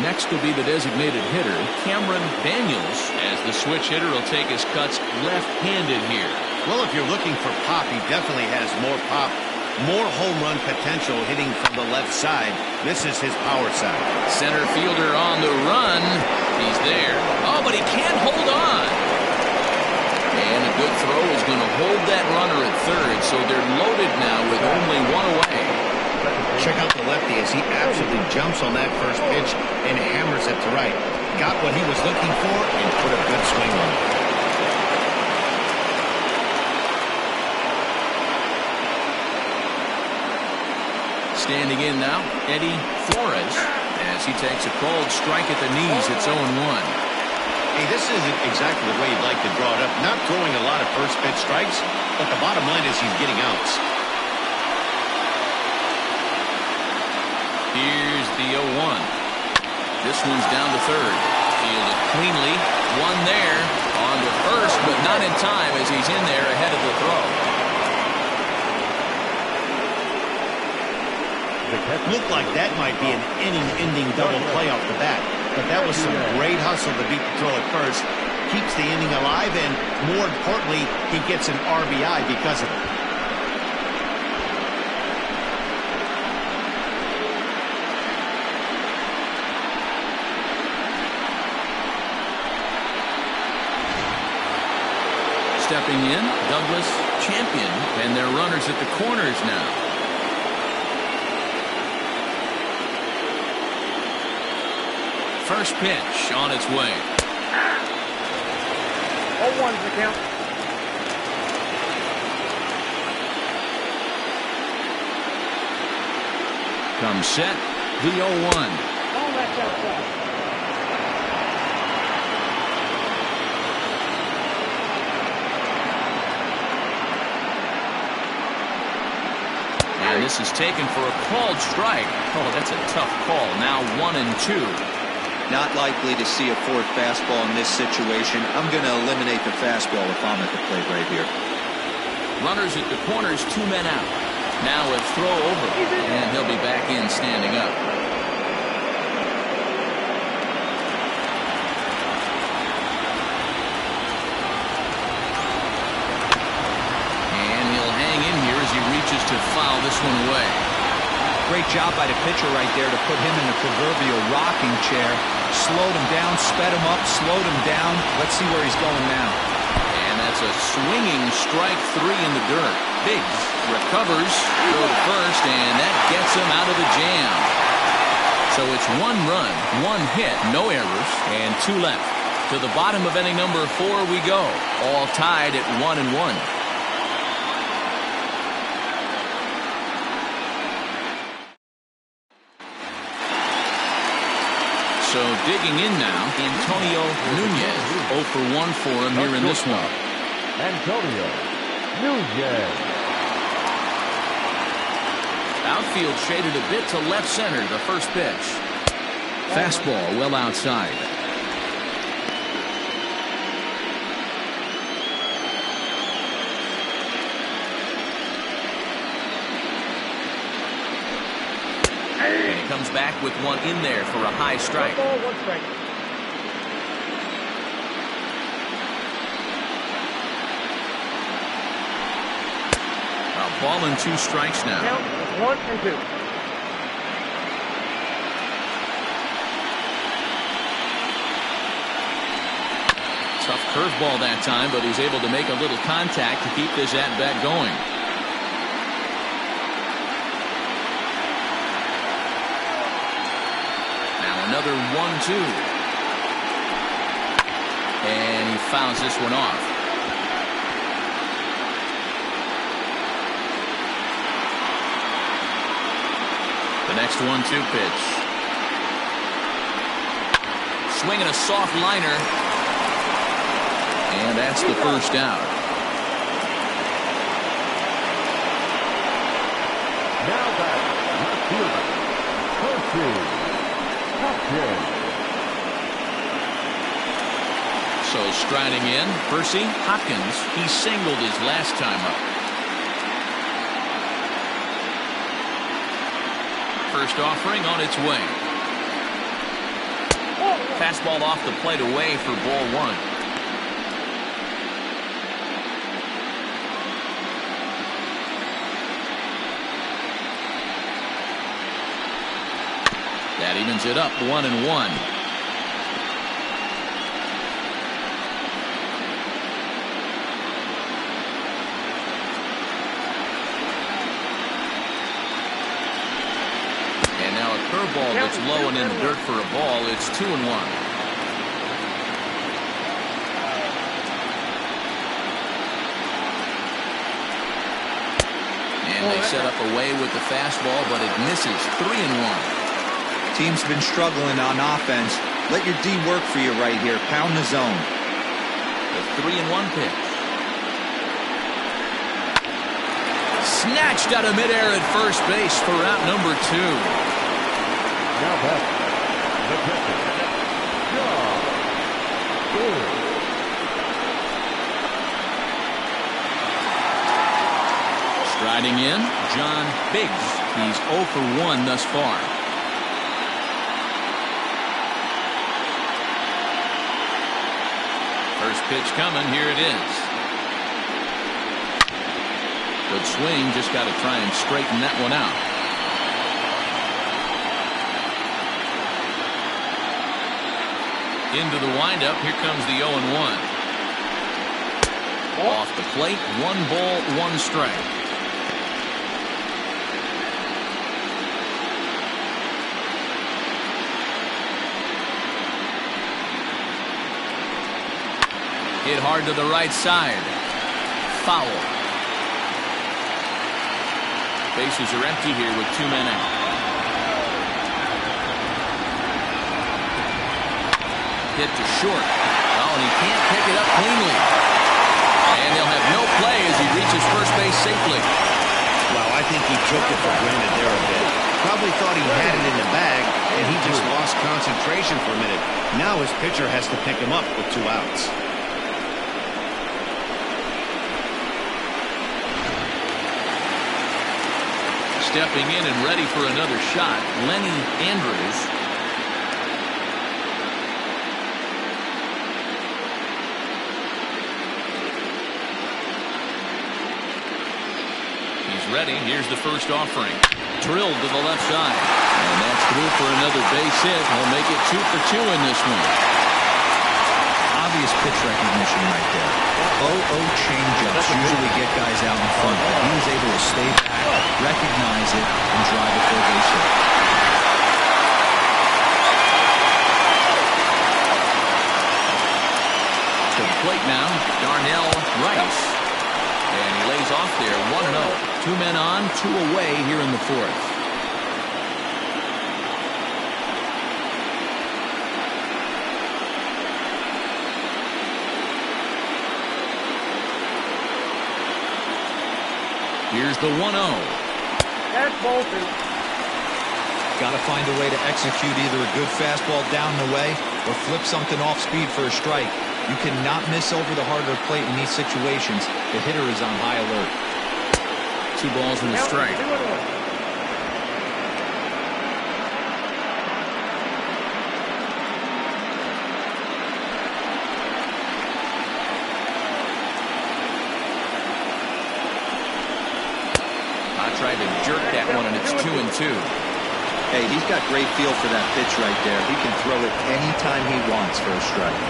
Next will be the designated hitter, Cameron Daniels, as the switch hitter will take his cuts left-handed here. Well, if you're looking for pop, he definitely has more pop, more home run potential hitting from the left side. This is his power side. Center fielder on the run. He's there. Oh, but he can't hold on. And a good throw is going to hold that runner at third, so they're loaded now with only one away. Check out the lefty as he absolutely jumps on that first pitch and hammers it to right. Got what he was looking for and put a good swing on it. Standing in now, Eddie Flores, as he takes a cold strike at the knees. It's 0-1. Hey, this isn't exactly the way you'd like to draw it up. Not throwing a lot of first pitch strikes, but the bottom line is he's getting outs. Here's the 0-1. This one's down to third. Fielded cleanly. One there. On to first, but not in time as he's in there ahead of the throw. Looked like that might be an inning-ending double play off the bat. But that was some great hustle to beat the throw at first. Keeps the inning alive, and more importantly, he gets an RBI because of it. Stepping in, Douglas Champion, and their runners at the corners now. First pitch on its way. 0-1's the count. Comes set, the 0-1. Oh, that's outside. And this is taken for a called strike. Oh, that's a tough call. Now 1-2. Not likely to see a fourth fastball in this situation. I'm going to eliminate the fastball if I'm at the plate right here. Runners at the corners, 2 men out. Now a throw over, and he'll be back in standing up. And he'll hang in here as he reaches to foul this one away. Great job by the pitcher right there to put him in the proverbial rocking chair. Slowed him down, sped him up, slowed him down. Let's see where he's going now. And that's a swinging strike 3 in the dirt. Biggs recovers, throw to first, and that gets him out of the jam. So it's 1 run, 1 hit, no errors, and 2 left. To the bottom of inning number 4 we go. All tied at 1-1. So digging in now, Antonio Nunez. 0 for 1 for him here in this one. Antonio Nunez. Outfield shaded a bit to left center, the first pitch. Fastball well outside. And he comes back with one in there for a high strike. 1 ball, 1 strike. A ball and 2 strikes now. Count is 1 and 2. Tough curveball that time, but he's able to make a little contact to keep this at-bat going. Another 1-2. And he fouls this one off. The next 1-2 pitch. Swinging a soft liner. And that's the first out. Now back, left fielder, Percy. So striding in, Percy Hopkins. He singled his last time up. First offering on its way. Fastball off the plate away for ball 1. That evens it up 1-1. And now a curveball that's low and in the dirt for a ball. It's 2-1. And they set up away with the fastball, but it misses. 3-1. Team's been struggling on offense. Let your D work for you right here. Pound the zone. The 3-1 pitch. Snatched out of midair at first base for out number 2. Now back, the catcher, John Biggs. Striding in, John Biggs. He's 0 for 1 thus far. First pitch coming. Here it is. Good swing. Just got to try and straighten that one out. Into the windup. Here comes the 0-1. Off the plate. 1 ball, 1 strike. Hit hard to the right side. Foul. Bases are empty here with 2 men out. Hit to short. Oh, and he can't pick it up cleanly. And they'll have no play as he reaches first base safely. Wow, I think he took it for granted there a bit. Probably thought he had it in the bag, and he just lost concentration for a minute. Now his pitcher has to pick him up with 2 outs. Stepping in and ready for another shot, Lenny Andrews. He's ready. Here's the first offering. Drilled to the left side. And that's through for another base hit. He'll make it 2 for 2 in this one. Obvious pitch recognition right there. 0-0 changeups usually get guys out in front, but he was able to stay back, recognize it, and drive it for a base hit. To the plate now, Darnell Rice. And he lays off there, 1-0. 2 men on, 2 away here in the 4th. Here's the 1-0. That's bolted. Got to find a way to execute either a good fastball down the way or flip something off speed for a strike. You cannot miss over the harder plate in these situations. The hitter is on high alert. 2 balls and a strike. 2-1. Tried to jerk that one, and it's 2-2. Hey, he's got great feel for that pitch right there. He can throw it anytime he wants for a strike.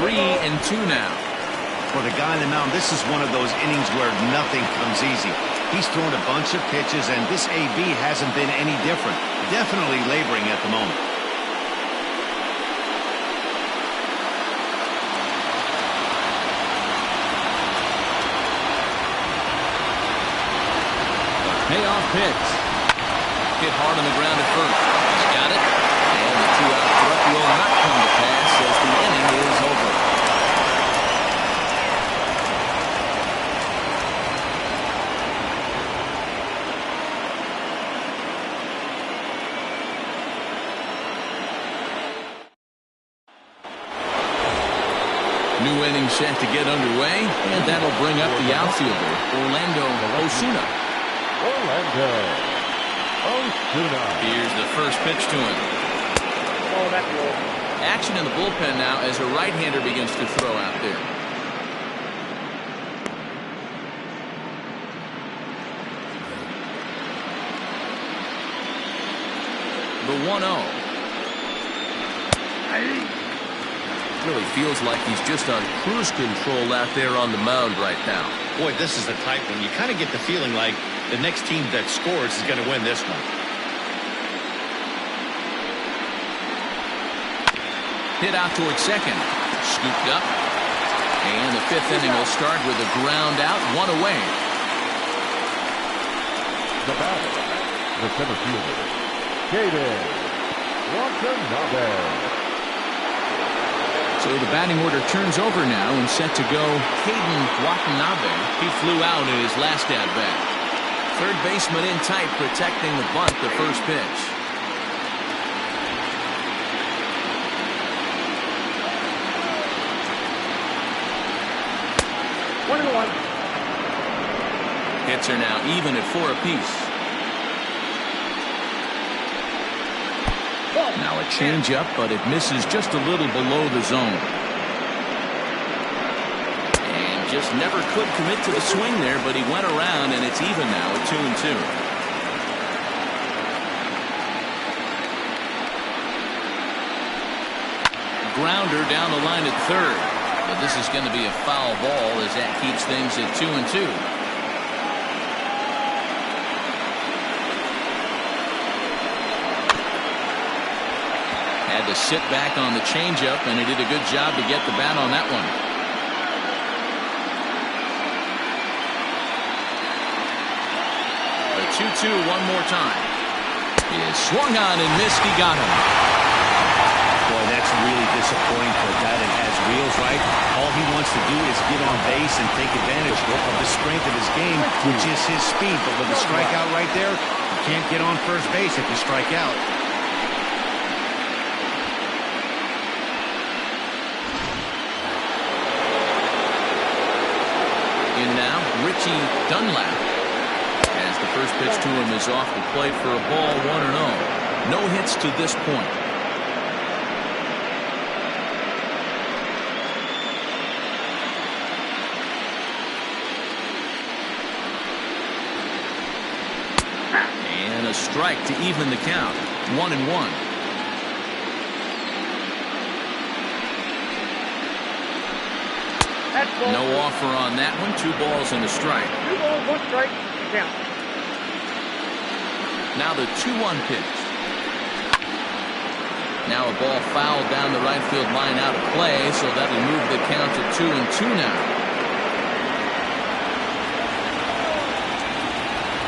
3-2 now. For the guy on the mound, this is one of those innings where nothing comes easy. He's thrown a bunch of pitches, and this AB hasn't been any different. Definitely laboring at the moment. Payoff pitch. Hit hard on the ground at first. He's got it. And the 2-out threat will not come to pass as the inning is over. New inning set to get underway, and that'll bring up the outfielder, Orlando Osuna. Here's the first pitch to him. Oh, that's low. Action in the bullpen now as a right-hander begins to throw out there. The 1-0. Really feels like he's just on cruise control out there on the mound right now. Boy, this is a tight one. You kind of get the feeling like the next team that scores is going to win this one. Hit out towards second. Scooped up. And the 5th inning will start with a ground out, 1 away. The batter, the center fielder, Caden Watanabe. So the batting order turns over now and set to go Caden Watanabe. He flew out in his last at-bat. Third baseman in tight, protecting the bunt, the first pitch. One and one. Hits are now even at 4 apiece. Now Now a changeup, but it misses just a little below the zone. And just never could commit to the swing there, but he went around, and it's even now at 2-2. Grounder down the line at third. But this is going to be a foul ball as that keeps things at 2-2. Had to sit back on the changeup, and he did a good job to get the bat on that one. A 2-2 one more time. He is swung on and missed. He got him. Boy, that's really disappointing for a guy that has wheels, right? All he wants to do is get on base and take advantage of the strength of his game, which is his speed. But with the strikeout right there, you can't get on first base if you strike out. In now, Richie Dunlap. As the first pitch to him is off the plate for a ball, 1-0. No hits to this point. And a strike to even the count. 1-1. No offer on that one. 2 balls and a strike. 2 balls, 1 strike. Count. Now the 2-1 pitch. Now a ball fouled down the right field line out of play, so that'll move the count to 2-2 now.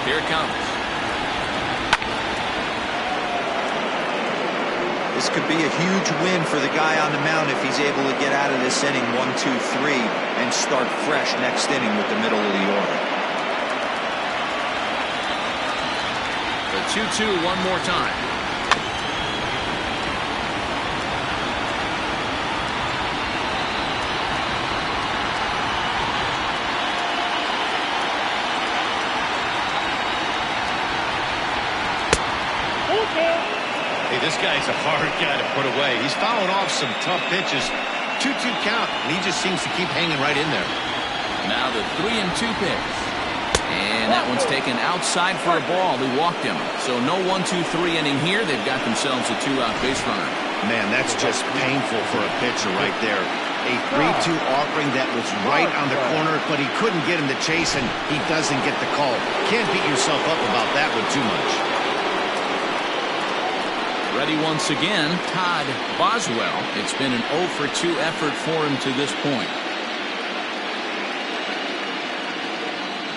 Here it comes. This could be a huge win for the guy on the mound if he's able to get out of this inning 1, 2, 3 and start fresh next inning with the middle of the order. The 2-2 one more time. Hey, this guy's a hard guy to put away. He's fouling off some tough pitches. 2-2 count, and he just seems to keep hanging right in there. Now the 3-2 pitch. And that one's taken outside for a ball. He walked him. So no 1-2-3 inning here. They've got themselves a 2-out base runner. Man, that's just painful for a pitcher right there. A 3-2 offering that was right on the corner, but he couldn't get him to chase, and he doesn't get the call. Can't beat yourself up about that one too much. Ready once again, Todd Boswell. It's been an 0-for-2 effort for him to this point.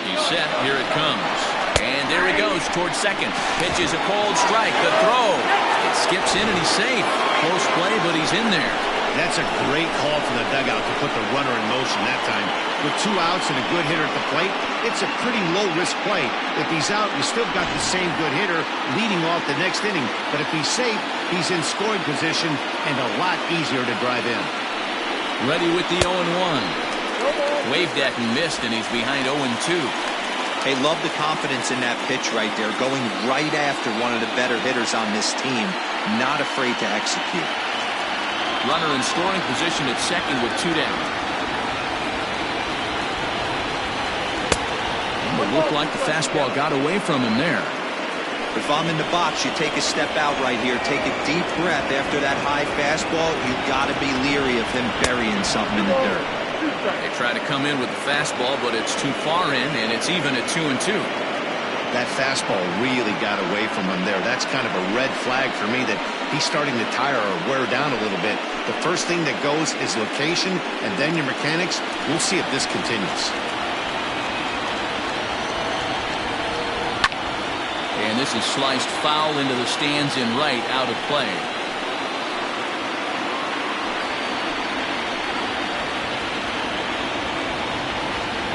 He's set. Here it comes. And there he goes towards second. Pitches a cold strike. The throw. It skips in and he's safe. Close play, but he's in there. That's a great call from the dugout to put the runner in motion that time. With 2 outs and a good hitter at the plate, it's a pretty low-risk play. If he's out, you still got the same good hitter leading off the next inning. But if he's safe, he's in scoring position and a lot easier to drive in. Ready with the 0-1. Waved at and missed, and he's behind 0-2. Hey, love the confidence in that pitch right there. Going right after one of the better hitters on this team. Not afraid to execute. Runner in scoring position at second with 2 down. And it looked like the fastball got away from him there. If I'm in the box, you take a step out right here. Take a deep breath after that high fastball. You've got to be leery of him burying something in the dirt. They try to come in with the fastball, but it's too far in, and it's even at 2-2. That fastball really got away from him there. That's kind of a red flag for me that he's starting to tire or wear down a little bit. The first thing that goes is location, and then your mechanics. We'll see if this continues. And this is sliced foul into the stands in right, out of play.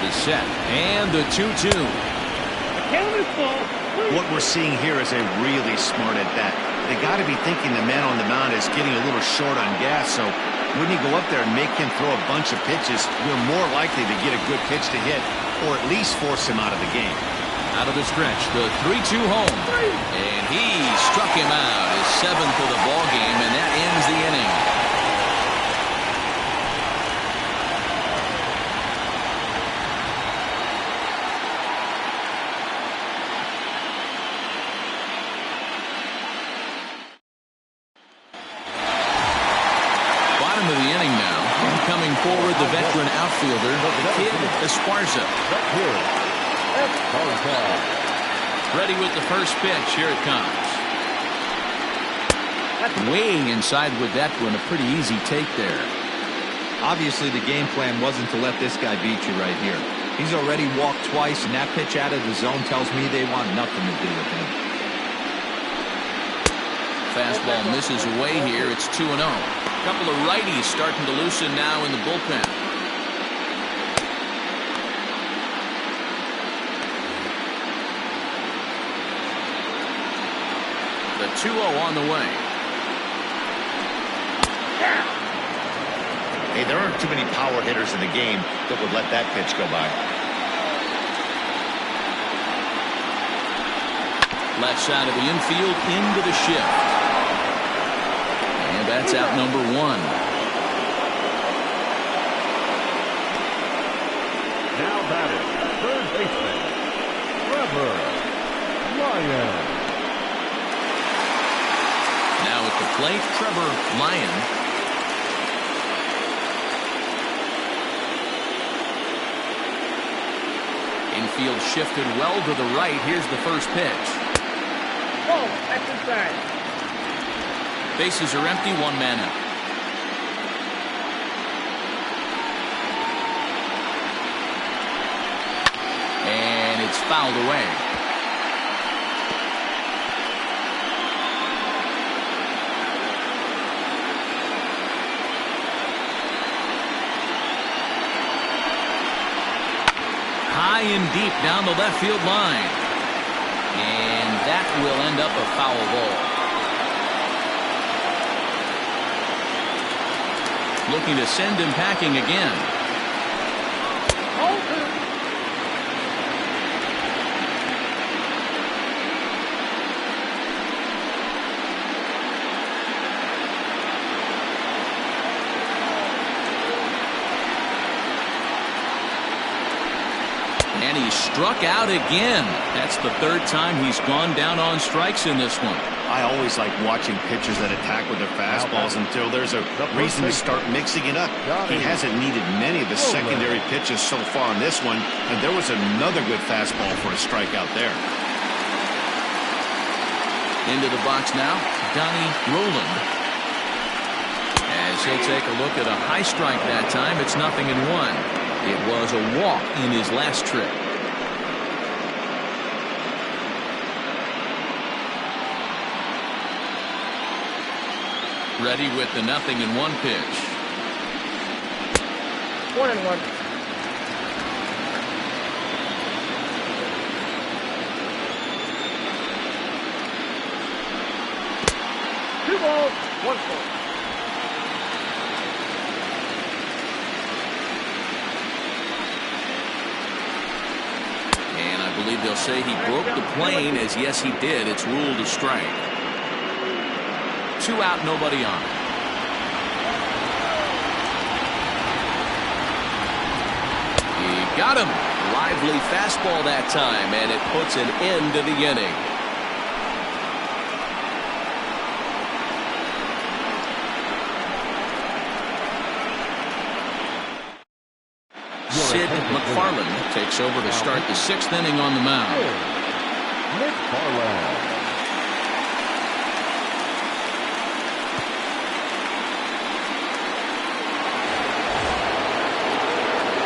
The set, and the 2-2. What we're seeing here is a really smart at-bat. They got to be thinking the man on the mound is getting a little short on gas, so when you go up there and make him throw a bunch of pitches, you're more likely to get a good pitch to hit, or at least force him out of the game. Out of the stretch, the 3-2 home. And he struck him out, his 7th of the ball game, and that ends the inning. Bottom of the inning now. And coming forward, the veteran outfielder, Kid Esparza. Ready with the first pitch. Here it comes. Way inside with that one. A pretty easy take there. Obviously, the game plan wasn't to let this guy beat you right here. He's already walked twice, and that pitch out of the zone tells me they want nothing to do with him. Fastball misses away here. It's 2-0. A couple of righties starting to loosen now in the bullpen. The 2-0 on the way. Hey, there aren't too many power hitters in the game that would let that pitch go by. Left side of the infield into the shift. And that's out number 1. Now batting, third baseman, Trevor Lyon. Now at the plate, Trevor Lyon. Infield shifted well to the right. Here's the first pitch. Oh, that's inside. Bases are empty, 1 man out. And it's fouled away. High and deep down the left field line. And that will end up a foul ball. Looking to send him packing again. And he struck out again. That's the 3rd time he's gone down on strikes in this one. I always like watching pitchers that attack with their fastballs until there's a reason to start mixing it up. He hasn't needed many of the secondary pitches so far in this one, and there was another good fastball for a strikeout there. Into the box now, Donnie Roland. As he'll take a look at a high strike that time, it's 0-1. It was a walk in his last trip. Ready with the 0-1 pitch. 1-1. Two balls, 1 strike. And I believe they'll say he broke the plane, as yes he did. It's ruled a strike. 2 out, nobody on. He got him. Lively fastball that time, and it puts an end to the inning. Sid McFarland takes over to start the 6th inning on the mound. McFarland.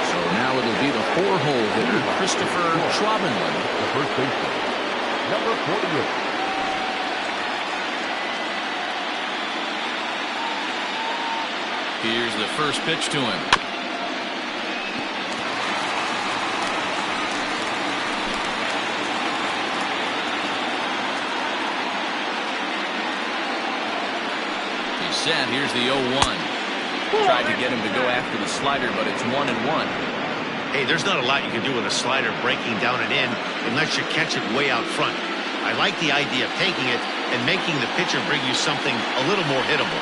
So now it'll be the 4-hole hitter, Christopher Schwabenland. The first baseman, number 48. Here's the first pitch to him. Set. Here's the 0-1. Tried to get him to go after the slider, but it's 1-1. Hey, there's not a lot you can do with a slider breaking down and in unless you catch it way out front. I like the idea of taking it and making the pitcher bring you something a little more hittable.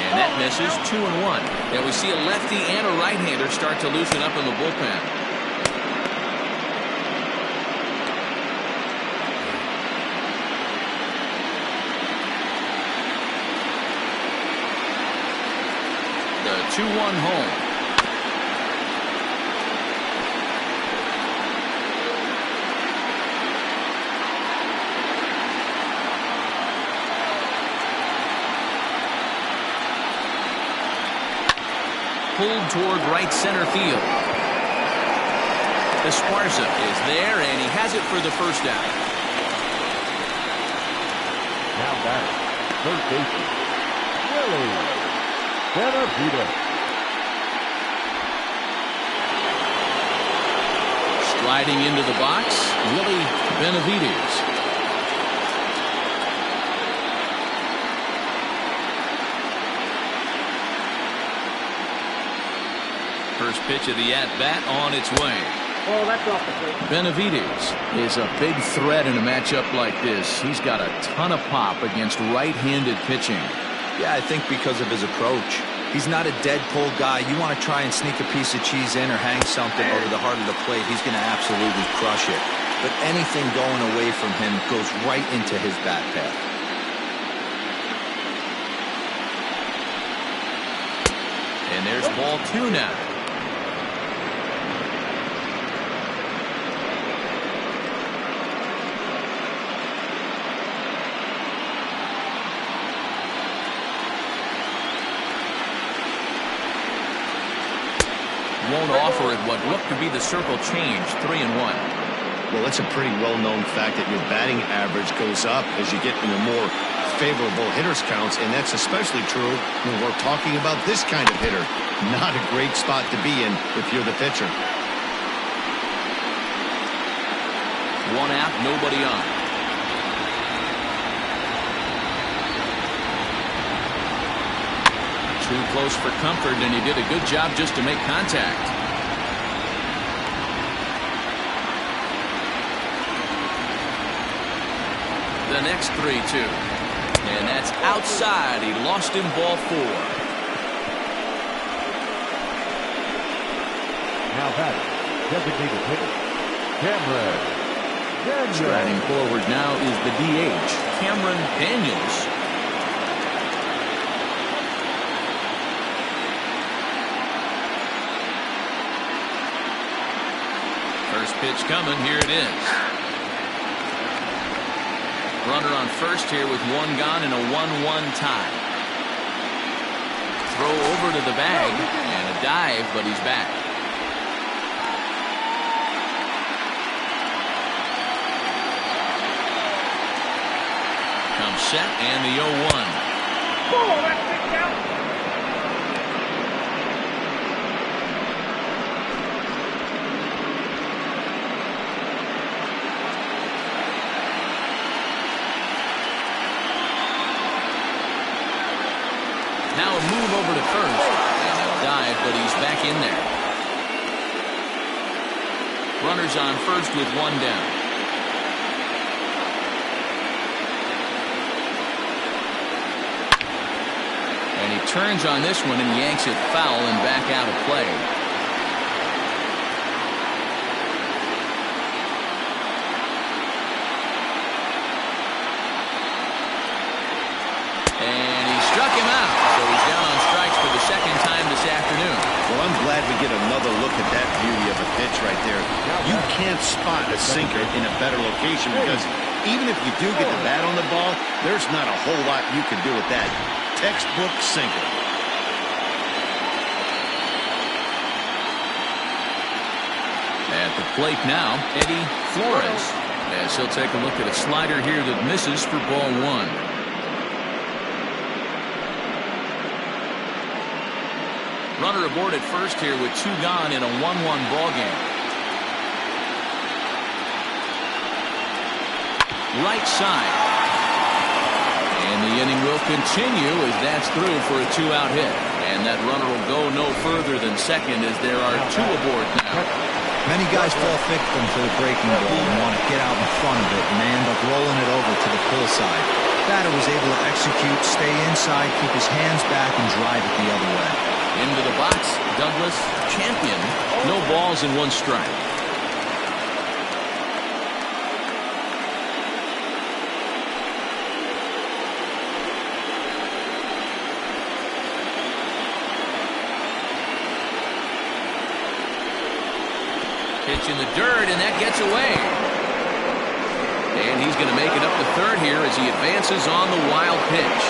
And that misses 2-1. And we see a lefty and a right-hander start to loosen up in the bullpen. The 2-1 home. Pulled toward right center field. Esparza is there, and he has it for the first out. Now batter, third baseman, Willie Benavides. Striding into the box, Willie Benavides. First pitch of the at-bat on its way. Oh, that's off the plate. Benavides is a big threat in a matchup like this. He's got a ton of pop against right-handed pitching. Yeah, I think because of his approach. He's not a dead pull guy. You want to try and sneak a piece of cheese in or hang something over the heart of the plate, he's going to absolutely crush it. But anything going away from him goes right into his bat path. And there's ball 2 now. Won't offer it what looked to be the circle change. 3-1. Well, it's a pretty well-known fact that your batting average goes up as you get into more favorable hitters counts, and that's especially true when we're talking about this kind of hitter. Not a great spot to be in if you're the pitcher. 1 out, nobody on. Too close for comfort, and he did a good job just to make contact. The next 3-2. And that's outside. He lost him, ball 4. Now batter, designated hitter, Cameron Daniels. Striding forward now is the DH, Cameron Daniels. First pitch coming. Here it is. Runner on first here with 1 gone and a 1-1 tie. Throw over to the bag and a dive, but he's back. Comes set and the 0-1. Oh, that's kicked out. Now a move over to first. And a dive, but he's back in there. Runners on first with 1 down. And he turns on this one and yanks it foul and back out of play. And he struck him out. So he's down on strikes for the second time this afternoon. Well, I'm glad we get another look at that beauty of a pitch right there. You can't spot a sinker in a better location because even if you do get the bat on the ball, there's not a whole lot you can do with that. Textbook sinker. At the plate now, Eddie Flores, as he'll take a look at a slider here that misses for ball 1. Runner aboard at first here with 2 gone in a 1-1 ball game. Right side. And the inning will continue as that's through for a 2-out hit. And that runner will go no further than second as there are 2 aboard now. Many guys fall victim to the breaking ball and want to get out in front of it, and they end up rolling it over to the pull side. Batter was able to execute, stay inside, keep his hands back, and drive it the other way. Into the box, Douglas, champion. No balls and 1 strike. Pitch in the dirt, and that gets away. And he's going to make it up to third here as he advances on the wild pitch.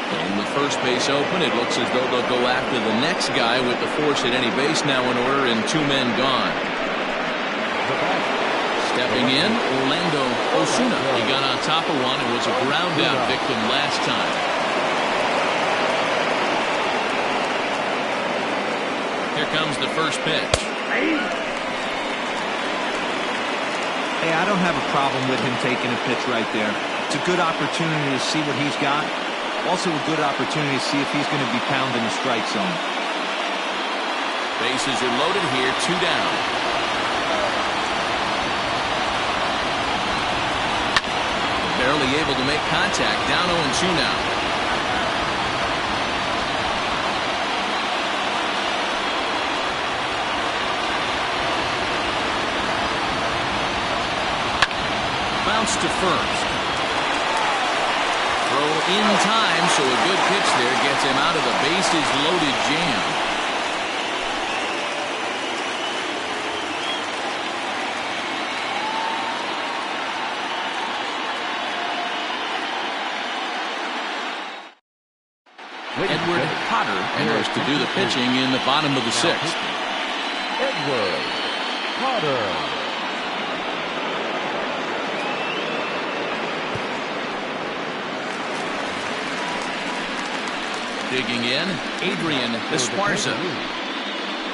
And with first base open, it looks as though they'll go after the next guy with the force at any base now in order and 2 men gone. Stepping in, Orlando Osuna. He got on top of one and was a ground out victim last time. Here comes the first pitch. Hey, I don't have a problem with him taking a pitch right there. It's a good opportunity to see what he's got. Also a good opportunity to see if he's going to be pounding the strike zone. Bases are loaded here, 2 down. Barely able to make contact, down 0-2 now. Bounce to first. Throw in time, so a good pitch there gets him out of the bases loaded jam. Edward Potter enters to do the pitching in the bottom of the 6th. Edward Potter. Digging in, Adrian Esparza.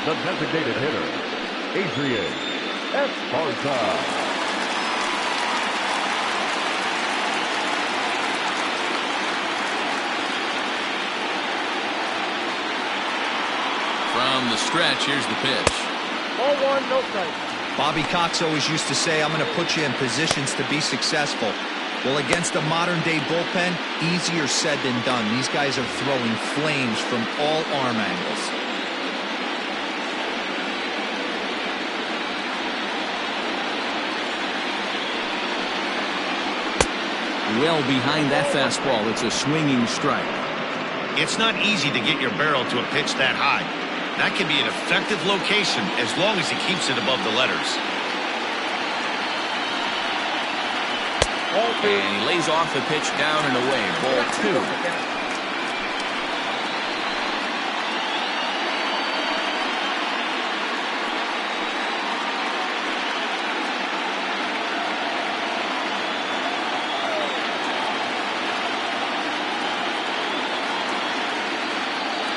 The designated hitter, Adrian Esparza. From the stretch, here's the pitch. Ball 1, no strike. Bobby Cox always used to say, I'm going to put you in positions to be successful. Well, against a modern-day bullpen, easier said than done. These guys are throwing flames from all arm angles. Well behind that fastball, it's a swinging strike. It's not easy to get your barrel to a pitch that high. That can be an effective location as long as he keeps it above the letters. And he lays off the pitch down and away. Ball 2.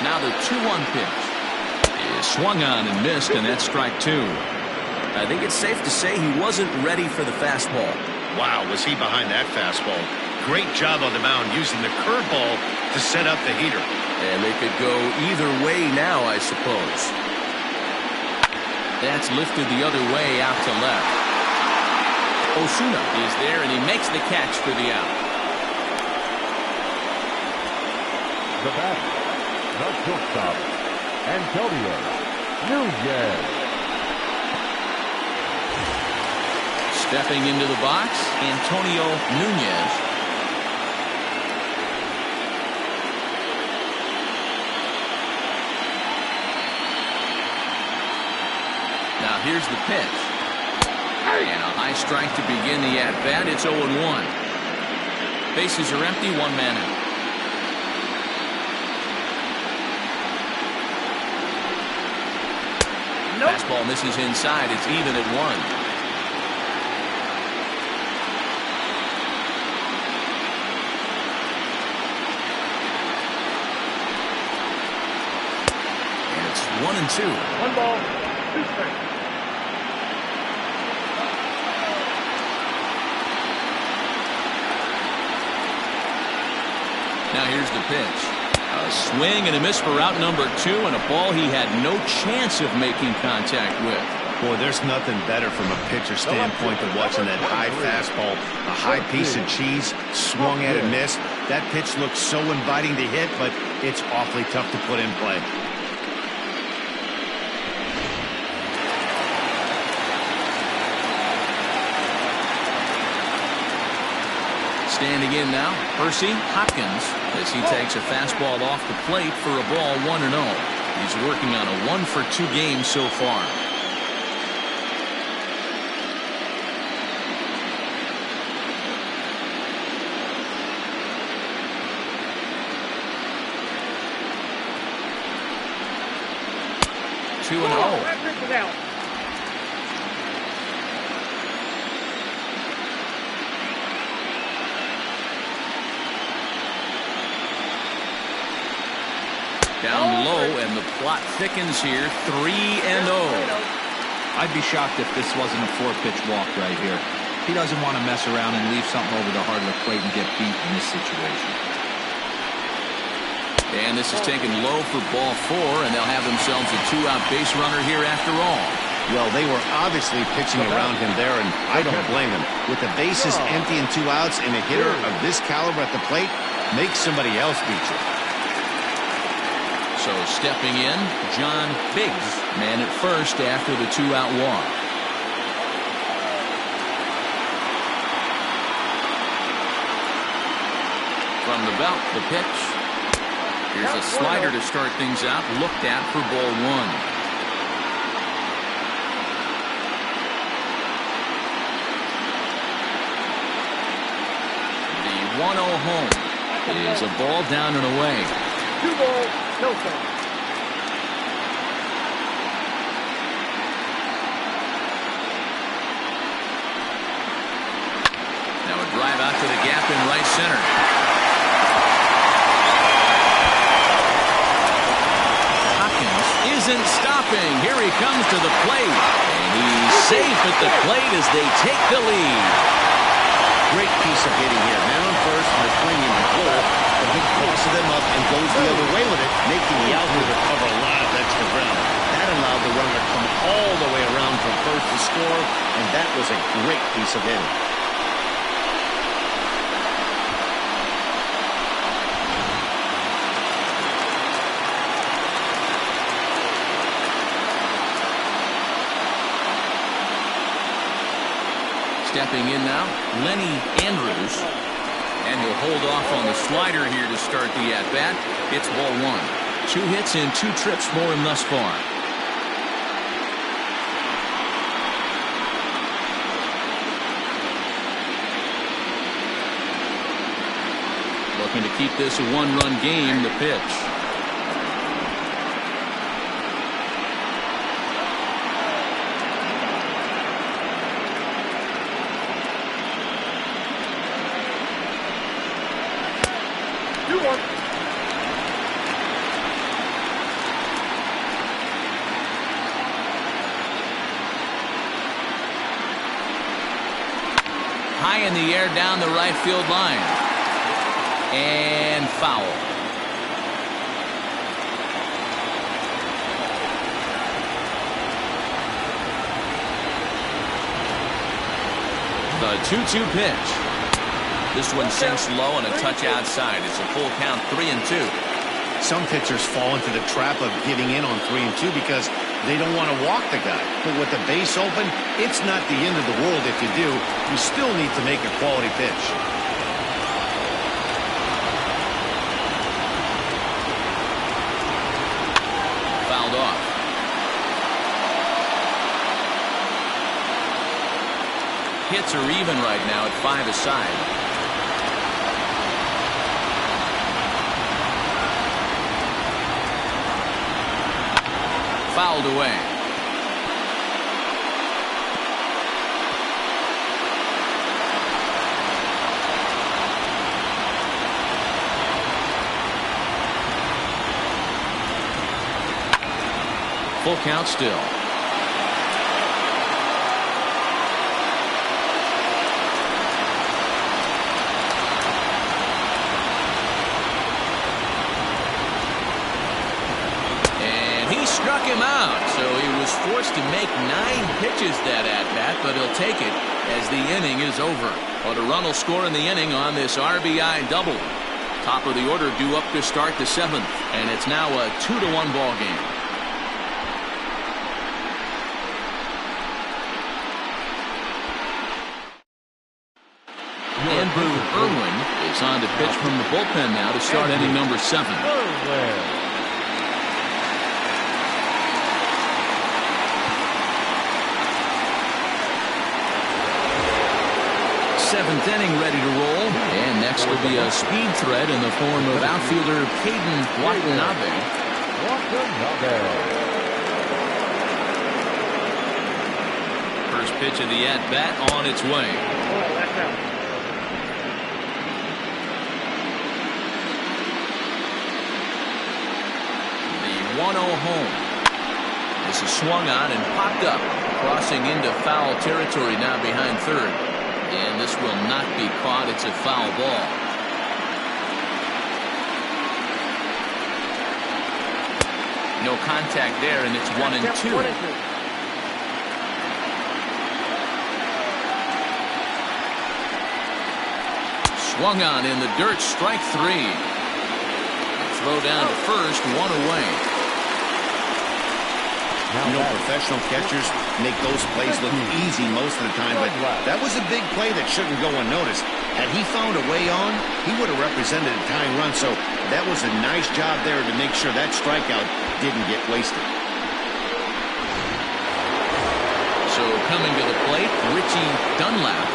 Now the 2-1 pitch is swung on and missed, and that's strike 2. I think it's safe to say he wasn't ready for the fastball. Wow, was he behind that fastball. Great job on the mound using the curveball to set up the heater. And they could go either way now, I suppose. That's lifted the other way out to left. Osuna is there, and he makes the catch for the out. The batter, the shortstop, Antonio Nunez. Stepping into the box, Antonio Nunez. Now here's the pitch. And a high strike to begin the at-bat. It's 0-1. Bases are empty, 1 man out. Nope. Fastball misses inside. It's even at 1. And it's 1-2. 1 ball. Two strikes. Now here's the pitch. A swing and a miss for out number 2, and a ball he had no chance of making contact with. Boy, there's nothing better from a pitcher standpoint than watching that high fastball, a high piece of cheese, swung at and missed. That pitch looks so inviting to hit, but it's awfully tough to put in play. Standing in now, Percy Hopkins, as he takes a fastball off the plate for a ball 1-0. He's working on a 1-for-2 game so far. Two and oh. That pitch is out. Down low, and the plot thickens here. 3-0. I'd be shocked if this wasn't a 4-pitch walk right here. He doesn't want to mess around and leave something over the heart of the plate and get beat in this situation. And this is taken low for ball 4, and they'll have themselves a 2-out base runner here after all. Well, they were obviously pitching around him there, and I don't blame him. With the bases empty and 2 outs, and a hitter of this caliber at the plate, make somebody else beat you. So stepping in, John Biggs, man at first after the 2-out walk. From the belt, the pitch. Here's a slider to start things out, looked at for ball 1. The 1-0 home is a ball down and away. 2 balls, no strikes. Now a drive out to the gap in right center. Hopkins isn't stopping. Here he comes to the plate. And he's safe at the plate as they take the lead. Great piece of hitting here. Man on first, and they're playing him full, but he crosses them up and goes the other way with it, making the outfielder cover a lot of extra ground. That allowed the runner to come all the way around from first to score, and that was a great piece of hitting. Stepping in now, Lenny Andrews. And he'll hold off on the slider here to start the at-bat. It's ball 1. 2 hits and 2 trips for him thus far. Looking to keep this a 1-run game, the pitch. High in the air down the right field line. And foul. The 2-2 pitch. This one sinks low and a touch outside. It's a full count, 3-2. Some pitchers fall into the trap of giving in on 3-2 because they don't want to walk the guy. But with the base open, it's not the end of the world if you do. You still need to make a quality pitch. Fouled off. Hits are even right now at 5 aside. Fouled away. Full count still. him out, so he was forced to make 9 pitches that at-bat, but he'll take it as the inning is over. But a run will score in the inning on this RBI double. Top of the order due up to start the 7th, and it's now a 2-1 ball game. Andrew Irwin is on to pitch from the bullpen now to start inning number 7. 7th inning ready to roll, and next will be a speed threat in the form of outfielder Caden Watanabe. First pitch of the at-bat on its way. The 1-0 home. This is swung on and popped up, crossing into foul territory now behind third. And this will not be caught. It's a foul ball. No contact there, and it's 1-2. Swung on in the dirt, strike 3. Throw down to first, 1 away. You know, professional catchers make those plays look easy most of the time, but that was a big play that shouldn't go unnoticed. Had he found a way on, he would have represented a tying run, so that was a nice job there to make sure that strikeout didn't get wasted. So coming to the plate, Richie Dunlap.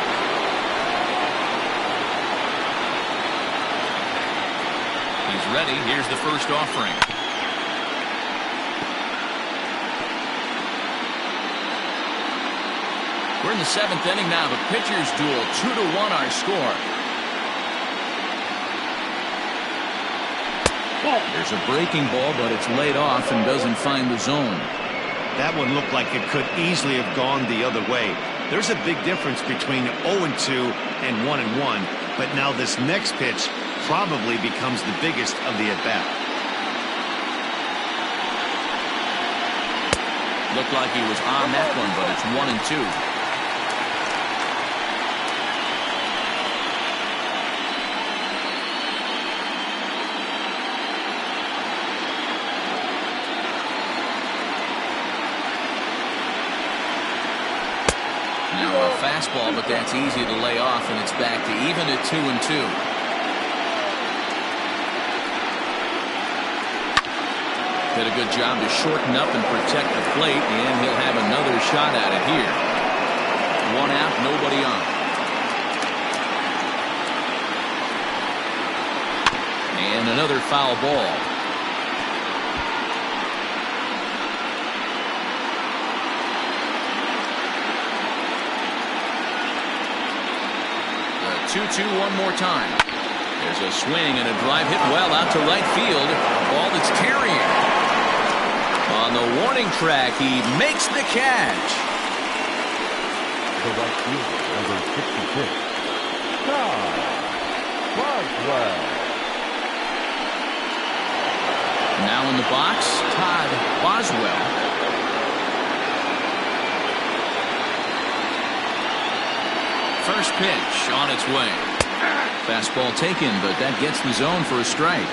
He's ready. Here's the first offering. We're in the 7th inning now. The pitchers duel. 2-1 our score. There's a breaking ball, but it's laid off and doesn't find the zone. That one looked like it could easily have gone the other way. There's a big difference between 0-2 and 1-1, but now this next pitch probably becomes the biggest of the at-bat. Looked like he was on that one, but it's 1-2. Now a fastball, but that's easy to lay off, and it's back to even at 2-2. Did a good job to shorten up and protect the plate, and he'll have another shot at it here. 1 out, nobody on. And another foul ball. The 2-2 one more time. There's a swing and a drive hit well out to right field. Ball that's carrying. On the warning track, he makes the catch. The right fielder, number 66, Todd Boswell. Now in the box, Todd Boswell. First pitch on its way. Fastball taken, but that gets the zone for a strike.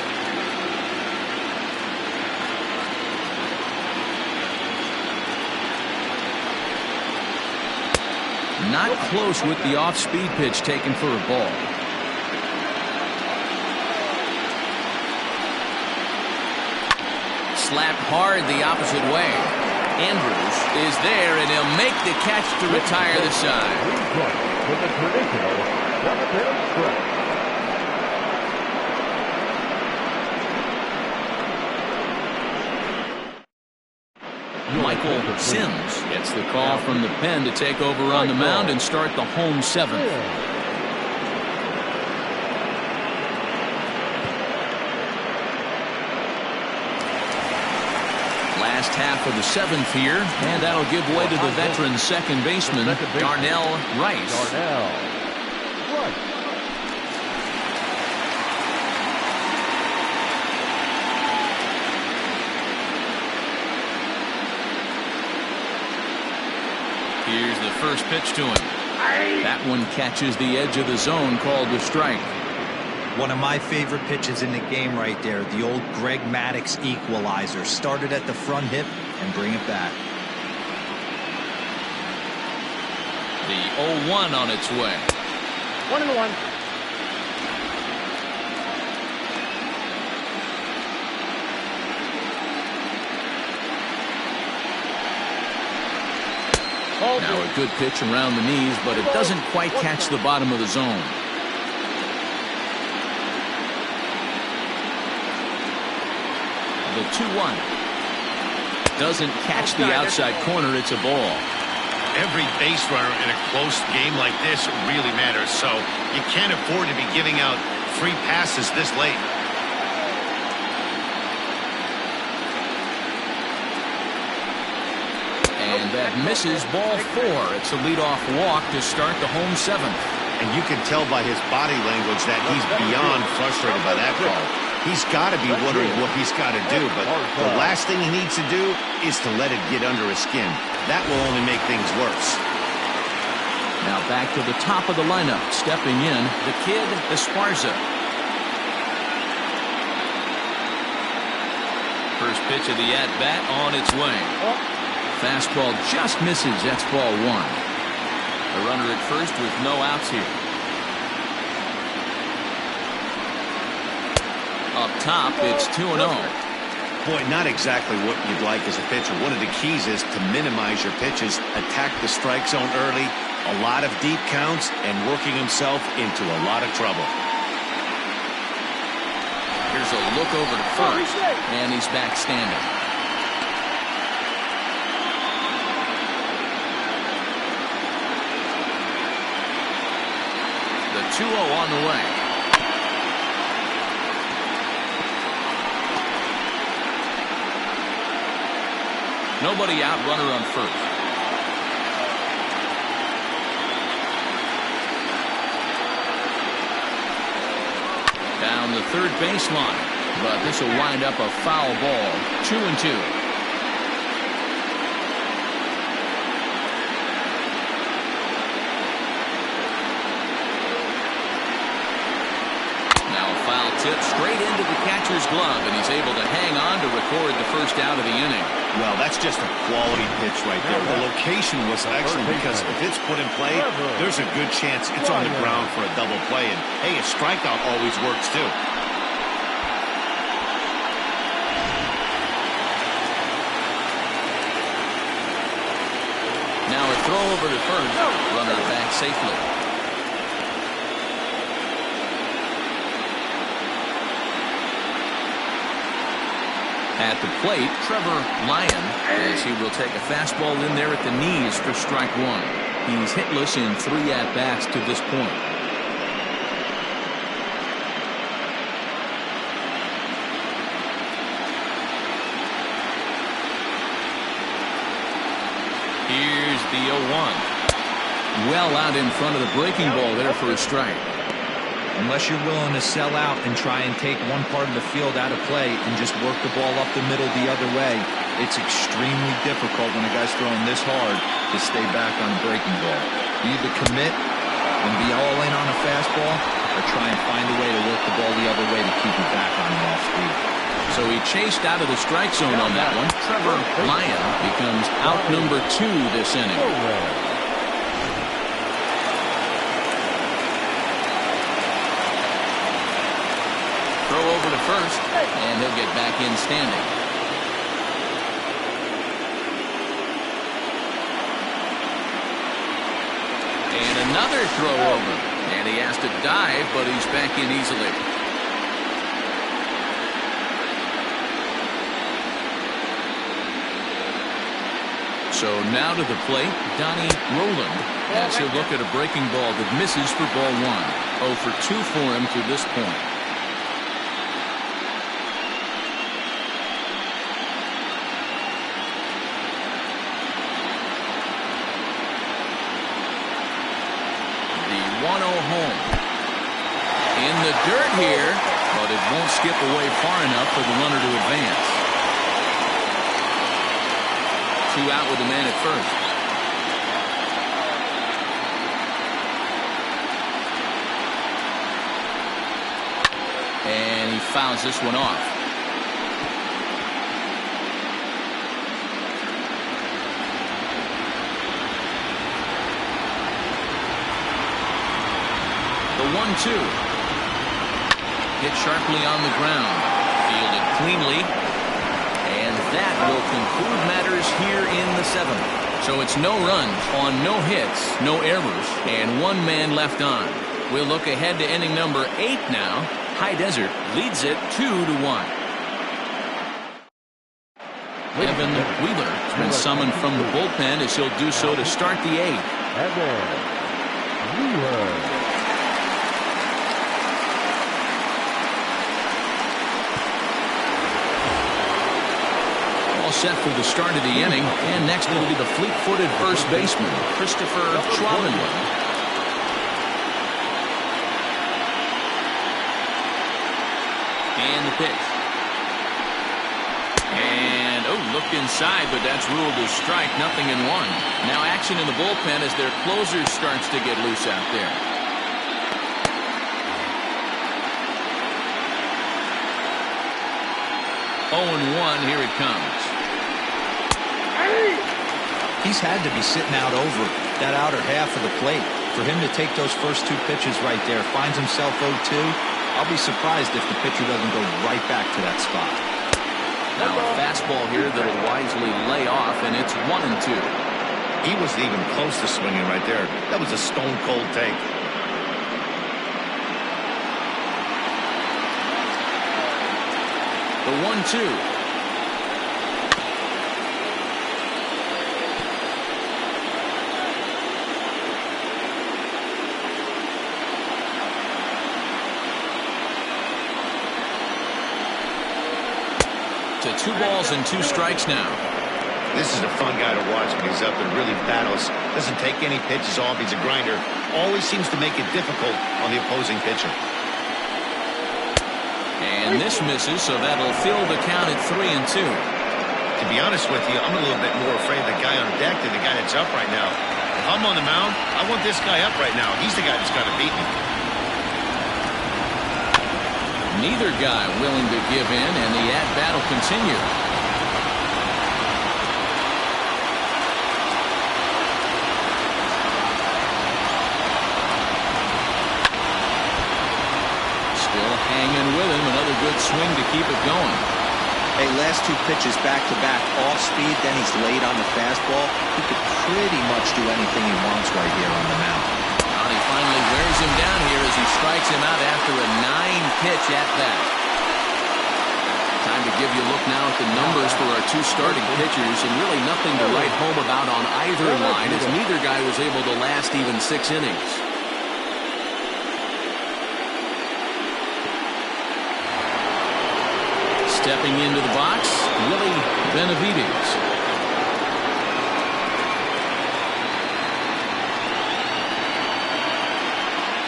Not close with the off-speed pitch taken for a ball. Slapped hard the opposite way. Andrews is there, and he'll make the catch to retire the side. With a traditional 7-inning stretch. Michael Sims gets the call from the pen to take over on the mound and start the home 7th. Last half of the 7th here, and that'll give way to the veteran second baseman, Darnell Rice. Here's the first pitch to him. That one catches the edge of the zone, called a strike. One of my favorite pitches in the game right there. The old Greg Maddux equalizer. Started at the front hip and bring it back. The 0-1 on its way. 1-1. Now a good pitch around the knees, but it doesn't quite catch the bottom of the zone. The 2-1. Doesn't catch the outside corner. It's a ball. Every base runner in a close game like this really matters, so you can't afford to be giving out free passes this late. And that misses, ball 4. It's a leadoff walk to start the home 7th. And you can tell by his body language that he's beyond frustrated by that call. He's got to be wondering what he's got to do, but the last thing he needs to do is to let it get under his skin. That will only make things worse. Now back to the top of the lineup. Stepping in, the kid, Esparza. First pitch of the at-bat on its way. Fastball just misses. That's ball 1. A runner at first with no outs here. Up top, it's 2-0. Boy, not exactly what you'd like as a pitcher. One of the keys is to minimize your pitches, attack the strike zone early, a lot of deep counts, and working himself into a lot of trouble. Here's a look over to first, and he's back standing. The 2-0 on the way. Nobody out, runner on first. Down the third baseline, but this will wind up a foul ball. 2-2. Tip straight into the catcher's glove, and he's able to hang on to record the first out of the inning. Well, that's just a quality pitch right there. The location was excellent because if it's put in play, there's a good chance it's on the ground for a double play. And, hey, a strikeout always works, too. Now a throw over to first. Runner back safely. At the plate, Trevor Lyon, as he will take a fastball in there at the knees for strike 1. He's hitless in 3 at-bats to this point. Here's the 0-1. Well out in front of the breaking ball there for a strike. Unless you're willing to sell out and try and take one part of the field out of play and just work the ball up the middle the other way, it's extremely difficult when a guy's throwing this hard to stay back on a breaking ball. You either commit and be all in on a fastball or try and find a way to work the ball the other way to keep it back on the off speed. So he chased out of the strike zone on that one. Trevor Lyon becomes out number 2 this inning. Throw over to first, and he'll get back in standing. And another throw over. And he has to dive, but he's back in easily. So now to the plate, Donnie Roland, as he'll look at a breaking ball that misses for ball 1. 0 for 2 for him to this point. The 1-0 home. In the dirt here, but it won't skip away far enough for the runner to advance. 2 out with the man at first. And he fouls this one off. The 1-2. Hit sharply on the ground. Fielded cleanly. And that will conclude matters here in the 7th. So it's no runs on no hits, no errors, and 1 man left on. We'll look ahead to inning number 8 now. High Desert leads it 2-1. Evan Wheeler has been summoned from the bullpen as he'll do so to start the 8th. Evan Wheeler. Set for the start of the inning, and next will be the fleet-footed first baseman, Christopher Schwabenland. And the pitch. And, looked inside, but that's ruled a strike, nothing in 1. Now action in the bullpen as their closer starts to get loose out there. Oh, 0-1, here it comes. He's had to be sitting out over that outer half of the plate. For him to take those first 2 pitches right there, finds himself 0-2. I'll be surprised if the pitcher doesn't go right back to that spot. Now a fastball here that'll wisely lay off, and it's 1-2. He wasn't even close to swinging right there. That was a stone-cold take. The 1-2. To 2 balls and 2 strikes now. This is a fun guy to watch when he's up there. Really battles. Doesn't take any pitches off. He's a grinder. Always seems to make it difficult on the opposing pitcher. And this misses, so that'll fill the count at 3-2. To be honest with you, I'm a little bit more afraid of the guy on deck than the guy that's up right now. If I'm on the mound, I want this guy up right now. He's the guy that's got to beat me. Neither guy willing to give in, and the at-bat will continue. Still hanging with him. Another good swing to keep it going. Hey, last 2 pitches back-to-back, off speed, then he's laid on the fastball. He could pretty much do anything he wants right here on the mound. He finally wears him down here as he strikes him out after a 9-pitch at-bat. Time to give you a look now at the numbers for our 2 starting pitchers, and really nothing to write home about on either line, as neither guy was able to last even 6 innings. Stepping into the box, Willie Benavides.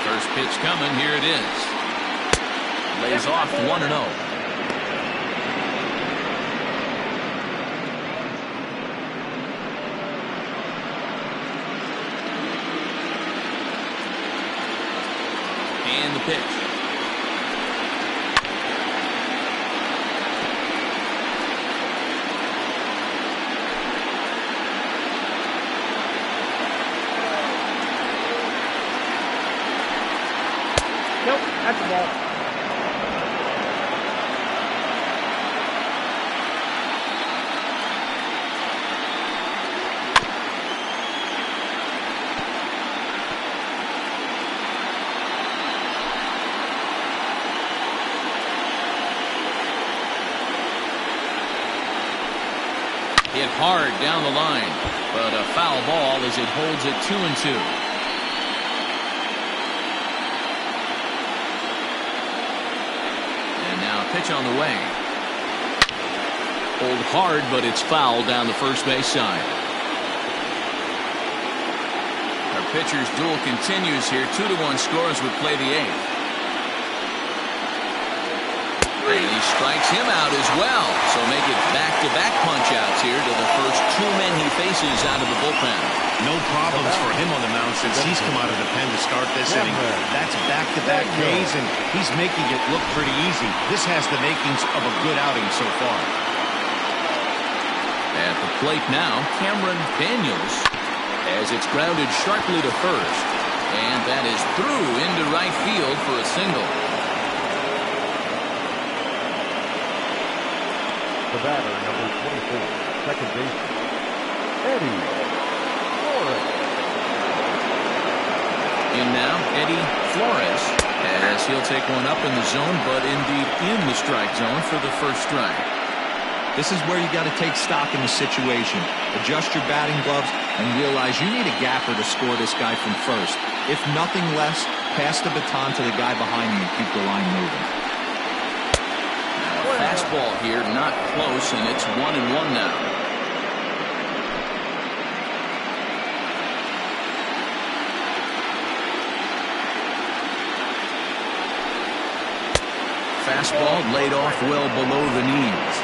First pitch coming, here it is. Lays off 1-0. And the pitch. Nope, that's a ball. Hit hard down the line, but a foul ball as it holds it 2-2. Pitch on the way. Hold hard, but it's foul down the first base side. Our pitcher's duel continues here. 2-1 scores would play the 8th. And he strikes him out as well. So make it back-to-back punch-outs here to the first two men he faces out of the bullpen. No problems for him on the mound since he's come out of the pen to start this inning. That's back-to-back Ks, and he's making it look pretty easy. This has the makings of a good outing so far. At the plate now, Cameron Daniels, as it's grounded sharply to first. And that is through into right field for a single. The batter, number 24, second baseman, Eddie Flores. In now, Eddie Flores, as he'll take one up in the zone, but indeed in the strike zone for the first strike. This is where you got to take stock in the situation. Adjust your batting gloves and realize you need a gapper to score this guy from first. If nothing less, pass the baton to the guy behind you and keep the line moving. Fastball here, not close, and it's 1-1 now. Fastball laid off well below the knees.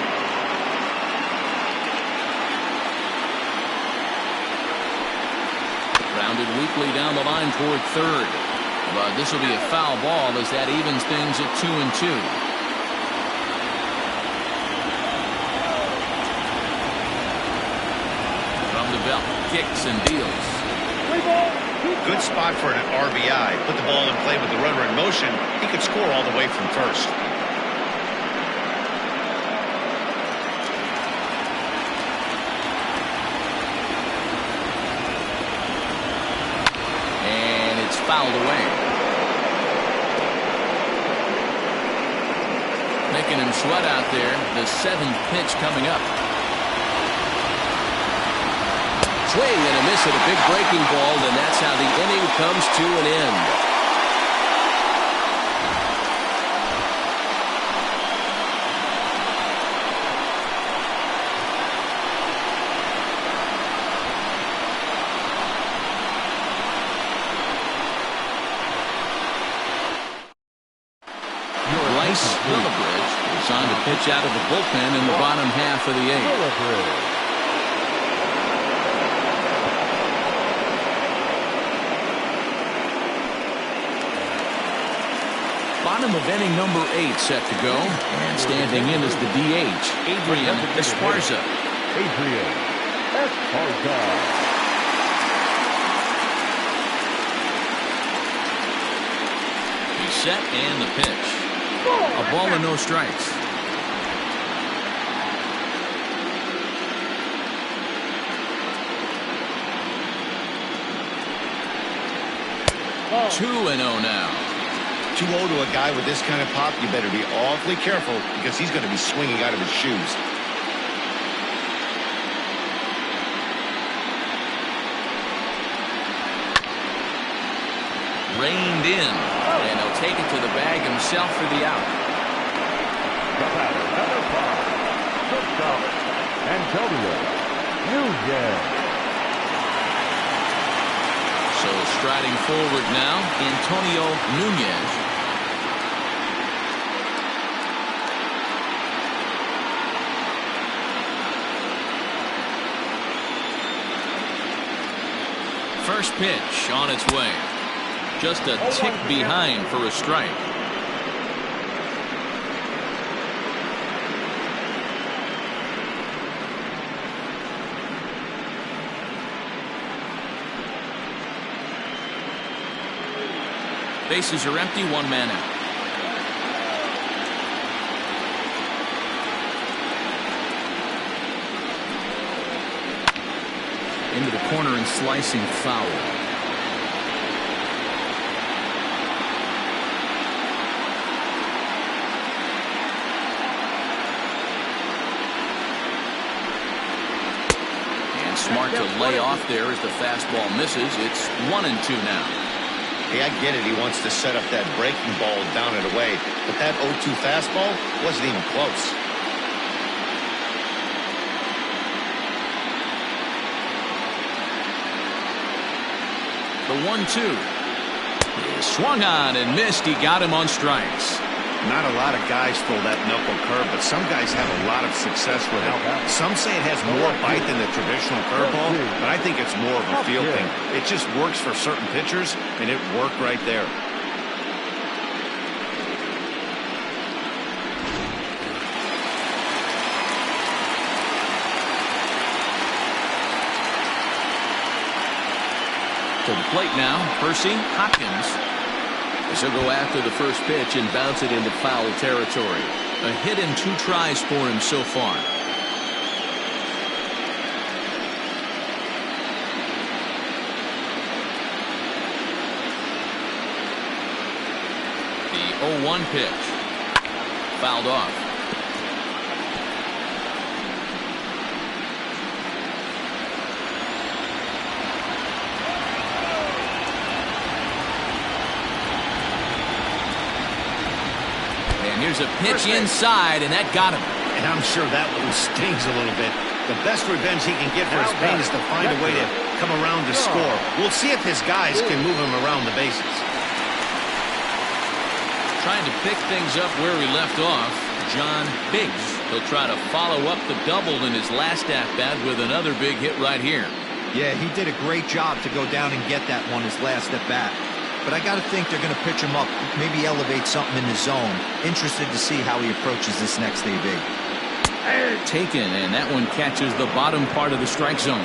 Rounded weakly down the line toward third. But this will be a foul ball as that evens things at 2-2. Belt kicks and deals. Good spot for an RBI. Put the ball in play with the runner in motion. He could score all the way from first. And it's fouled away. Making him sweat out there. The seventh pitch coming up. Swing and a miss at a big breaking ball, and that's how the inning comes to an end. Bryce Willibridge is on to pitch out of the bullpen in the bottom half of the eighth. Bottom of inning number 8 set to go, and standing in is the DH, Adrian Esparza. Adrian Esparza. He's set and the pitch. A ball and no strikes. Oh. 2-0 now. 2-0 to a guy with this kind of pop, you better be awfully careful because he's going to be swinging out of his shoes. Reined in, and he'll take it to the bag himself for the out. The batter, number 5, shortstop, Antonio Nunez. So striding forward now, Antonio Nunez. First pitch on its way. Just a tick behind for a strike. Bases are empty, one man out. Into the corner and slicing foul. And smart to lay off there as the fastball misses. It's 1-2 now. Hey, I get it. He wants to set up that breaking ball down and away. But that 0-2 fastball wasn't even close. The 1-2 is swung on and missed. He got him on strikes. Not a lot of guys throw that knuckle curve, but some guys have a lot of success with it. Some say it has more bite than the traditional curveball, but I think it's more of a feel thing. It just works for certain pitchers, and it worked right there. To the plate now, Percy Hopkins. As he'll go after the first pitch and bounce it into foul territory. A hit in 2 tries for him so far. The 0-1 pitch. Fouled off. Here's a pitch inside, and that got him. And I'm sure that one stings a little bit. The best revenge he can get for his pain is to find a way to come around to score. We'll see if his guys can move him around the bases. Trying to pick things up where he left off, John Biggs. He'll try to follow up the double in his last at-bat with another big hit right here. Yeah, he did a great job to go down and get that one his last at-bat. But I got to think they're going to pitch him up, maybe elevate something in the zone. Interested to see how he approaches this next AB. Taken, and that one catches the bottom part of the strike zone.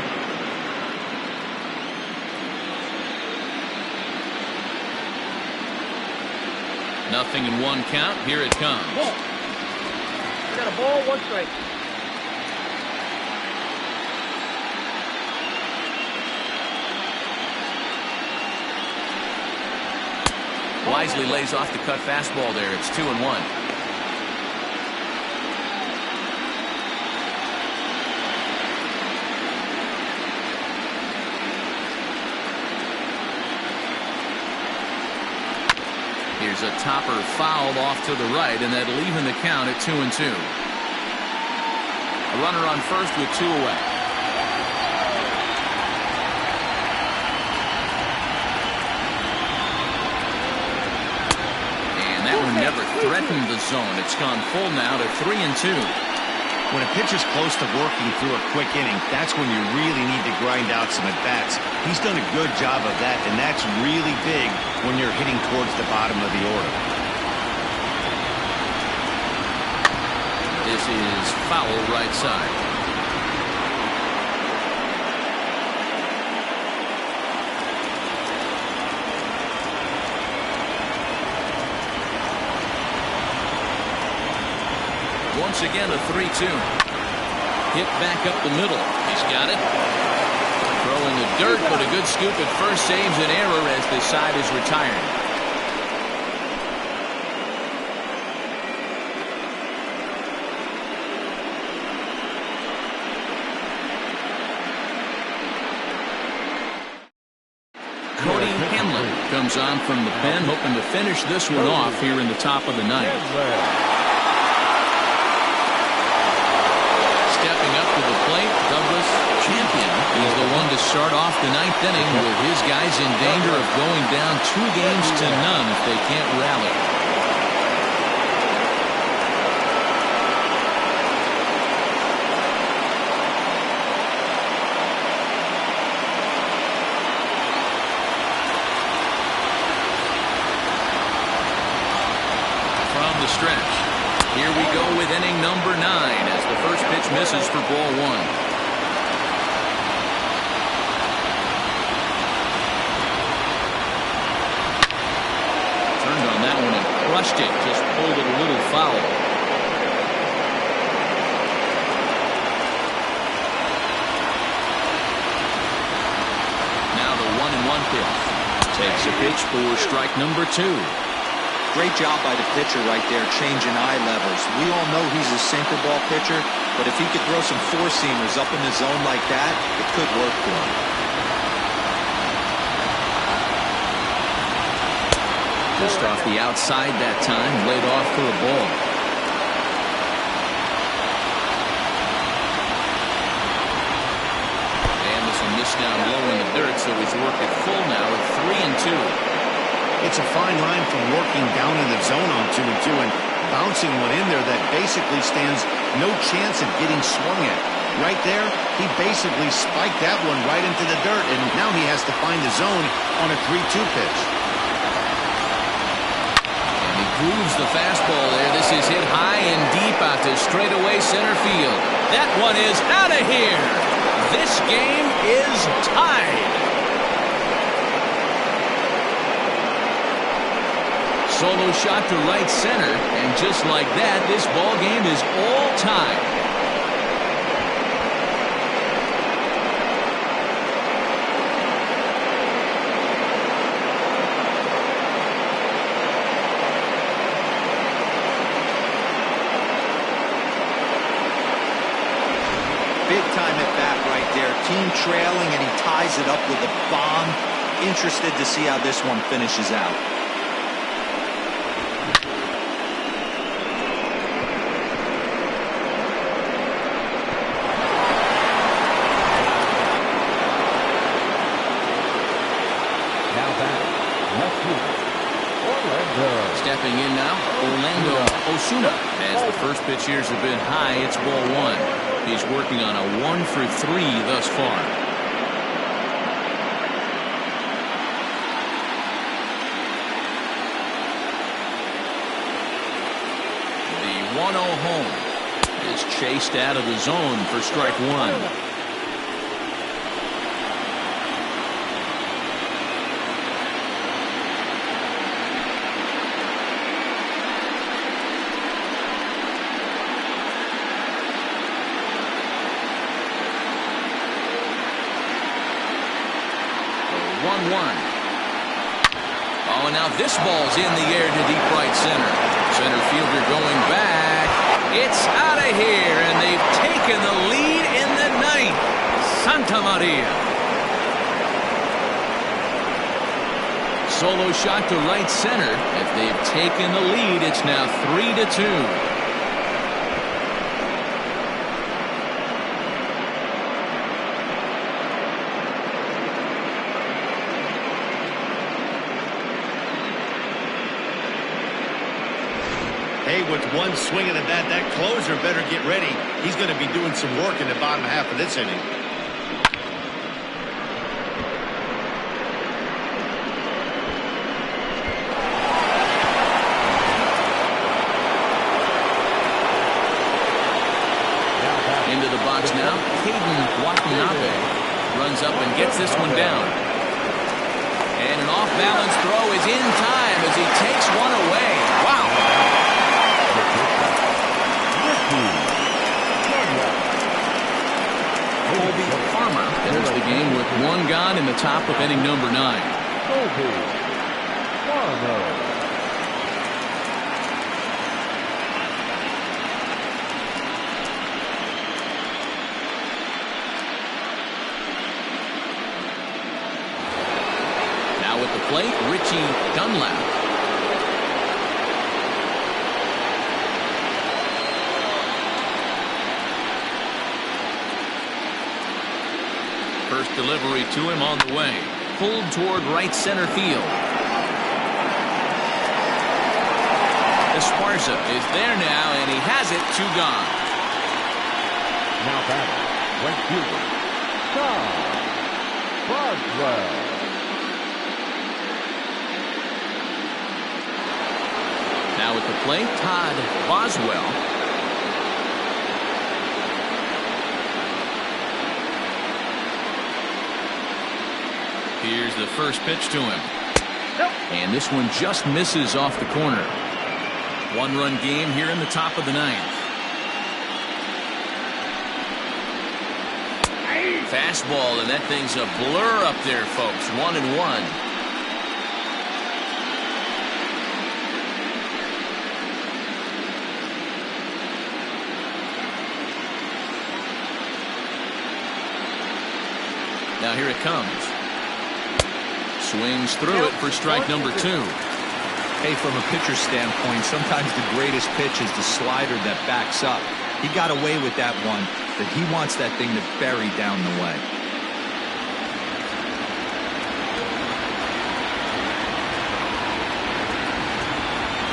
Nothing in 1 count. Here it comes. We got a ball, 1 strike. Wisely lays off the cut fastball there. It's 2-1. Here's a topper fouled off to the right, and that'll even the count at 2-2. A runner on first with 2 away. That one never threatened the zone. It's gone full now to 3-2. When a pitcher's close to working through a quick inning, that's when you really need to grind out some at-bats. He's done a good job of that, and that's really big when you're hitting towards the bottom of the order. This is foul right side. Once again a 3-2. Hit back up the middle. He's got it. Throwing the dirt, but a good scoop at first saves an error as the side is retired. Cody Hamlin comes on from the pen, hoping to finish this one off here in the top of the 9th. Stepping up to the plate, Douglas Champion is the one to start off the 9th inning with his guys in danger of going down 2 games to none if they can't rally. From the stretch. Here we go with inning number 9 as the first pitch misses for ball 1. Turned on that one and crushed it. Just pulled it a little foul. Now the 1-1 pitch. Takes a pitch for strike number 2. Great job by the pitcher right there, changing eye levels. We all know he's a sinker ball pitcher, but if he could throw some 4-seamers up in the zone like that, it could work for him. Just off the outside that time, laid off for a ball. And this one missed down low in the dirt, so he's worked it full now at 3-2. It's a fine line from working down in the zone on 2-2 and bouncing one in there that basically stands no chance of getting swung at. Right there, he basically spiked that one right into the dirt, and now he has to find the zone on a 3-2 pitch. And he grooves the fastball there. This is hit high and deep out to straightaway center field. That one is out of here. This game is tied. Solo shot to right center, and just like that, this ball game is all tied. Big time at bat right there. Team trailing, and he ties it up with a bomb. Interested to see how this one finishes out. Now back, left fielder, Orlando. Stepping in now, Orlando Osuna. As the first pitch here has been high, it's ball one. He's working on a 1-for-3 thus far. The 1-0 home is chased out of the zone for strike one. Oh, and now this ball's in the air to deep right center. Center fielder going back. It's out of here, and they've taken the lead in the ninth. Santa Maria. Solo shot to right center. If they've taken the lead, it's now 3-2. Hey, with one swing of the bat, that closer better get ready. He's going to be doing some work in the bottom half of this inning. Into the box now, Hayden Watanabe runs up and gets this one down. And an off-balance throw is in time as he takes one away. Wow. Colby Farmer enters the game with one gone in the top of inning number 9. Colby Farmer. Now at the plate, Richie Dunlap. First delivery to him on the way. Pulled toward right center field. Esparza is there now, and he has it. 2 gone. Now back, right fielder, Todd Boswell. Now at the plate, Todd Boswell. Here's the first pitch to him. And this one just misses off the corner. 1-run game here in the top of the 9th. Fastball, and that thing's a blur up there, folks. 1-1. Now here it comes. Swings through it for strike number 2. Hey, from a pitcher's standpoint, sometimes the greatest pitch is the slider that backs up. He got away with that one, but he wants that thing to bury down the way.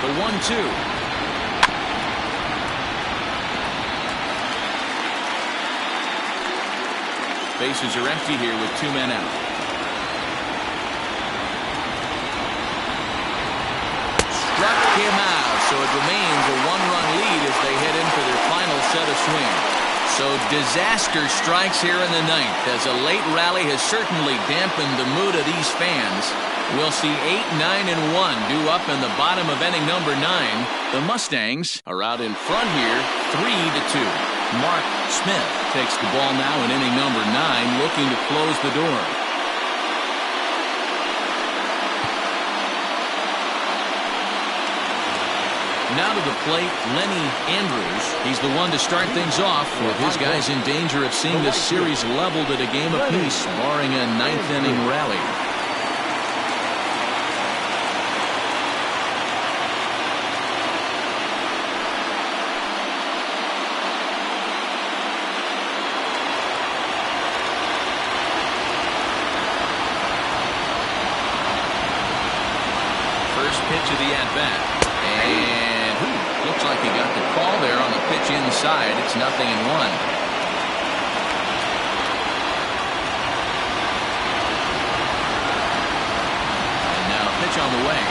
The 1-2. Bases are empty here with 2 men out. Struck him out, so it remains a 1-run lead as they head in for their final set of swings. So disaster strikes here in the 9th as a late rally has certainly dampened the mood of these fans. We'll see 8, 9, and 1 due up in the bottom of inning number 9. The Mustangs are out in front here 3-2. Mark Smith takes the ball now in inning number 9, looking to close the door. Now to the plate, Lenny Andrews. He's the one to start things off with his guys in danger of seeing this series leveled at a game apiece, barring a 9th inning rally. First pitch of the at-bat. And looks like he got the call there on the pitch inside. It's 0-1. And now a pitch on the way.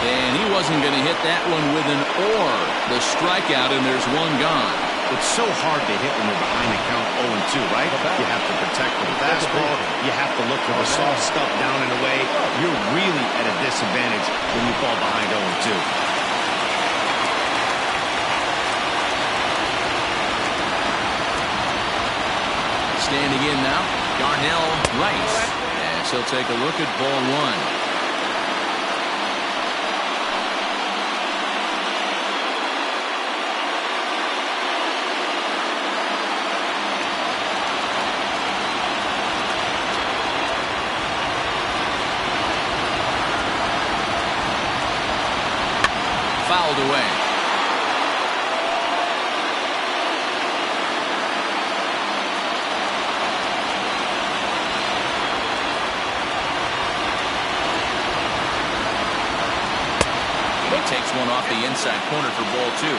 And he wasn't going to hit that one with an or. The strikeout, and there's 1 gone. It's so hard to hit when you're behind the count 0-2, right? You have to protect the fastball. You have to look for the soft stuff down and away. You're really at a disadvantage when you fall behind 0-2. Standing in now, Darnell Rice. As he'll take a look at ball 1. Fouled away. He takes one off the inside corner for ball 2.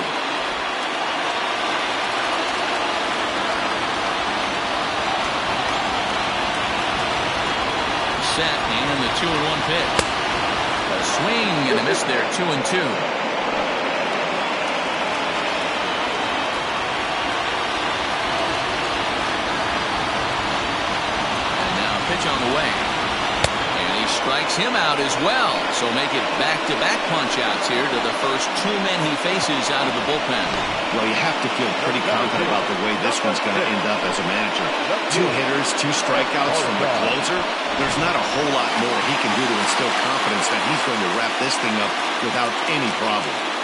Set and the 2-1 pitch. A swing and a miss there, 2-2. On the way, and he strikes him out as well, so make it back-to-back punch-outs here to the first 2 men he faces out of the bullpen. Well, you have to feel pretty confident about the way this one's going to end up as a manager. 2 hitters, 2 strikeouts from the closer. There's not a whole lot more he can do to instill confidence that he's going to wrap this thing up without any problem.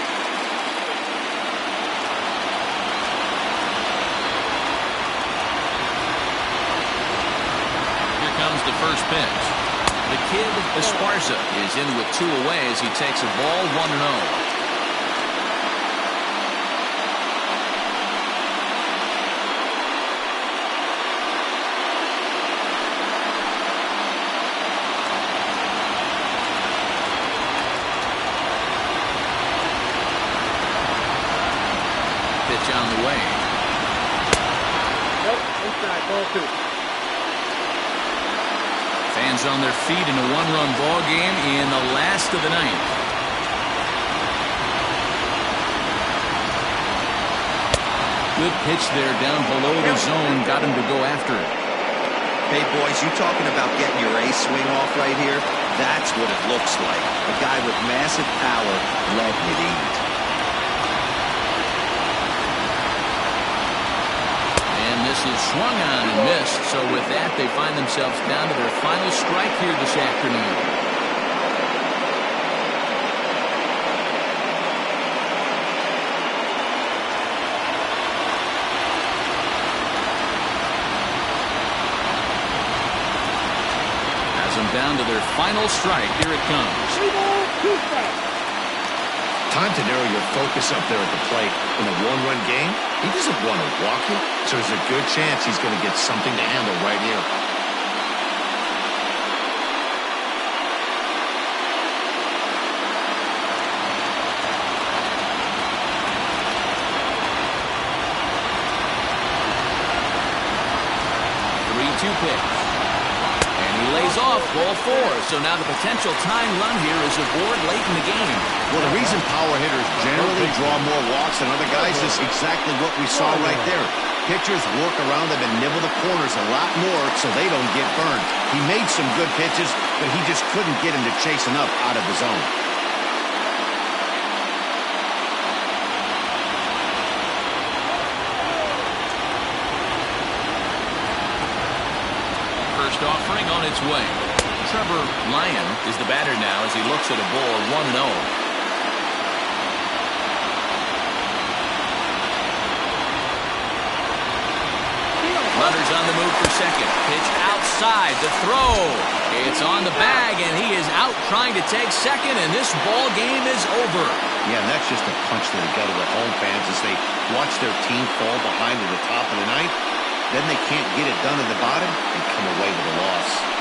Comes the first pitch. The kid Esparza is in with 2 away as he takes a ball 1-0. Pitch on the way. Nope, inside, ball 2. Fans on their feet in a 1-run ball game in the last of the 9th. Good pitch there down below the zone. Got him to go after it. Hey, boys, you talking about getting your ace swing off right here? That's what it looks like. A guy with massive power letting it eat. This is swung on and missed, so with that they find themselves down to their final strike here this afternoon. Has them down to their final strike. Here it comes. 3 balls, 2 strikes. Time to narrow your focus up there at the plate. In a one-run game, he doesn't want to walk it, so there's a good chance he's going to get something to handle right here. Pitch. And he lays off ball 4. So now the potential tying run here is aboard late in the game. Well, the reason power hitters generally draw more walks than other guys is exactly what we saw right there. Pitchers work around them and nibble the corners a lot more so they don't get burned. He made some good pitches, but he just couldn't get into chasing up out of the zone. Offering on its way. Trevor Lyon is the batter now as he looks at a ball 1-0. Runners on the move for second. Pitch outside. The throw. It's on the bag, and he is out trying to take second, and this ball game is over. Yeah, and that's just a punch to the gut of the home fans as they watch their team fall behind at the top of the ninth. Then they can't get it done at the bottom and come away with a loss.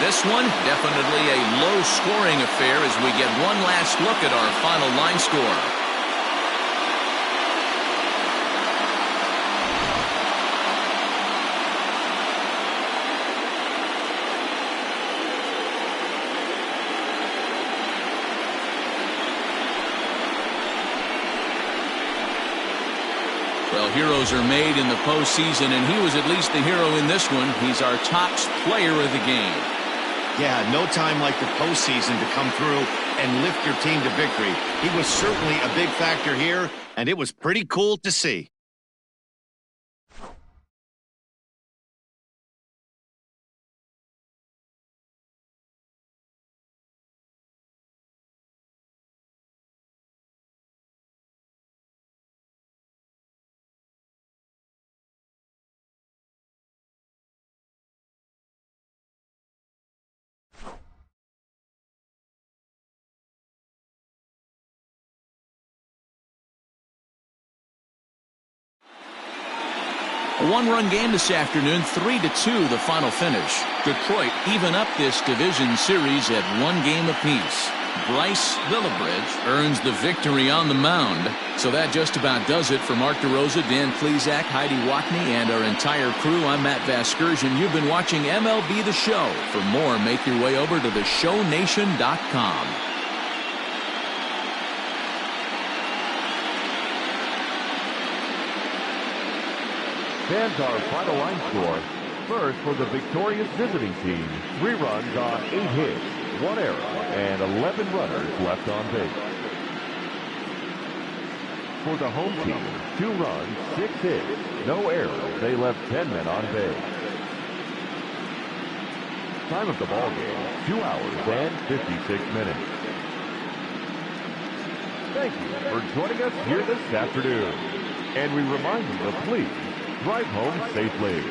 This one, definitely a low-scoring affair as we get one last look at our final line score. Well, heroes are made in the postseason, and he was at least the hero in this one. He's our top player of the game. Yeah, no time like the postseason to come through and lift your team to victory. He was certainly a big factor here, and it was pretty cool to see. A one-run game this afternoon, 3-2 the final finish. Detroit even up this division series at 1 game apiece. Bryce Villabridge earns the victory on the mound. So that just about does it for Mark DeRosa, Dan Plesac, Heidi Watney, and our entire crew. I'm Matt Vasgersian. You've been watching MLB The Show. For more, make your way over to theshownation.com. Fans, our final line score. First, for the victorious visiting team, 3 runs on 8 hits, 1 error, and 11 runners left on base. For the home team, 2 runs, 6 hits, no errors. They left 10 men on base. Time of the ball game, 2 hours and 56 minutes. Thank you for joining us here this afternoon. And we remind you to please drive home safely.